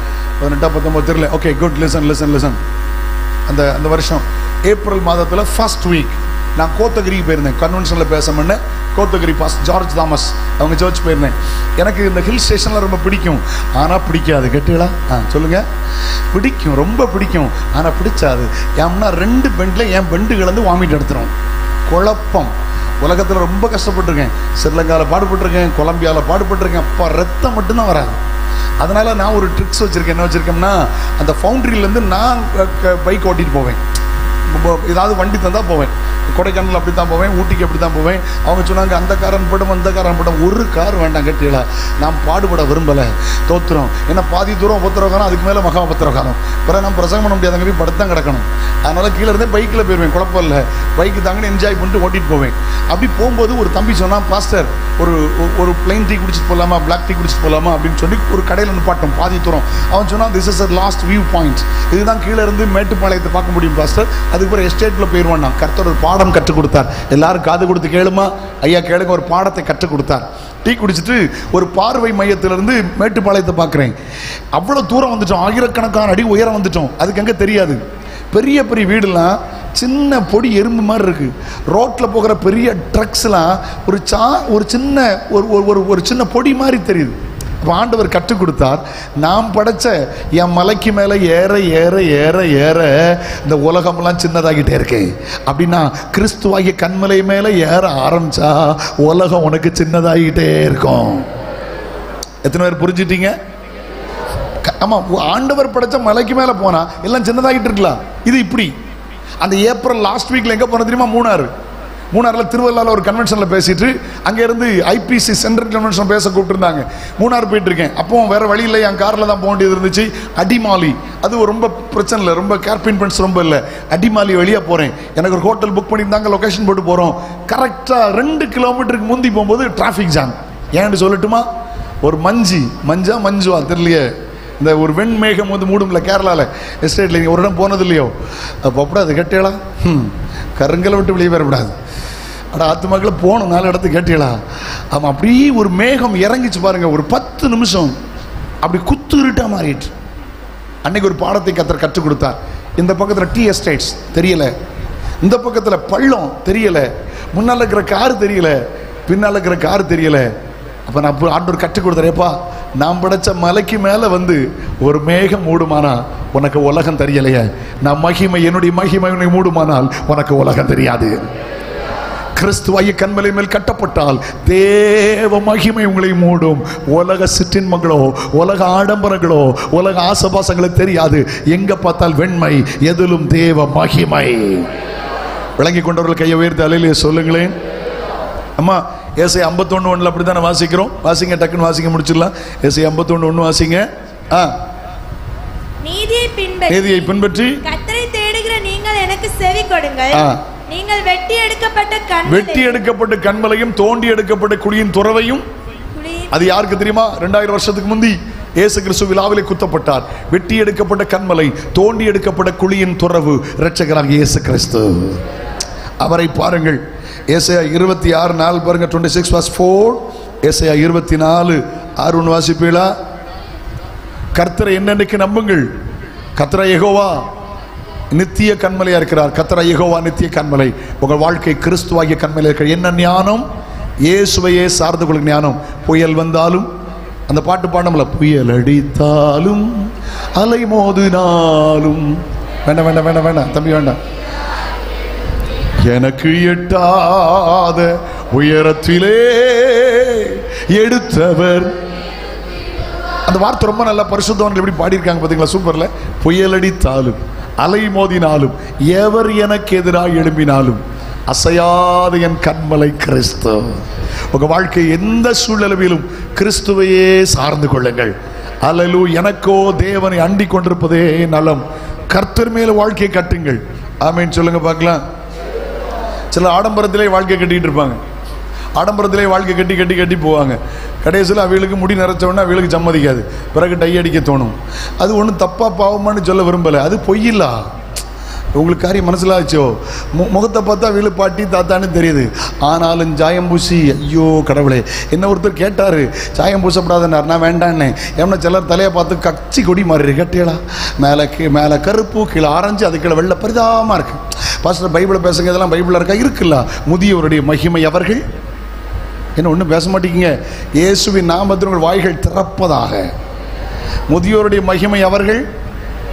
18-19 தெரியல. Okay, good. லிசன். அந்த வருஷம் ஏப்ரல் மாதத்தில் ஃபர்ஸ்ட் வீக் நான் கோத்தகிரிக்கு போயிருந்தேன். கன்வென்ஷனில் பேச பண்ண கோத்தகிரி பாஸ் ஜார்ஜ் தாமஸ் அவங்க சர்ச் போயிருந்தேன். எனக்கு இந்த ஹில் ஸ்டேஷனில் ரொம்ப பிடிக்கும், ஆனால் பிடிக்காது. கேட்டீங்களா? சொல்லுங்கள். பிடிக்கும், ரொம்ப பிடிக்கும், ஆனால் பிடிச்சாது. ஏன்னா 2 பெண்டில் என் பெண்டு கலந்து வாமிட் எடுத்துரும். குழப்பம். உலகத்தில் ரொம்ப கஷ்டப்பட்டிருக்கேன். ஸ்ரீலங்காவில் பாடுபட்டிருக்கேன், கொலம்பியாவில் பாடுபட்டிருக்கேன். அப்போ ரத்தம் மட்டும்தான் வராது. அதனால் நான் ஒரு ட்ரிக்ஸ் வச்சுருக்கேன். என்ன வச்சுருக்கேன்னா, அந்த ஃபவுண்ட்ரியிலேருந்து நான் பைக் ஓட்டிகிட்டு போவேன். ஏதாவது வண்டி தந்தால் போவேன். கொடைக்கானல் அப்படி தான் போவேன், ஊட்டிக்கு அப்படி தான் போவேன். அவங்க சொன்னாங்க அந்த காரன் படம் ஒரு கார் வேண்டாம். கேட்டீங்களா? நான் பாடுபட விரும்பலை. தோத்துறோம். ஏன்னா பாதி தூரம் உபத்திரகாலம், அதுக்கு மேலே மகா உபத்திரகாலம். பிறகு நான் பிரசங்கம் பண்ண முடியாதங்க, போய் படுத்தான் கிடக்கணும். அதனால் கீழே இருந்தே பைக்கில் போயிடுவேன். குழப்பம் இல்லை, பைக்கு தாங்கன்னு என்ஜாய் பண்ணிட்டு ஓட்டிகிட்டு போவேன். அப்படி போகும்போது ஒரு தம்பி சொன்னான், பாஸ்டர் ஒரு பிளைன் டீ குடிச்சிட்டு போகலாமா, பிளாக் டீ குடிச்சிட்டு போகலாமா அப்படின்னு சொல்லி ஒரு கடையில் நிப்பாட்டோம் பாதி தூரம். அவன் சொன்னான், this is a last view point. இதுதான் கீழே இருந்து மேட்டுப்பாளையத்தை பார்க்க முடியும் பாஸ்டர், அதுக்கப்புறம் எஸ்டேட்டில் போயிடுவான். நான் கர்த்தர் ஒரு பாடம் கற்றுக் கொடுத்தார். எல்லாரும் காது கொடுத்து கேளுமா? ஐயா கேளுங்க. ஒரு பாடத்தை கற்றுக் கொடுத்தார். டீ குடிச்சிட்டு ஒரு பார்வை மையத்திலிருந்து மேட்டுப்பாளையத்தை பார்க்குறேன். அவ்வளோ தூரம் வந்துட்டோம், ஆயிரக்கணக்கான அடி உயரம் வந்துட்டோம். அதுக்கு அங்கே தெரியாது. பெரிய பெரிய வீடுலாம் சின்ன பொடி எறும்பு மாதிரி இருக்கு. ரோட்டில் போகிற பெரிய ட்ரக்ஸ்லாம் ஒரு சின்ன ஒரு சின்ன பொடி மாதிரி தெரியுது. அப்போ ஆண்டவர் கற்றுக் கொடுத்தார், நாம் படைச்ச என் மலைக்கு மேலே ஏற ஏற ஏற ஏற இந்த உலகமெல்லாம் சின்னதாகிட்டே இருக்கு. அப்படின்னா கிறிஸ்துவாகிய கன்மலை மேலே ஏற ஆரம்பிச்சா உலகம் உனக்கு சின்னதாகிட்டே இருக்கும். எத்தனை பேர் புரிஞ்சிட்டீங்க? ஆமா, ஆண்டவர் படைச்ச மலைக்கு மேலே போனா எல்லாம் சின்னதாகிட்டு இருக்கலாம். இது இப்படி. அந்த ஏப்ரல் லாஸ்ட் வீக்ல எங்க போன தெரியுமா? மூணாறுல திருவள்ளால ஒரு கன்வென்ஷன்ல பேசிட்டு அங்க இருந்து ஐபிசி சென்ட்ரல் கன்வென்ஷன் பேச கூப்பிட்டுருந்தாங்க. மூணாறு போயிட்டு இருக்கேன். அப்போ வேற வழி இல்லை, என் கார்ல தான் போக வேண்டியது இருந்துச்சு. அடிமாலி, அது ரொம்ப பிரச்சனை இல்லை, ரொம்ப கேர்பின் பென்ஸ் ரொம்ப இல்லை. அடிமாலி வழியா போறேன். எனக்கு ஒரு ஹோட்டல் புக் பண்ணியிருந்தாங்க, லொகேஷன் போட்டு போறோம். கரெக்டா 2 கிலோமீட்டருக்கு முந்தி போகும்போது டிராஃபிக் ஜாம். ஏன்னு சொல்லட்டுமா? ஒரு மஞ்சுவா தெரியலையே, இந்த ஒரு வெண்மேகம் வந்து மூடும்ல கேரளால எஸ்டேட்ல, நீங்க ஒரு இடம் போனது இல்லையோ? அப்போ அப்படி அது கேட்டீங்களா? கருங்கலை விட்டு வெளியே வரக்கூடாது. அட ஆத்துமாக்களை போகணும் 4 இடத்துக்கு கேட்டீங்களா? ஆமாம், அப்படியே ஒரு மேகம் இறங்கிச்சு பாருங்க. ஒரு 10 நிமிஷம் அப்படி குத்து இருட்டா மாறிட்டு. அன்னைக்கு ஒரு பாடத்தை கற்றுக் கொடுத்தார். இந்த பக்கத்தில் டீ எஸ்டேட்ஸ் தெரியல, இந்த பக்கத்தில் பள்ளம் தெரியல, முன்னால் இருக்கிற கார் தெரியல, பின்னால் இருக்கிற கார் தெரியல. அப்போ நான் ஆண்டவர் கற்றுக் கொடுத்தாரேப்பா, நான் படைச்ச மலைக்கு மேலே வந்து ஒரு மேகம் மூடுமானா உனக்கு உலகம் தெரியலையே. நான் என்னுடைய மகிமை மூடுமானால் உனக்கு உலகம் தெரியாது. கிறிஸ்துவாகிய கன்மலை மேல் கட்டப்பட்டால் தேவ மகிமை உங்களை மூடும். உலக சிற்றின்மங்களோ, உலக ஆடம்பரங்களோ, உலக ஆசபாசங்களோ தெரியாது. எங்க பார்த்தால் வெண்மை, எதிலும் தேவ மகிமை. விளங்கி கொண்டவர்கள் கையை உயர்த்தி அல்லேலூயா சொல்லுங்களேன். அம்மா ஏசாயா 51:1 அப்படித்தானே வாசிக்கிறோம். வாசிங்க, டக்குன்னு வாசிங்க, முடிச்சிடலாம். ஏசாயா 51:1 வாசிங்க. நீதியை பின்பற்றி கர்த்தரை தேடுகிற நீங்கள் எனக்கு செவி கொடுங்கள். நீங்கள் வெட்டி எடுக்கப்பட்ட கன்மலையும் தோண்டி எடுக்கப்பட்ட குழியின் துறவையும். அது யாருக்கு தெரியுமா? 2000 வருஷத்துக்கு முந்தி இயேசு கிறிஸ்து விழாவிலே குத்தப்பட்டார். வெட்டி எடுக்கப்பட்ட கன்மலை, தோண்டி எடுக்கப்பட்ட குழியின் துறவு இரட்சகராகிய இயேசு கிறிஸ்து. அவரை பாருங்கள். ஏசாயா 26:4 பாருங்க. 26:4. ஏசாயா 24:6 வாசிப்பீங்களா? கர்த்தரை என்னன்னைக்கு நம்புங்கள். கர்த்தரை யெகோவா நித்திய கன்மலையா இருக்கிறார். கர்த்தரை யெகோவா நித்திய கன்மலை. உங்கள் வாழ்க்கை கிறிஸ்துவாகிய கன்மலை இருக்கிற என்ன ஞானம்? இயேசுவையே சார்ந்து கொள்ளும் ஞானம். புயல் வந்தாலும், அந்த பாட்டு பாடணும்ல, புயல் அடித்தாலும் அலை மோதினாலும். வேண்டாம் வேண்டாம் வேண்டாம் வேண்டாம் தம்பி வேண்டாம். எனக்கு எட்டாத உயரத்திலே எடுத்தவர். அந்த வார்த்தை ரொம்ப நல்லா பரிசுத்தவான்கள் எப்படி பாடியிருக்காங்க பார்த்தீங்களா, சூப்பர்ல. புயல் அடித்தாலும் அலை மோதினாலும் எவர் எனக்கு எதிராக எழும்பினாலும் அசையாத என் கண்மலை கிறிஸ்து. உங்க வாழ்க்கை எந்த சூழ்நிலையிலும் கிறிஸ்துவையே சார்ந்து கொள்ளுங்கள். அல்லேலூயா. எனக்கோ தேவனை அண்டிக் கொண்டிருப்பதே நலம். கர்த்தர் மேல வாழ்க்கையை கட்டுங்கள். ஆமென் சொல்லுங்க பார்க்கலாம். சில ஆடம்பரத்திலே வாழ்க்கை கட்டிட்டு இருப்பாங்க. ஆடம்பரத்திலே வாழ்க்கை கட்டி கட்டி கட்டி போவாங்க. கடைசியில் அவளுக்கு முடி நிறைச்சோன்னா அவளுக்கு சம்மதிக்காது. பிறகு டை அடிக்க தோணும். அது ஒன்றும் தப்பா பாவமானு சொல்ல விரும்பலை. அது பொய்யில்லா. உங்களுக்கு காரியம் மனசிலாச்சோ, முகத்தை பார்த்தா வீடு பாட்டி தாத்தான்னு தெரியுது. ஆனாலும் சாயம் பூசி, ஐயோ கடவுளே. என்ன ஒருத்தர் கேட்டார், சாயம் பூசப்படாதன்னார். நான் வேண்டான்னு. ஏன்னா சிலர் தலையை பார்த்து கச்சி கொடி மாறி கட்டியலா, மேலே கருப்பு, கீழே ஆரஞ்சு, அது கீழே வெள்ளை, பரிதாபமாக இருக்கு. பாஸ்டர் பைபிளை பேசுங்க, இதெல்லாம் பைபிளில் இருக்கா? இருக்குல்ல. முதியோருடைய மகிமை அவர்கள் என்ன ஒன்றும் பேச மாட்டேங்க. இயேசுவின் நாமத்தில் உங்கள் வாய்கள் திறப்பதாக. முதியோருடைய மகிமை அவர்கள்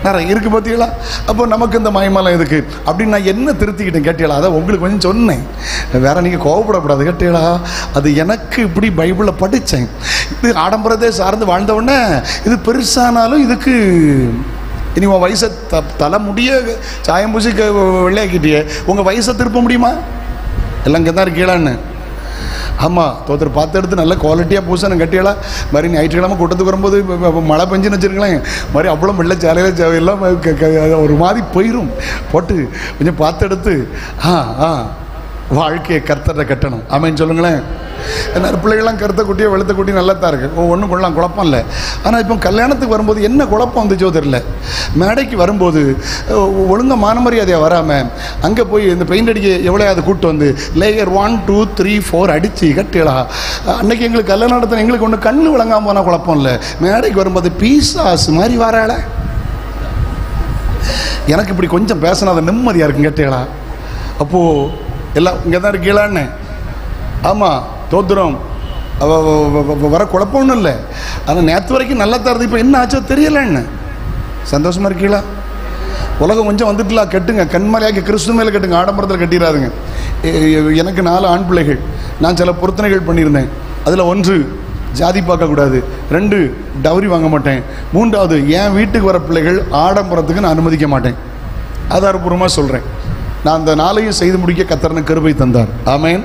நிறைய இருக்கு பார்த்தீங்களா. அப்போ நமக்கு இந்த மகிமெல்லாம் எதுக்கு அப்படின்னு நான் என்ன திருத்திக்கிட்டேன் கேட்டீங்களா? அதை உங்களுக்கு கொஞ்சம் சொன்னேன், வேற நீங்கள் கோவப்படக்கூடாது கேட்டீங்களா. அது எனக்கு இப்படி பைபிளில் படித்தேன். இது ஆடம்பரத்தை சார்ந்து வாழ்ந்தவுடனே இது பெருசானாலும் இதுக்கு இனி உன் வயசை தலை முடிய சாயம் பூசி வெள்ளையாக்கிட்டியே, உங்கள் வயசை திருப்ப முடியுமா? எல்லாம் இங்கே தான் இருக்கீங்களான்னு. ஆமாம், ஒருத்தர் பார்த்து எடுத்து நல்ல குவாலிட்டியாக பூசணும் கட்டியலா. மாதிரி ஞாயிற்றுக்கிழமை கூட்டத்துக்கு வரும்போது மழை பெஞ்சுன்னு வச்சுருங்களேன், மாதிரி அவ்வளோ வெள்ளை சாலையில் எல்லாம் ஒரு மாதிரி போயிடும். போட்டு கொஞ்சம் பார்த்து எடுத்து வாழ்க்கையை கர்த்தரை கட்டணும். ஆமேன்னு சொல்லுங்களேன். நிறைய பிள்ளைகள்லாம் கருத்தை குட்டியோ வெளுத்த குட்டி நல்லா தான் இருக்குது, ஒன்றும் கொள்ளலாம், குழப்பம் இல்லை. ஆனால் இப்போ கல்யாணத்துக்கு வரும்போது என்ன குழப்பம் வந்துச்சோ தெரியல. மேடைக்கு வரும்போது ஒழுங்காக மானமரியாதையாக வராமல் அங்கே போய் இந்த பெயிண்ட் அடிக்க எவ்வளோயாவது கூப்பிட்டு வந்து லேயர் 1 2 3 4 அடித்து கட்டிடா. அன்றைக்கி எங்களுக்கு கல்யாணம் நடத்தின எங்களுக்கு ஒன்று கண்ணு விளங்காமல் போனால் குழப்பம் இல்லை. மேடைக்கு வரும்போது பீசாஸ் மாதிரி வராள. எனக்கு இப்படி கொஞ்சம் பேசினா அதை நிம்மதியாக இருக்குன்னு கேட்டீங்களா. அப்போது எல்லாம் இங்கே தான் இருக்கீங்களான்னு. ஆமாம், தோத்துறோம், வர குழப்பம் ஒன்றும் இல்லை. ஆனால் நேற்று வரைக்கும் நல்லா தருது, இப்போ என்ன ஆச்சோ தெரியலன்னு. சந்தோஷமாக இருக்கீங்களா? உலகம் கொஞ்சம் வந்துட்டுலாம் கட்டுங்க, கண்மலையாக்கி கிறிஸ்து மேலே கட்டுங்க, ஆடம்பரத்தில் கட்டிடாதுங்க. எனக்கு 4 ஆண் பிள்ளைகள். நான் சில பொருத்தனைகள் பண்ணியிருந்தேன். அதில் 1 ஜாதி பார்க்கக்கூடாது, 2 டவுரி வாங்க மாட்டேன், 3வது என் வீட்டுக்கு வர பிள்ளைகள் ஆடம்பரத்துக்கு நான் அனுமதிக்க மாட்டேன். ஆதாரபூர்வமாக சொல்கிறேன். நான் அந்த 4ஐயும் செய்து முடிக்க கர்த்தர் கிருபை தந்தார். ஆமேன்.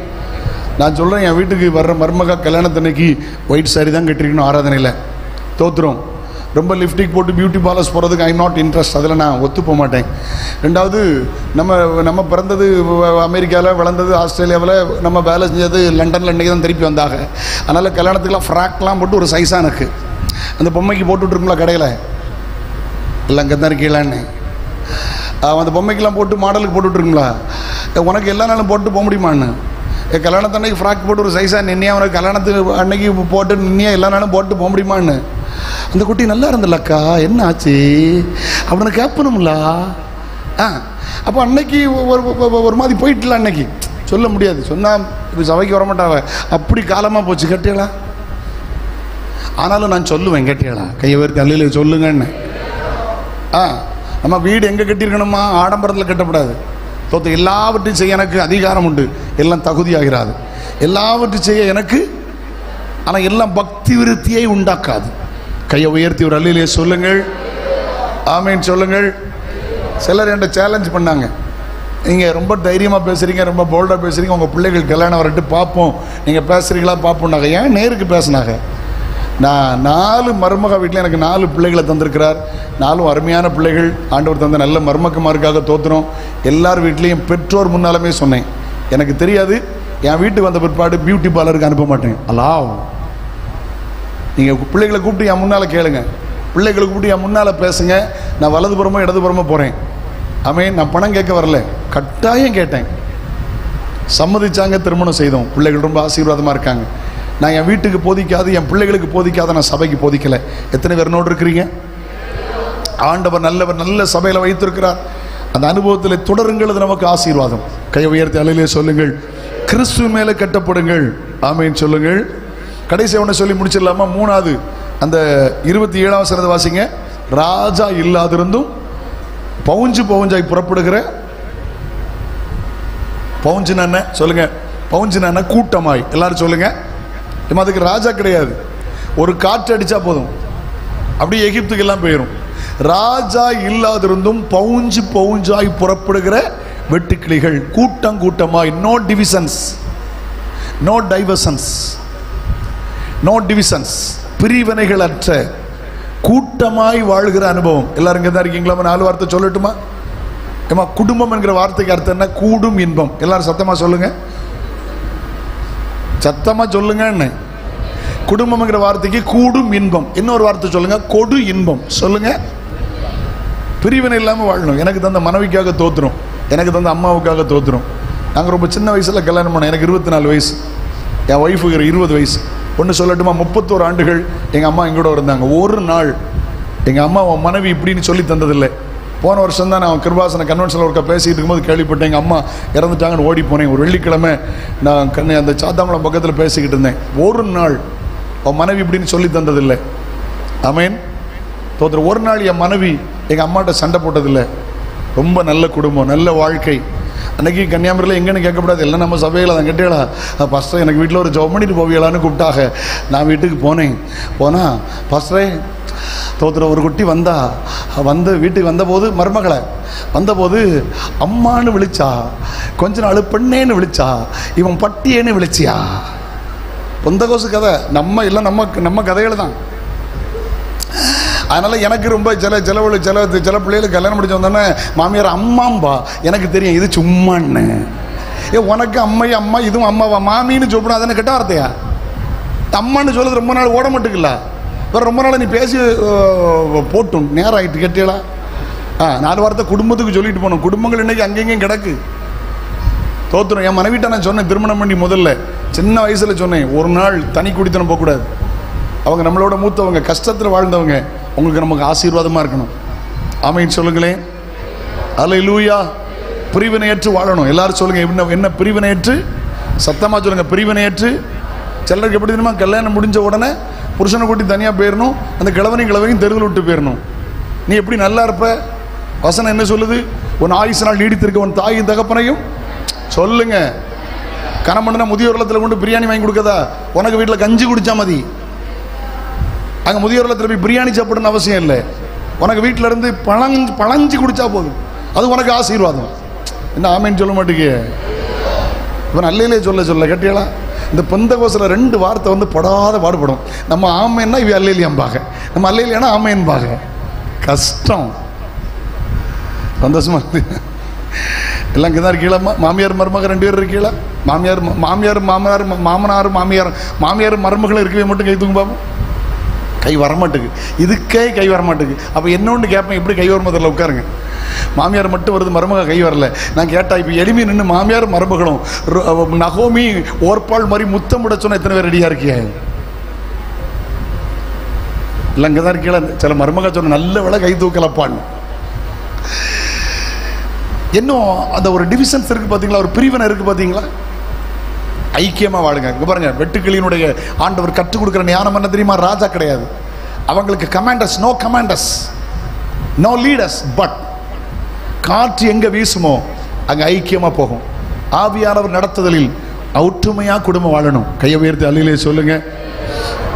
நான் சொல்கிறேன், என் வீட்டுக்கு வர்ற மருமக கல்யாணத்தன்னைக்கு ஒயிட் சாரி தான் கட்டிருக்கணும் ஆராதனையில். தோத்துரும். ரொம்ப லிப்டிக் போட்டு பியூட்டி பார்லர்ஸ் போகிறதுக்கு ஐ நாட் இன்ட்ரெஸ்ட். அதில் நான் ஒத்து போக மாட்டேன். 2வது நம்ம பிறந்தது அமெரிக்காவில், வளர்ந்தது ஆஸ்திரேலியாவில், நம்ம வேலை செஞ்சது லண்டனில், இன்றைக்கி தான் திருப்பி வந்தாங்க. அதனால் கல்யாணத்துக்குலாம் ஃப்ராக்லாம் போட்டு ஒரு சைஸாக எனக்கு அந்த பொம்மைக்கு போட்டுட்ருக்குங்களா கடையில் எல்லாம் இங்கே தான் இருக்கீங்களான்னு. அந்த பொம்மைக்கெல்லாம் போட்டு மாடலுக்கு போட்டுட்ருக்குங்களா, உனக்கு எல்லா நாளும் போட்டு போக முடியுமான்னு. கல்யாணத்து அன்னைக்கு ஃப்ராக் போட்டு ஒரு சைஸாக நின்னியா, உனக்கு கல்யாணத்துக்கு அன்னைக்கு போட்டு நின்னியா எல்லா நாளும் போட்டு போக முடியுமான்னு. அந்த குட்டி நல்லா இருந்தல்லக்கா, என்ன ஆச்சு அப்படின்னு கேட்பணும்ல. அப்போ அன்னைக்கு ஒரு மாதிரி போயிட்டுல, அன்னைக்கு சொல்ல முடியாது. சொன்னால் இப்போ சபைக்கு வரமாட்டாவ, அப்படி காலமாக போச்சு கேட்டீங்களா. ஆனாலும் நான் சொல்லுவேன் கேட்டீங்களா, கையை வேறு தள்ளியில் சொல்லுங்கன்னு. நம்ம வீடு எங்கே கட்டியிருக்கணுமா, ஆடம்பரத்தில் கட்டக்கூடாது. தோத்த எல்லாவற்றையும் செய்ய எனக்கு அதிகாரம் உண்டு, எல்லாம் தகுதியாகிறாது. எல்லாவற்றையும் செய்ய எனக்கு, ஆனால் எல்லாம் பக்தி விருத்தியை உண்டாக்காது. கையை உயர்த்தி ஒரு அல்லையிலே சொல்லுங்கள். ஆமேன் சொல்லுங்கள். சிலர் என்கிட்ட சேலஞ்ச் பண்ணாங்க, நீங்கள் ரொம்ப தைரியமாக பேசுகிறீங்க, ரொம்ப போல்டாக பேசுகிறீங்க, உங்கள் பிள்ளைகள் கல்யாணம் வரட்டு பார்ப்போம், நீங்கள் பேசுகிறீங்களா பார்ப்போம்னாங்க. ஏன் நேருக்கு பேசினாங்க. நான் 4 மருமக வீட்டில் எனக்கு 4 பிள்ளைகளை தந்திருக்கிறார். 4 அருமையான பிள்ளைகள். ஆண்டவர் தந்த நல்ல மருமக்குமாருக்காக தோற்றுறோம். எல்லார் வீட்லேயும் பெற்றோர் முன்னாலுமே சொன்னேன், எனக்கு தெரியாது, என் வீட்டுக்கு வந்த பிற்பாடு பியூட்டி பார்லருக்கு அனுப்ப மாட்டேன். அல்லாஹ், நீங்கள் பிள்ளைகளை கூப்பிட்டு என் முன்னால் கேளுங்க, பிள்ளைகளை கூப்பிட்டு என் முன்னால் பேசுங்க. நான் வலதுபுறமோ இடதுபுறமோ போகிறேன். ஆமென். நான் பணம் கேட்க வரல, கட்டாயம் கேட்டேன். சம்மதிச்சாங்க, திருமணம் செய்தோம். பிள்ளைகள் ரொம்ப ஆசீர்வாதமாக இருக்காங்க. நான் என் வீட்டுக்கு போதிக்காது, என் பிள்ளைகளுக்கு போதிக்காத நான் சபைக்கு போதிக்கலை. எத்தனை பேர் நோடு இருக்கிறீங்க? ஆண்டவர் நல்லவர், நல்ல சபையில் வைத்திருக்கிறார். அந்த அனுபவத்தில் தொடருங்கள், அது நமக்கு ஆசீர்வாதம். கையை உயர்த்தி அலையிலே சொல்லுங்கள், கிறிஸ்து மேலே கட்டப்படுங்கள். ஆமேன் சொல்லுங்கள். கடைசி ஒன்று சொல்லி முடிச்சிடலாமா? 3வது அந்த 27ஆம் வசனத்தை வாசிங்க. ராஜா இல்லாதிருந்தும் பவுஞ்சு பவுஞ்சாய் புறப்படுகிற, பவுஞ்சுனா என்ன சொல்லுங்க? பவுஞ்சுனா கூட்டமாய். எல்லாரும் சொல்லுங்க. அதுக்கு ராஜா கிடையாது, ஒரு காற்று அடிச்சா போதும் அப்படியே எகிப்துக்கு எல்லாம் போயிடும். ராஜா இல்லாதிருந்தும் பவுஞ்சு பவுஞ்சாய் புறப்படுகிற வெட்டுக்கிளிகள், கூட்டம் கூட்டமாய். No divisions, no diversions, no divisions, பிரிவினைகள் அற்ற கூட்டமாய் வாழ்கிற அனுபவம். எல்லாரும் இங்கே தான் இருக்கீங்களா? 4 வார்த்தை சொல்லட்டுமா? ஏமா, குடும்பம் என்கிற வார்த்தைக்கு அர்த்தம் என்ன? கூடும் இன்பம். எல்லாரும் சத்தமா சொல்லுங்க, சத்தமா சொல்லுங்க. என்ன குடும்பம் என்கிற வார்த்தைக்கு கூடும் இன்பம். இன்னொரு வார்த்தை சொல்லுங்க, கொடு இன்பம். சொல்லுங்க. பிரிவினை இல்லாமல் வாழணும். எனக்கு தந்த மனைவிக்காக தோத்துரும், எனக்கு தந்த அம்மாவுக்காக தோத்துரும். நாங்கள் ரொம்ப சின்ன வயசில் கல்யாணம் பண்ணோம். எனக்கு 24 வயசு, என் ஒய்ஃபுக்கு 20 வயசு. ஒன்று சொல்லட்டுமா, 31 ஆண்டுகள் எங்கள் அம்மா எங்கூட இருந்தாங்க. ஒரு நாள் எங்கள் அம்மா உன் மனைவி இப்படின்னு சொல்லி தந்ததில்லை. போன வருஷம் தான் நான் கிருபாசன கன்வென்ஷனில் ஒருக்கா பேசிகிட்டு இருக்கும்போது கேள்விப்பட்டேன், எங்கள் அம்மா இறந்துட்டாங்கன்னு ஓடி போனேன். ஒரு வெள்ளிக்கிழமை நான் அந்த சாத்தாங்குளம் பக்கத்தில் பேசிக்கிட்டு இருந்தேன். ஒரு நாள் உன் மனைவி இப்படின்னு சொல்லி தந்ததில்லை. ஆமேன், தோற்ற. ஒரு நாள் என் மனைவி எங்கள் அம்மாட்ட சண்டை போட்டதில்லை. ரொம்ப நல்ல குடும்பம், நல்ல வாழ்க்கை. அன்றைக்கி கன்னியாகுமரியில் எங்கேன்னு கேட்கக்கூடாது, எல்லாம் நம்ம சபையில் தான் கேட்டேளா. ஃபஸ்ட்டு எனக்கு வீட்டில் ஒரு ஜாப் பண்ணிட்டு போவீங்களான்னு கூப்பிட்டாங்க. நான் வீட்டுக்கு போனேன். போனால் ஃபஸ்ட்டே தோத்துற ஒரு குட்டி வந்து வீட்டுக்கு வந்தபோது, மருமகளை வந்தபோது அம்மானு விழிச்சா, கொஞ்ச நாள் பெண்ணேன்னு விழிச்சா, இவன் பட்டியேன்னு விழிச்சியா. பொந்தகோசு கதை, நம்ம எல்லாம் நம்ம கதைகள் தான். அதனால் எனக்கு ரொம்ப சில பிள்ளைகளுக்கு கல்யாணம் முடிச்சு வந்தோன்னே மாமியார் அம்மாம்பா. எனக்கு தெரியும் இது சும்மான்னு. உனக்கு அம்மா, இதுவும் அம்மாவா? மாமின்னு சொல்லணும், அதனை கெட்ட வார்த்தையா? அம்மான்னு சொல்லுறது ரொம்ப நாள் ஓட மாட்டுக்குல்ல. வேறு ரொம்ப நாள் நீ பேசி போட்டும், நேரம் ஆகிட்டு கேட்டீங்களா? 4 வார்த்தை குடும்பத்துக்கு சொல்லிட்டு போகணும். குடும்பங்கள் இன்றைக்கி அங்கெங்கேயும் கிடக்கு. தோத்துரும். என் மனைவிட்ட நான் சொன்னேன், திருமணம் பண்ணி முதல்ல சின்ன வயசில் சொன்னேன், ஒரு நாள் தனி குடித்தனம் போகக்கூடாது. அவங்க நம்மளோட மூத்தவங்க, கஷ்டத்தில் வாழ்ந்தவங்க, உங்களுக்கு நமக்கு ஆசீர்வாதமாக இருக்கணும். ஆமீன் சொல்லுங்களேன். அல்லேலூயா. பிரிவினையற்று வாழணும். எல்லாரும் சொல்லுங்க, என்ன பிரிவினையற்று? சத்தமாக சொல்லுங்க, பிரிவினையற்று. சிலருக்கு எப்படி தெரியுமா, கல்யாணம் முடிஞ்ச உடனே புருஷனை கூட்டி தனியாக போயிடணும், அந்த கிழவனையும் தெருவில் விட்டு போயிடணும். நீ எப்படி நல்லா இருப்ப? வசனம் என்ன சொல்லுது? உன் ஆயுசு நாள் நீடித்திருக்க உன் தாயின் தகப்பனையும் சொல்லுங்க. கணமண்டனா முதியோர் இல்லத்தில் கொண்டு பிரியாணி வாங்கி கொடுக்கதா? உனக்கு வீட்டில் கஞ்சி குடிச்சா மதி. அங்கே முதியோர் இல்லத்தில் போய் பிரியாணி சாப்பிடணும்னு அவசியம் இல்லை. உனக்கு வீட்டில் இருந்து பழஞ்சி குடிச்சா போதும், அது உனக்கு ஆசீர்வாதம். என்ன ஆமேன்னு சொல்ல மாட்டேங்க? இப்போ நல்லையிலே சொல்ல கேட்டியலா? இந்த பெந்தகோஸ்தில் 2 வார்த்தை படாத பாடுபடும். நம்ம ஆமேன்னா இவ அல்லையிலியாம்பாக, நம்ம அல்லையிலியானா ஆமேன்பாக. கஷ்டம். சந்தோஷமா இருக்கு. எல்லாம் இங்கே தான் இருக்கீங்களா? மாமியார் மருமகள் 2 பேர் இருக்கீங்களா? மாமியார் மருமகள் இருக்கவே மட்டும் கை தூங்க பாப்போம். கை வரமாட்டுக்கு, இதுக்கே கை வரமாட்டுக்கு. அப்போ என்னொன்று கேட்பேன், எப்படி கை வரும்? அதில் உட்காருங்க. மாமியார் மட்டும் வருது, மருமக கை வரல. நான் கேட்டா, இப்போ எளிமையை நின்று மாமியார் மருமகளும் நகோமி ஓர்பால் மாதிரி முத்தமிட சொன்ன எத்தனை பேர் ரெடியாக இருக்கிய? இல்லை இங்கே தான் இருக்கீங்களா? சில மருமக சொன்ன நல்ல வேலை கை தூக்கலப்பான்னு. இன்னும் அந்த ஒரு டிவிஷன்ஸ் இருக்குது பார்த்தீங்களா, ஒரு பிரிவினை இருக்குது பார்த்தீங்களா? ஐக்கியமாக வாழுங்க. இங்கே பாருங்க, வெட்டுக்கிளியினுடைய ஆண்டவர் கற்றுக் கொடுக்குற ஞானம் என்ன தெரியுமா? ராஜா கிடையாது அவங்களுக்கு. Commanders, no commanders, no leaders. But காற்று எங்கே வீசுமோ அங்கே ஐக்கியமாக போகும். ஆவியானவர் நடத்துதலில் ஒற்றுமையாக குடும்பம் வாழணும். கையை உயர்த்தி அல்லையிலே சொல்லுங்க.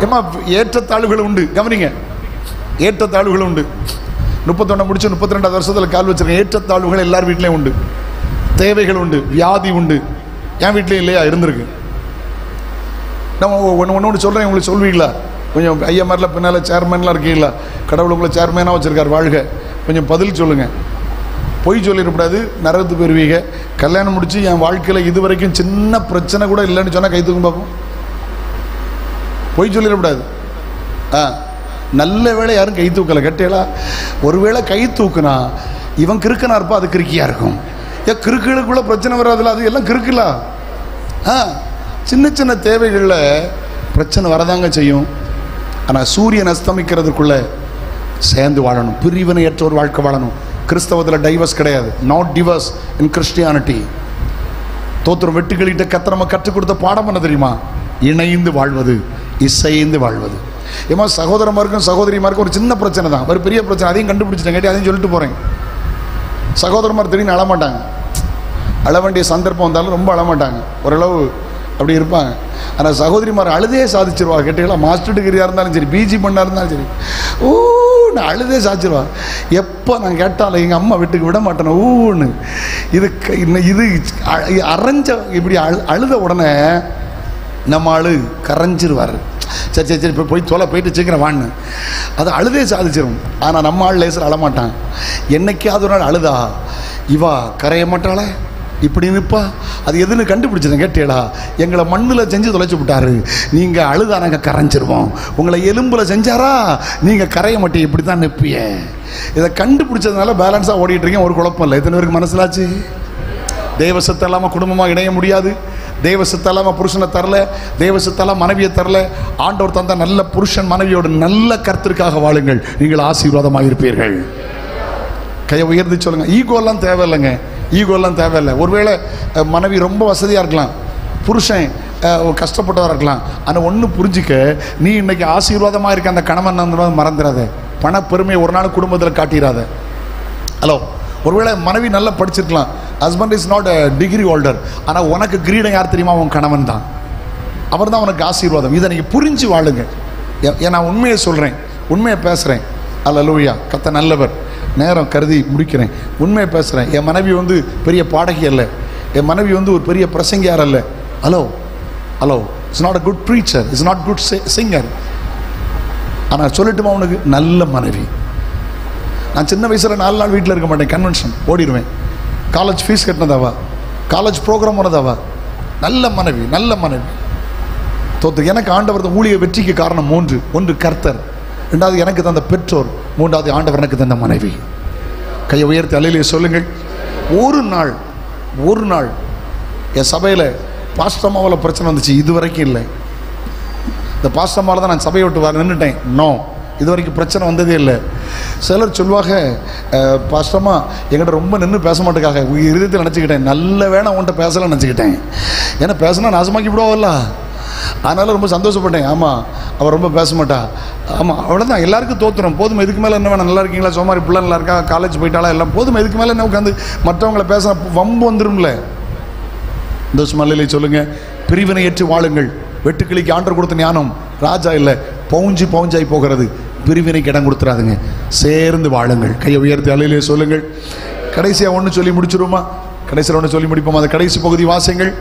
ஏமா, ஏற்றத்தாழ்வுகள் உண்டு, கவனிங்க. ஏற்றத்தாழ்வுகள் உண்டு. 31 முடிச்சு 32வது வருஷத்தில் கால் வச்சிருக்கேன். ஏற்றத்தாழ்வுகள் எல்லார் வீட்லேயும் உண்டு. தேவைகள் உண்டு, வியாதி உண்டு. என் வீட்லேயும் இல்லையா? இருந்திருக்கு. நான் ஒன்று சொல்கிறேன், உங்களுக்கு சொல்வீங்களா? கொஞ்சம் ஐயா மாதிரிலாம் பின்னால் சேர்மேன்லாம் இருக்கீங்களா? கடவுள் உங்களை சேர்மேனாக வச்சுருக்கார், வாழ்க. கொஞ்சம் பதில் சொல்லுங்கள். பொய் சொல்லிடக்கூடாது, நரகத்துக்கு போயிருவீங்க. கல்யாணம் முடிச்சு என் வாழ்க்கையில் இது வரைக்கும் சின்ன பிரச்சனை கூட இல்லைன்னு சொன்னால் கை தூக்கும் பார்ப்போம். பொய் சொல்லிடக்கூடாது. நல்ல வேளை யாரும் கை தூக்கலை. கட்டியலா? ஒருவேளை கை தூக்குனா இவன் கிறுக்கனா இருப்பா, அது கிறுக்கியாக இருக்கும். கிறுக்குகளுக்குள்ள பிரச்சனை வராதுல, அது எல்லாம் கிறுக்குல. சின்ன சின்ன தேவைகளில் பிரச்சனை வரதாங்க செய்யும். ஆனால் சூரியன் அஸ்தமிக்கிறதுக்குள்ள சேர்ந்து வாழணும். பிரிவினையற்ற ஒரு வாழ்க்கை வாழணும். கிறிஸ்தவத்தில் டைவர்ஸ் கிடையாது. Not divorce in Christianity. தோத்திரம் வெட்டுக்கிளிட்ட கத்த நம்ம கற்றுக் கொடுத்த பாடம் என்ன தெரியுமா? இணைந்து வாழ்வது, இசைந்து வாழ்வது. ஏமா சகோதரமாருக்கும் சகோதரிமாருக்கும் ஒரு சின்ன பிரச்சனை தான், ஒரு பெரிய பிரச்சனை, அதையும் கண்டுபிடிச்சிட்டேன் கேட்டி அதையும் சொல்லிட்டு போகிறேன். சகோதரமார் திடீர்னு அழமாட்டாங்க, அழ வேண்டிய சந்தர்ப்பம் வந்தாலும் ரொம்ப அழமாட்டாங்க, ஓரளவு அப்படி இருப்பாங்க. ஆனால் சகோதரிமார் அழுதே சாதிச்சிருவா. கேட்டீங்களா, மாஸ்டர் டிகிரியாக இருந்தாலும் சரி, பிஜி பண்ணா இருந்தாலும் சரி, நான் அழுதே சாதிச்சிருவா. எப்போ நான் கேட்டாலும் எங்கள் அம்மா வீட்டுக்கு விட மாட்டேன் ஊன்னு. இது அரைஞ்ச இப்படி அழுத உடனே நம்ம ஆளு கரைஞ்சிருவார். சரி சரி சரி இப்போ போயிட்டு சீக்கிரம் வான்னு, அது அழுதே சாதிச்சிடும். ஆனால் நம்ம ஆள் லேசர் அழமாட்டான். என்னைக்காவது ஒரு நாள் அழுதா இவா கரைய மாட்டாளே இப்படி நிற்பா, அது எதுன்னு கண்டுபிடிச்சிருந்தேன். கேட்டேடா, எங்களை மண்ணில் செஞ்சு தொலைச்சி விட்டாரு, நீங்கள் அழுதா நாங்கள் கரைஞ்சிருவோம், உங்களை எலும்பில் செஞ்சாரா நீங்கள் கரைய மாட்டீங்க, இப்படி தான் நிற்பிய. இதை கண்டுபிடிச்சதுனால பேலன்ஸாக ஓடிட்டு இருக்கேன். ஒரு குழப்பம் இல்லை. எத்தனை பேருக்கு மனசிலாச்சு? தெய்வ சித்தம் இல்லாமல் குடும்பமாக இணைய முடியாது, தெய்வ சித்தம் இல்லாமல் புருஷனை தரல, தெய்வ சித்தம் மனைவியை தரல. ஆண்டவர் தந்த நல்ல புருஷன் மனைவியோட நல்ல கருத்திற்காக வாழுங்கள், நீங்கள் ஆசீர்வாதமாக இருப்பீர்கள். கையை உயர்த்தி சொல்லுங்க. ஈகோலாம் தேவையில்லைங்க, ஈகோலாம் தேவையில்லை. ஒருவேளை மனைவி ரொம்ப வசதியாக இருக்கலாம், புருஷன் கஷ்டப்பட்டதாக இருக்கலாம். ஆனால் ஒன்று புரிஞ்சிக்க, நீ இன்னைக்கு ஆசீர்வாதமாக இருக்க அந்த கணவன் மறந்துடாத. பணப்பெருமையை ஒரு நாள் குடும்பத்தில் காட்டிடாத. ஹலோ, ஒருவேளை மனைவி நல்லா படிச்சிருக்கலாம், husband is not degree holder, ஆனால் உனக்கு கிரீடம் யார் தெரியுமா? உன் கணவன் தான். அவர் தான் உனக்கு ஆசீர்வாதம். இதை நீங்கள் புரிஞ்சு வாழுங்க. நான் உண்மையை சொல்கிறேன், உண்மையை பேசுகிறேன். அல்லேலூயா. கர்த்தர் நல்லவர். நேரம் கருதி முடிக்கிறேன். உண்மையை பேசுகிறேன். என் மனைவி பெரிய பாடகி அல்ல, என் மனைவி ஒரு பெரிய பிரசங்கியார் அல்ல. Hello hello, it's not a good preacher, it's not good singer. ஆனால் சொல்லட்டுமா, உனக்கு நல்ல மனைவி. நான் சின்ன வயசில் 4 நாள் வீட்டில் இருக்க மாட்டேன், கன்வென்ஷன் ஓடிடுவேன். காலேஜ் ஃபீஸ் கட்டினதாவா, காலேஜ் ப்ரோக்ராம் போனதாவா. நல்ல மனைவி, நல்ல மனைவி. தோத்து எனக்கு ஆண்டவர் ஊழிய வெற்றிக்கு காரணம் 3. 1 கர்த்தர், 2வது எனக்கு தந்த பெற்றோர், 3வது ஆண்டவர் எனக்கு தந்த மனைவி. கையை உயர்த்தி அல்லேலூயா சொல்லுங்கள். ஒரு நாள் என் சபையில் பாஸ்டமாவில் பிரச்சனை வந்துச்சு, இது வரைக்கும் இல்லை. இந்த பாஸ்டமாவில் தான் நான் சபையை விட்டு நின்றுட்டேன். நோ, இது வரைக்கும் பிரச்சனை வந்ததே இல்லை. சிலர் சொல்லுவாங்க, பாஸ்டமா என்கிட்ட ரொம்ப நின்று பேச மாட்டேக்காக இருதயத்தில் நினச்சிக்கிட்டேன், நல்ல வேணா உன்கிட்ட பேசலாம் நினச்சிக்கிட்டேன். ஏன்னா பேசினா நாசமாக்கி விடுவோம்ல, அதனால ரொம்ப சந்தோஷப்பட்டேன். ஆமாம், அவள் ரொம்ப பேச மாட்டா. ஆமாம், அவ்வளோதான். எல்லாருக்கும் தோற்றுறோம். போதும், இதுக்கு மேலே என்ன வேணும்? நல்லா இருக்கீங்களா? சோமாரி பிள்ளை நல்லா இருக்கா? காலேஜ் போயிட்டாலா? எல்லாம் போதும். இதுக்கு மேலே என்ன உட்காந்து மற்றவங்களை பேச வம்பு வந்துடும்ல. இந்த சுமல்லையிலே சொல்லுங்கள், பிரிவினை ஏற்று வாழுங்கள். வெட்டுக்கிளிக்கு ஆண்டவர் கொடுத்த ஞானம் ராஜா இல்லை, பவுஞ்சாய் போகிறது. பிரிவினைக்கு இடம் கொடுத்துறாதுங்க, சேர்ந்து வாழுங்கள். கையை உயர்த்தி அல்லேலூயா சொல்லுங்கள். கடைசியாக ஒன்று சொல்லி முடிச்சிருவோமா? கடைசியில் ஒன்று சொல்லி முடிப்போம். அந்த கடைசி பகுதி வாசிங்கள்.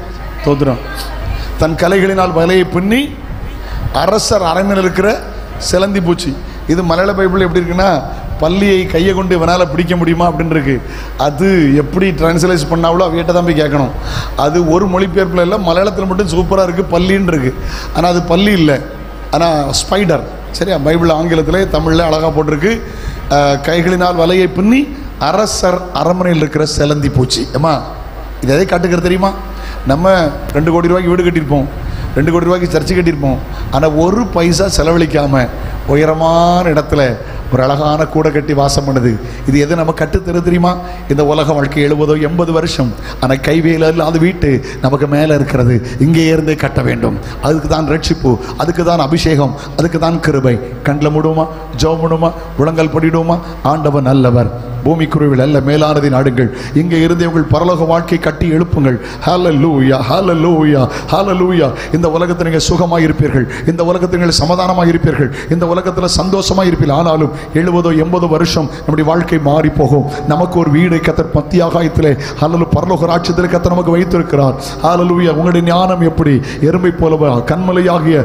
தோத்துறோம். தன் கலைகளினால் வலையை பின்னி அரசர் அரண்மனையில் இருக்கிற சிலந்தி பூச்சி. இது மலையாள பைபிள் எப்படி இருக்குன்னா, பள்ளியை கையை கொண்டு இவனால் பிடிக்க முடியுமா அப்படின்னு இருக்கு. அது எப்படி டிரான்ஸ்லேட் பண்ணாவளோ அவையிட்ட தான் போய் கேட்கணும். அது ஒரு மொழிபெயர்ப்பில் இல்லை, மலையாளத்தில் மட்டும் சூப்பராக இருக்குது, பள்ளின்னு இருக்குது. ஆனால் அது பள்ளி இல்லை, ஆனால் ஸ்பைடர். சரியா? பைபிள் ஆங்கிலத்தில் தமிழில் அழகாக போட்டிருக்கு. கைகளினால் வலையை பின்னி அரசர் அரண்மனையில் இருக்கிற சிலந்தி பூச்சி. ஏமா இது எதை காட்டுக்கிற தெரியுமா? நம்ம 2 கோடி ரூபாய்க்கு வீடு கட்டியிருப்போம், 2 கோடி ரூபாய்க்கு சர்ச்சை கட்டியிருப்போம். ஆனால் 1 பைசா செலவழிக்காமல் உயரமான இடத்துல ஒரு அழகான கூடை கட்டி வாசம் பண்ணுது. இது எது நம்ம கட்டுத்தரு தெரியுமா? இந்த உலக வாழ்க்கை 70-80 வருஷம். ஆனால் கைவேல இல்லாத வீட்டு நமக்கு மேலே இருக்கிறது. இங்கே இருந்தே கட்ட வேண்டும். அதுக்கு தான் ரட்சிப்பு, அதுக்கு தான் அபிஷேகம், அதுக்கு தான் கிருபை. கண்ணில் மூடுமா, ஜெபம் பண்ணுமா, முழங்கால் படிடுமா? ஆண்டவர் நல்லவர், பூமி குருவில் அல்ல மேலானதை நாடுங்கள். இங்கே இருந்து உங்கள் பரலோக வாழ்க்கை கட்டி எழுப்புங்கள். ஹல்லேலூயா, ஹல்லேலூயா, ஹல்லேலூயா. இந்த உலகத்தில் நீங்கள் சுகமாக இருப்பீர்கள், இந்த உலகத்தில் நீங்கள் சமாதானமாக இருப்பீர்கள், இந்த உலகத்தில் சந்தோஷமாக இருப்பீர்கள். ஆனாலும் 70-80 வருஷம் நம்முடைய வாழ்க்கை மாறி போகும். நமக்கு ஒரு வீடை கர்த்தர் மத்தியாகாயத்திலே ஹல்லேலூயா பரலோக ராஜ்யத்திலே கர்த்தர் நமக்கு வைத்திருக்கிறார். ஹல்லேலூயா. உங்களுடைய ஞானம் எப்படி? எறும்பை போலவா? கண்மலையாகிய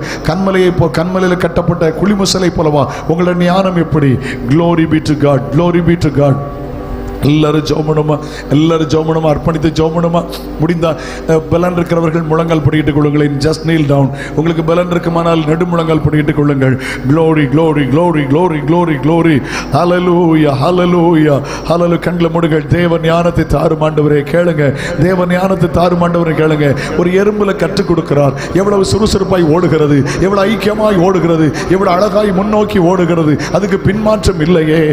கண்மலையில் கட்டப்பட்ட குளிமுசலை போலவா? உங்களுடைய ஞானம் எப்படி? Glory be to God, glory be to God. எல்லாரும் ஜெபணுமா, எல்லாரும் ஜெபணுமா, அர்ப்பணித்து ஜெபணுமா. முடிந்தா பலன் இருக்கிறவர்கள் முழங்கால் படிக்கிட்டுக் கொள்ளுங்கள். Just kneel down. உங்களுக்கு பலன் இருக்குமானால் நெடு முழங்கால் படிக்கிட்டுக் கொள்ளுங்கள். Glory glory glory glory glory glory. Hallelujah, hallelujah, hallelujah. கண்களை மூடுங்கள். தேவ ஞானத்தை தாரும் ஆண்டவரே, கேளுங்க. தேவ ஞானத்தை தாரும் ஆண்டவரே, கேளுங்க. ஒரு எறும்புல கற்றுக் கொடுக்கிறார். எவ்வளவு சுறுசுறுப்பாய் ஓடுகிறது, எவ்வளவு ஐக்கியமாய் ஓடுகிறது, எவ்வளவு அழகாய் முன்னோக்கி ஓடுகிறது. அதுக்கு பின்மாற்றம் இல்லையே.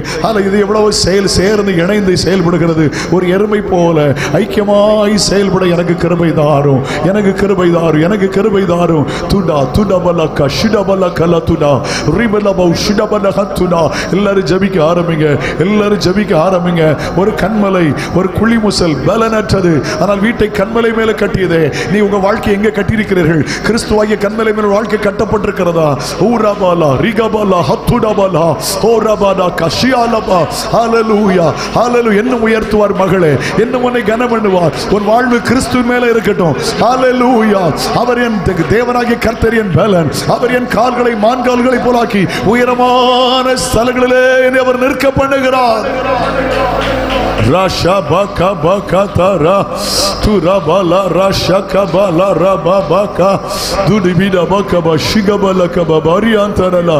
இது எவ்வளவு சேர்ந்து இணைந்து செயல்படுகிறது. ஒரு எருமை போல ஐக்கியமாய் செயல்பட எனக்கு கிருபை தாரும், எனக்கு கிருபை தாரும், எனக்கு கிருபை தாரும். துடா துடபலக ஷிடபலகல துடா ரிபலபௌ ஷிடபலக துடா. எல்லாரும் ஜெபிக்க ஆரம்பிங்க, எல்லாரும் ஜெபிக்க ஆரம்பிங்க. ஒரு கண்மலை, ஒரு குழிமுசல் பலனற்றது, ஆனால் வீட்டை கண்மலை மேல கட்டியதே. நீ உங்க வாழ்க்கை எங்க கட்டியிருக்கிறீர்கள்? கிறிஸ்துவாகிய கண்மலை மேல வாழ்க்கை கட்டப்பட்டிருக்கிறதா? ஊரபாலா ரிகபாலா ஹத்துடபாலா ஓரபாலா கஷியாலபா. ஹalleluya ஹalleluya. என்ன உயர்த்துவார் மகளே, என்ன உன்னை கனம் பண்ணுவார். உன் வாழ்வு கிறிஸ்துவின் மேல இருக்கட்டும். ஹalleluya. அவர் என் தேவனாகிய கர்த்தர், என் பலன். அவர் என் கால்களை மான்கால்களை போலாக்கி உயரமான ஸ்தலங்களிலே என்னை அவர் நிற்க பண்ணுகிறார். Rasha baka baka tara turabala rasha kabala rababaka dudibida baka ba shigabala kababari antarala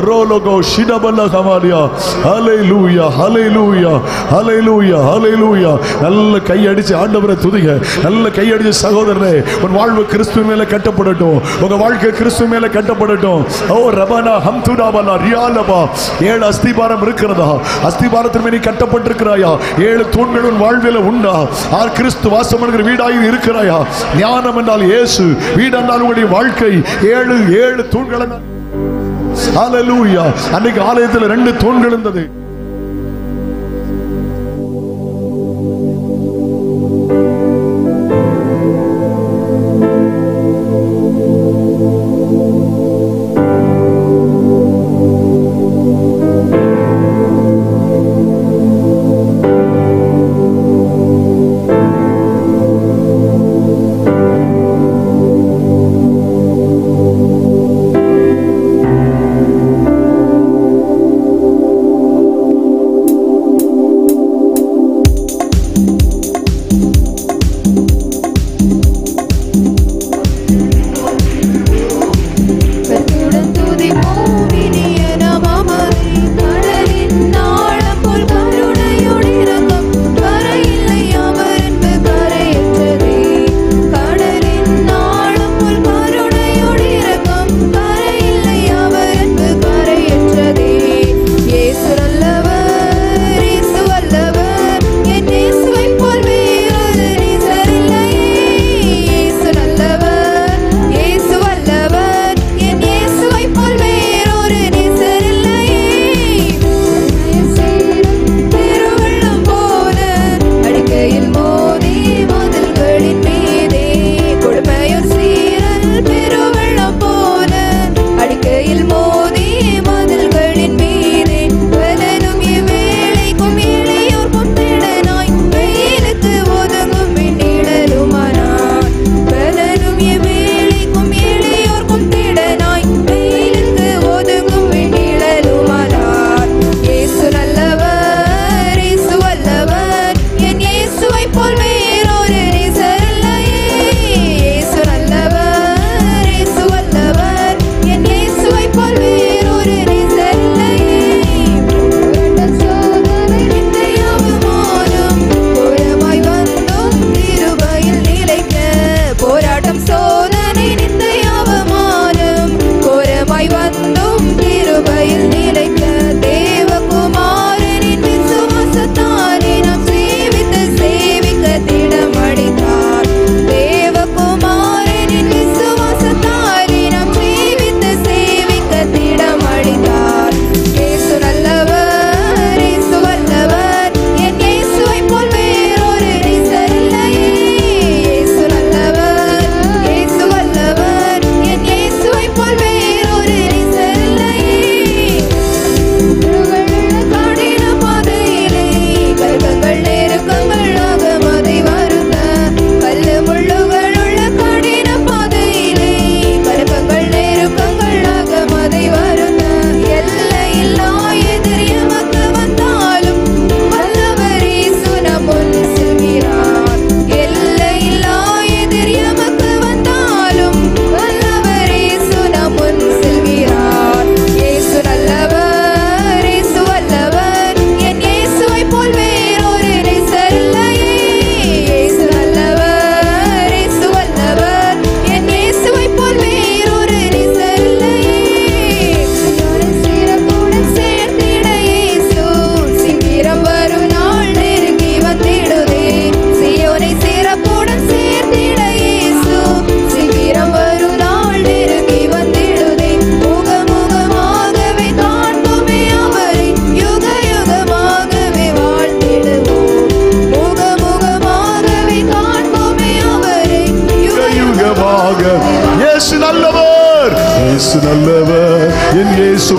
rologo shidabala kamalia. Hallelujah hallelujah hallelujah hallelujah. நல்ல கை அடிச்சு ஆண்டவரை துதிங்க, நல்ல கை அடிச்சு சகோதரனே, உன் வாழ்வு கிறிஸ்துவின் மேல கட்டப்படட்டும், உங்க வாழ்க்கை கிறிஸ்துவின் மேல கட்டப்படட்டும். ஓ ரபனா ஹம்துடாபலா ரியாலபா. 7 அஸ்திபாரம் இருக்கிறதா? அஸ்திபாரத்தின் மேல் நீ கட்டப்பட்டிருக்கிறாயா? 7 தூண்கள் உன் வாழ்வில உண்டா? கிறிஸ்து வாசம் பண்ணுகிற வீடாய் இருக்கிறாயா? ஞானம் என்றால் இயேசு, வீடு என்றால் உங்களுடைய வாழ்க்கை. 7 தூண்கள். ஹalleluya. அன்னைக்கு ஆலயத்தில் 2 தூண்கள் இருந்தது.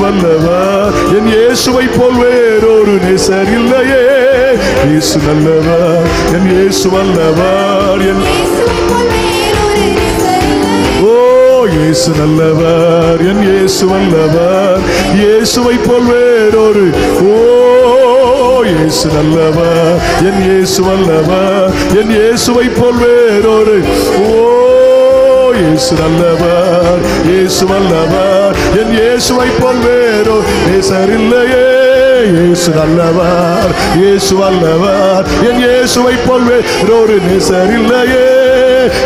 வல்லவர், என் இயேசுவை போல் வேறொரு நேசர் இல்லையே. இயேசு நல்லவர், என் இயேசு வல்லவர், என் இயேசு நல்லவர், என் இயேசு வல்லவர், இயேசுவை போல் வேறொரு இயேசு நல்லவர், என் இயேசு வல்லவர், என் இயேசுவை போல் வேறொரு இயேசு நல்லவர், இயேசு வல்லவர், என் இயேசுவை போல் வேறொரு நேசர் இல்லையே. இயேசு நல்லவர், இயேசு வல்லவர், என் இயேசுவை போல் வேறொரு நேசர் இல்லையே.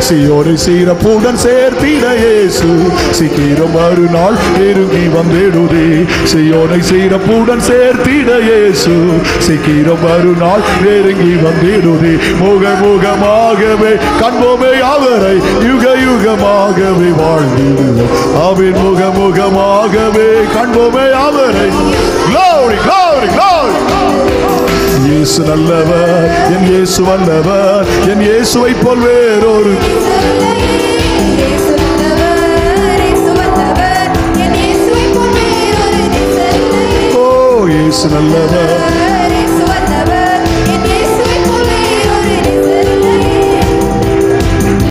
சியோனை சீரப்புடன் சேர்த்திட இயேசு சீக்கிரம் மறுநாள் நெருங்கி வந்திடுதே. சியோனை சீரப்புடன் சேர்த்திட இயேசு சீக்கிரம் மறுநாள் நெருங்கி வந்திடுதே. முகமுகமாகவே காண்போமே அவரை, யுக யுகமாகவே வாழ்ந்திடுவோம். அவன் முகமுகமாகவே காண்போமே அவரை. Glory, glory, glory. இயேசு நல்லவர், என் இயேசு வல்லவர், என் இயேசுவை போல் வேறொரு இயேசு நல்லவர்,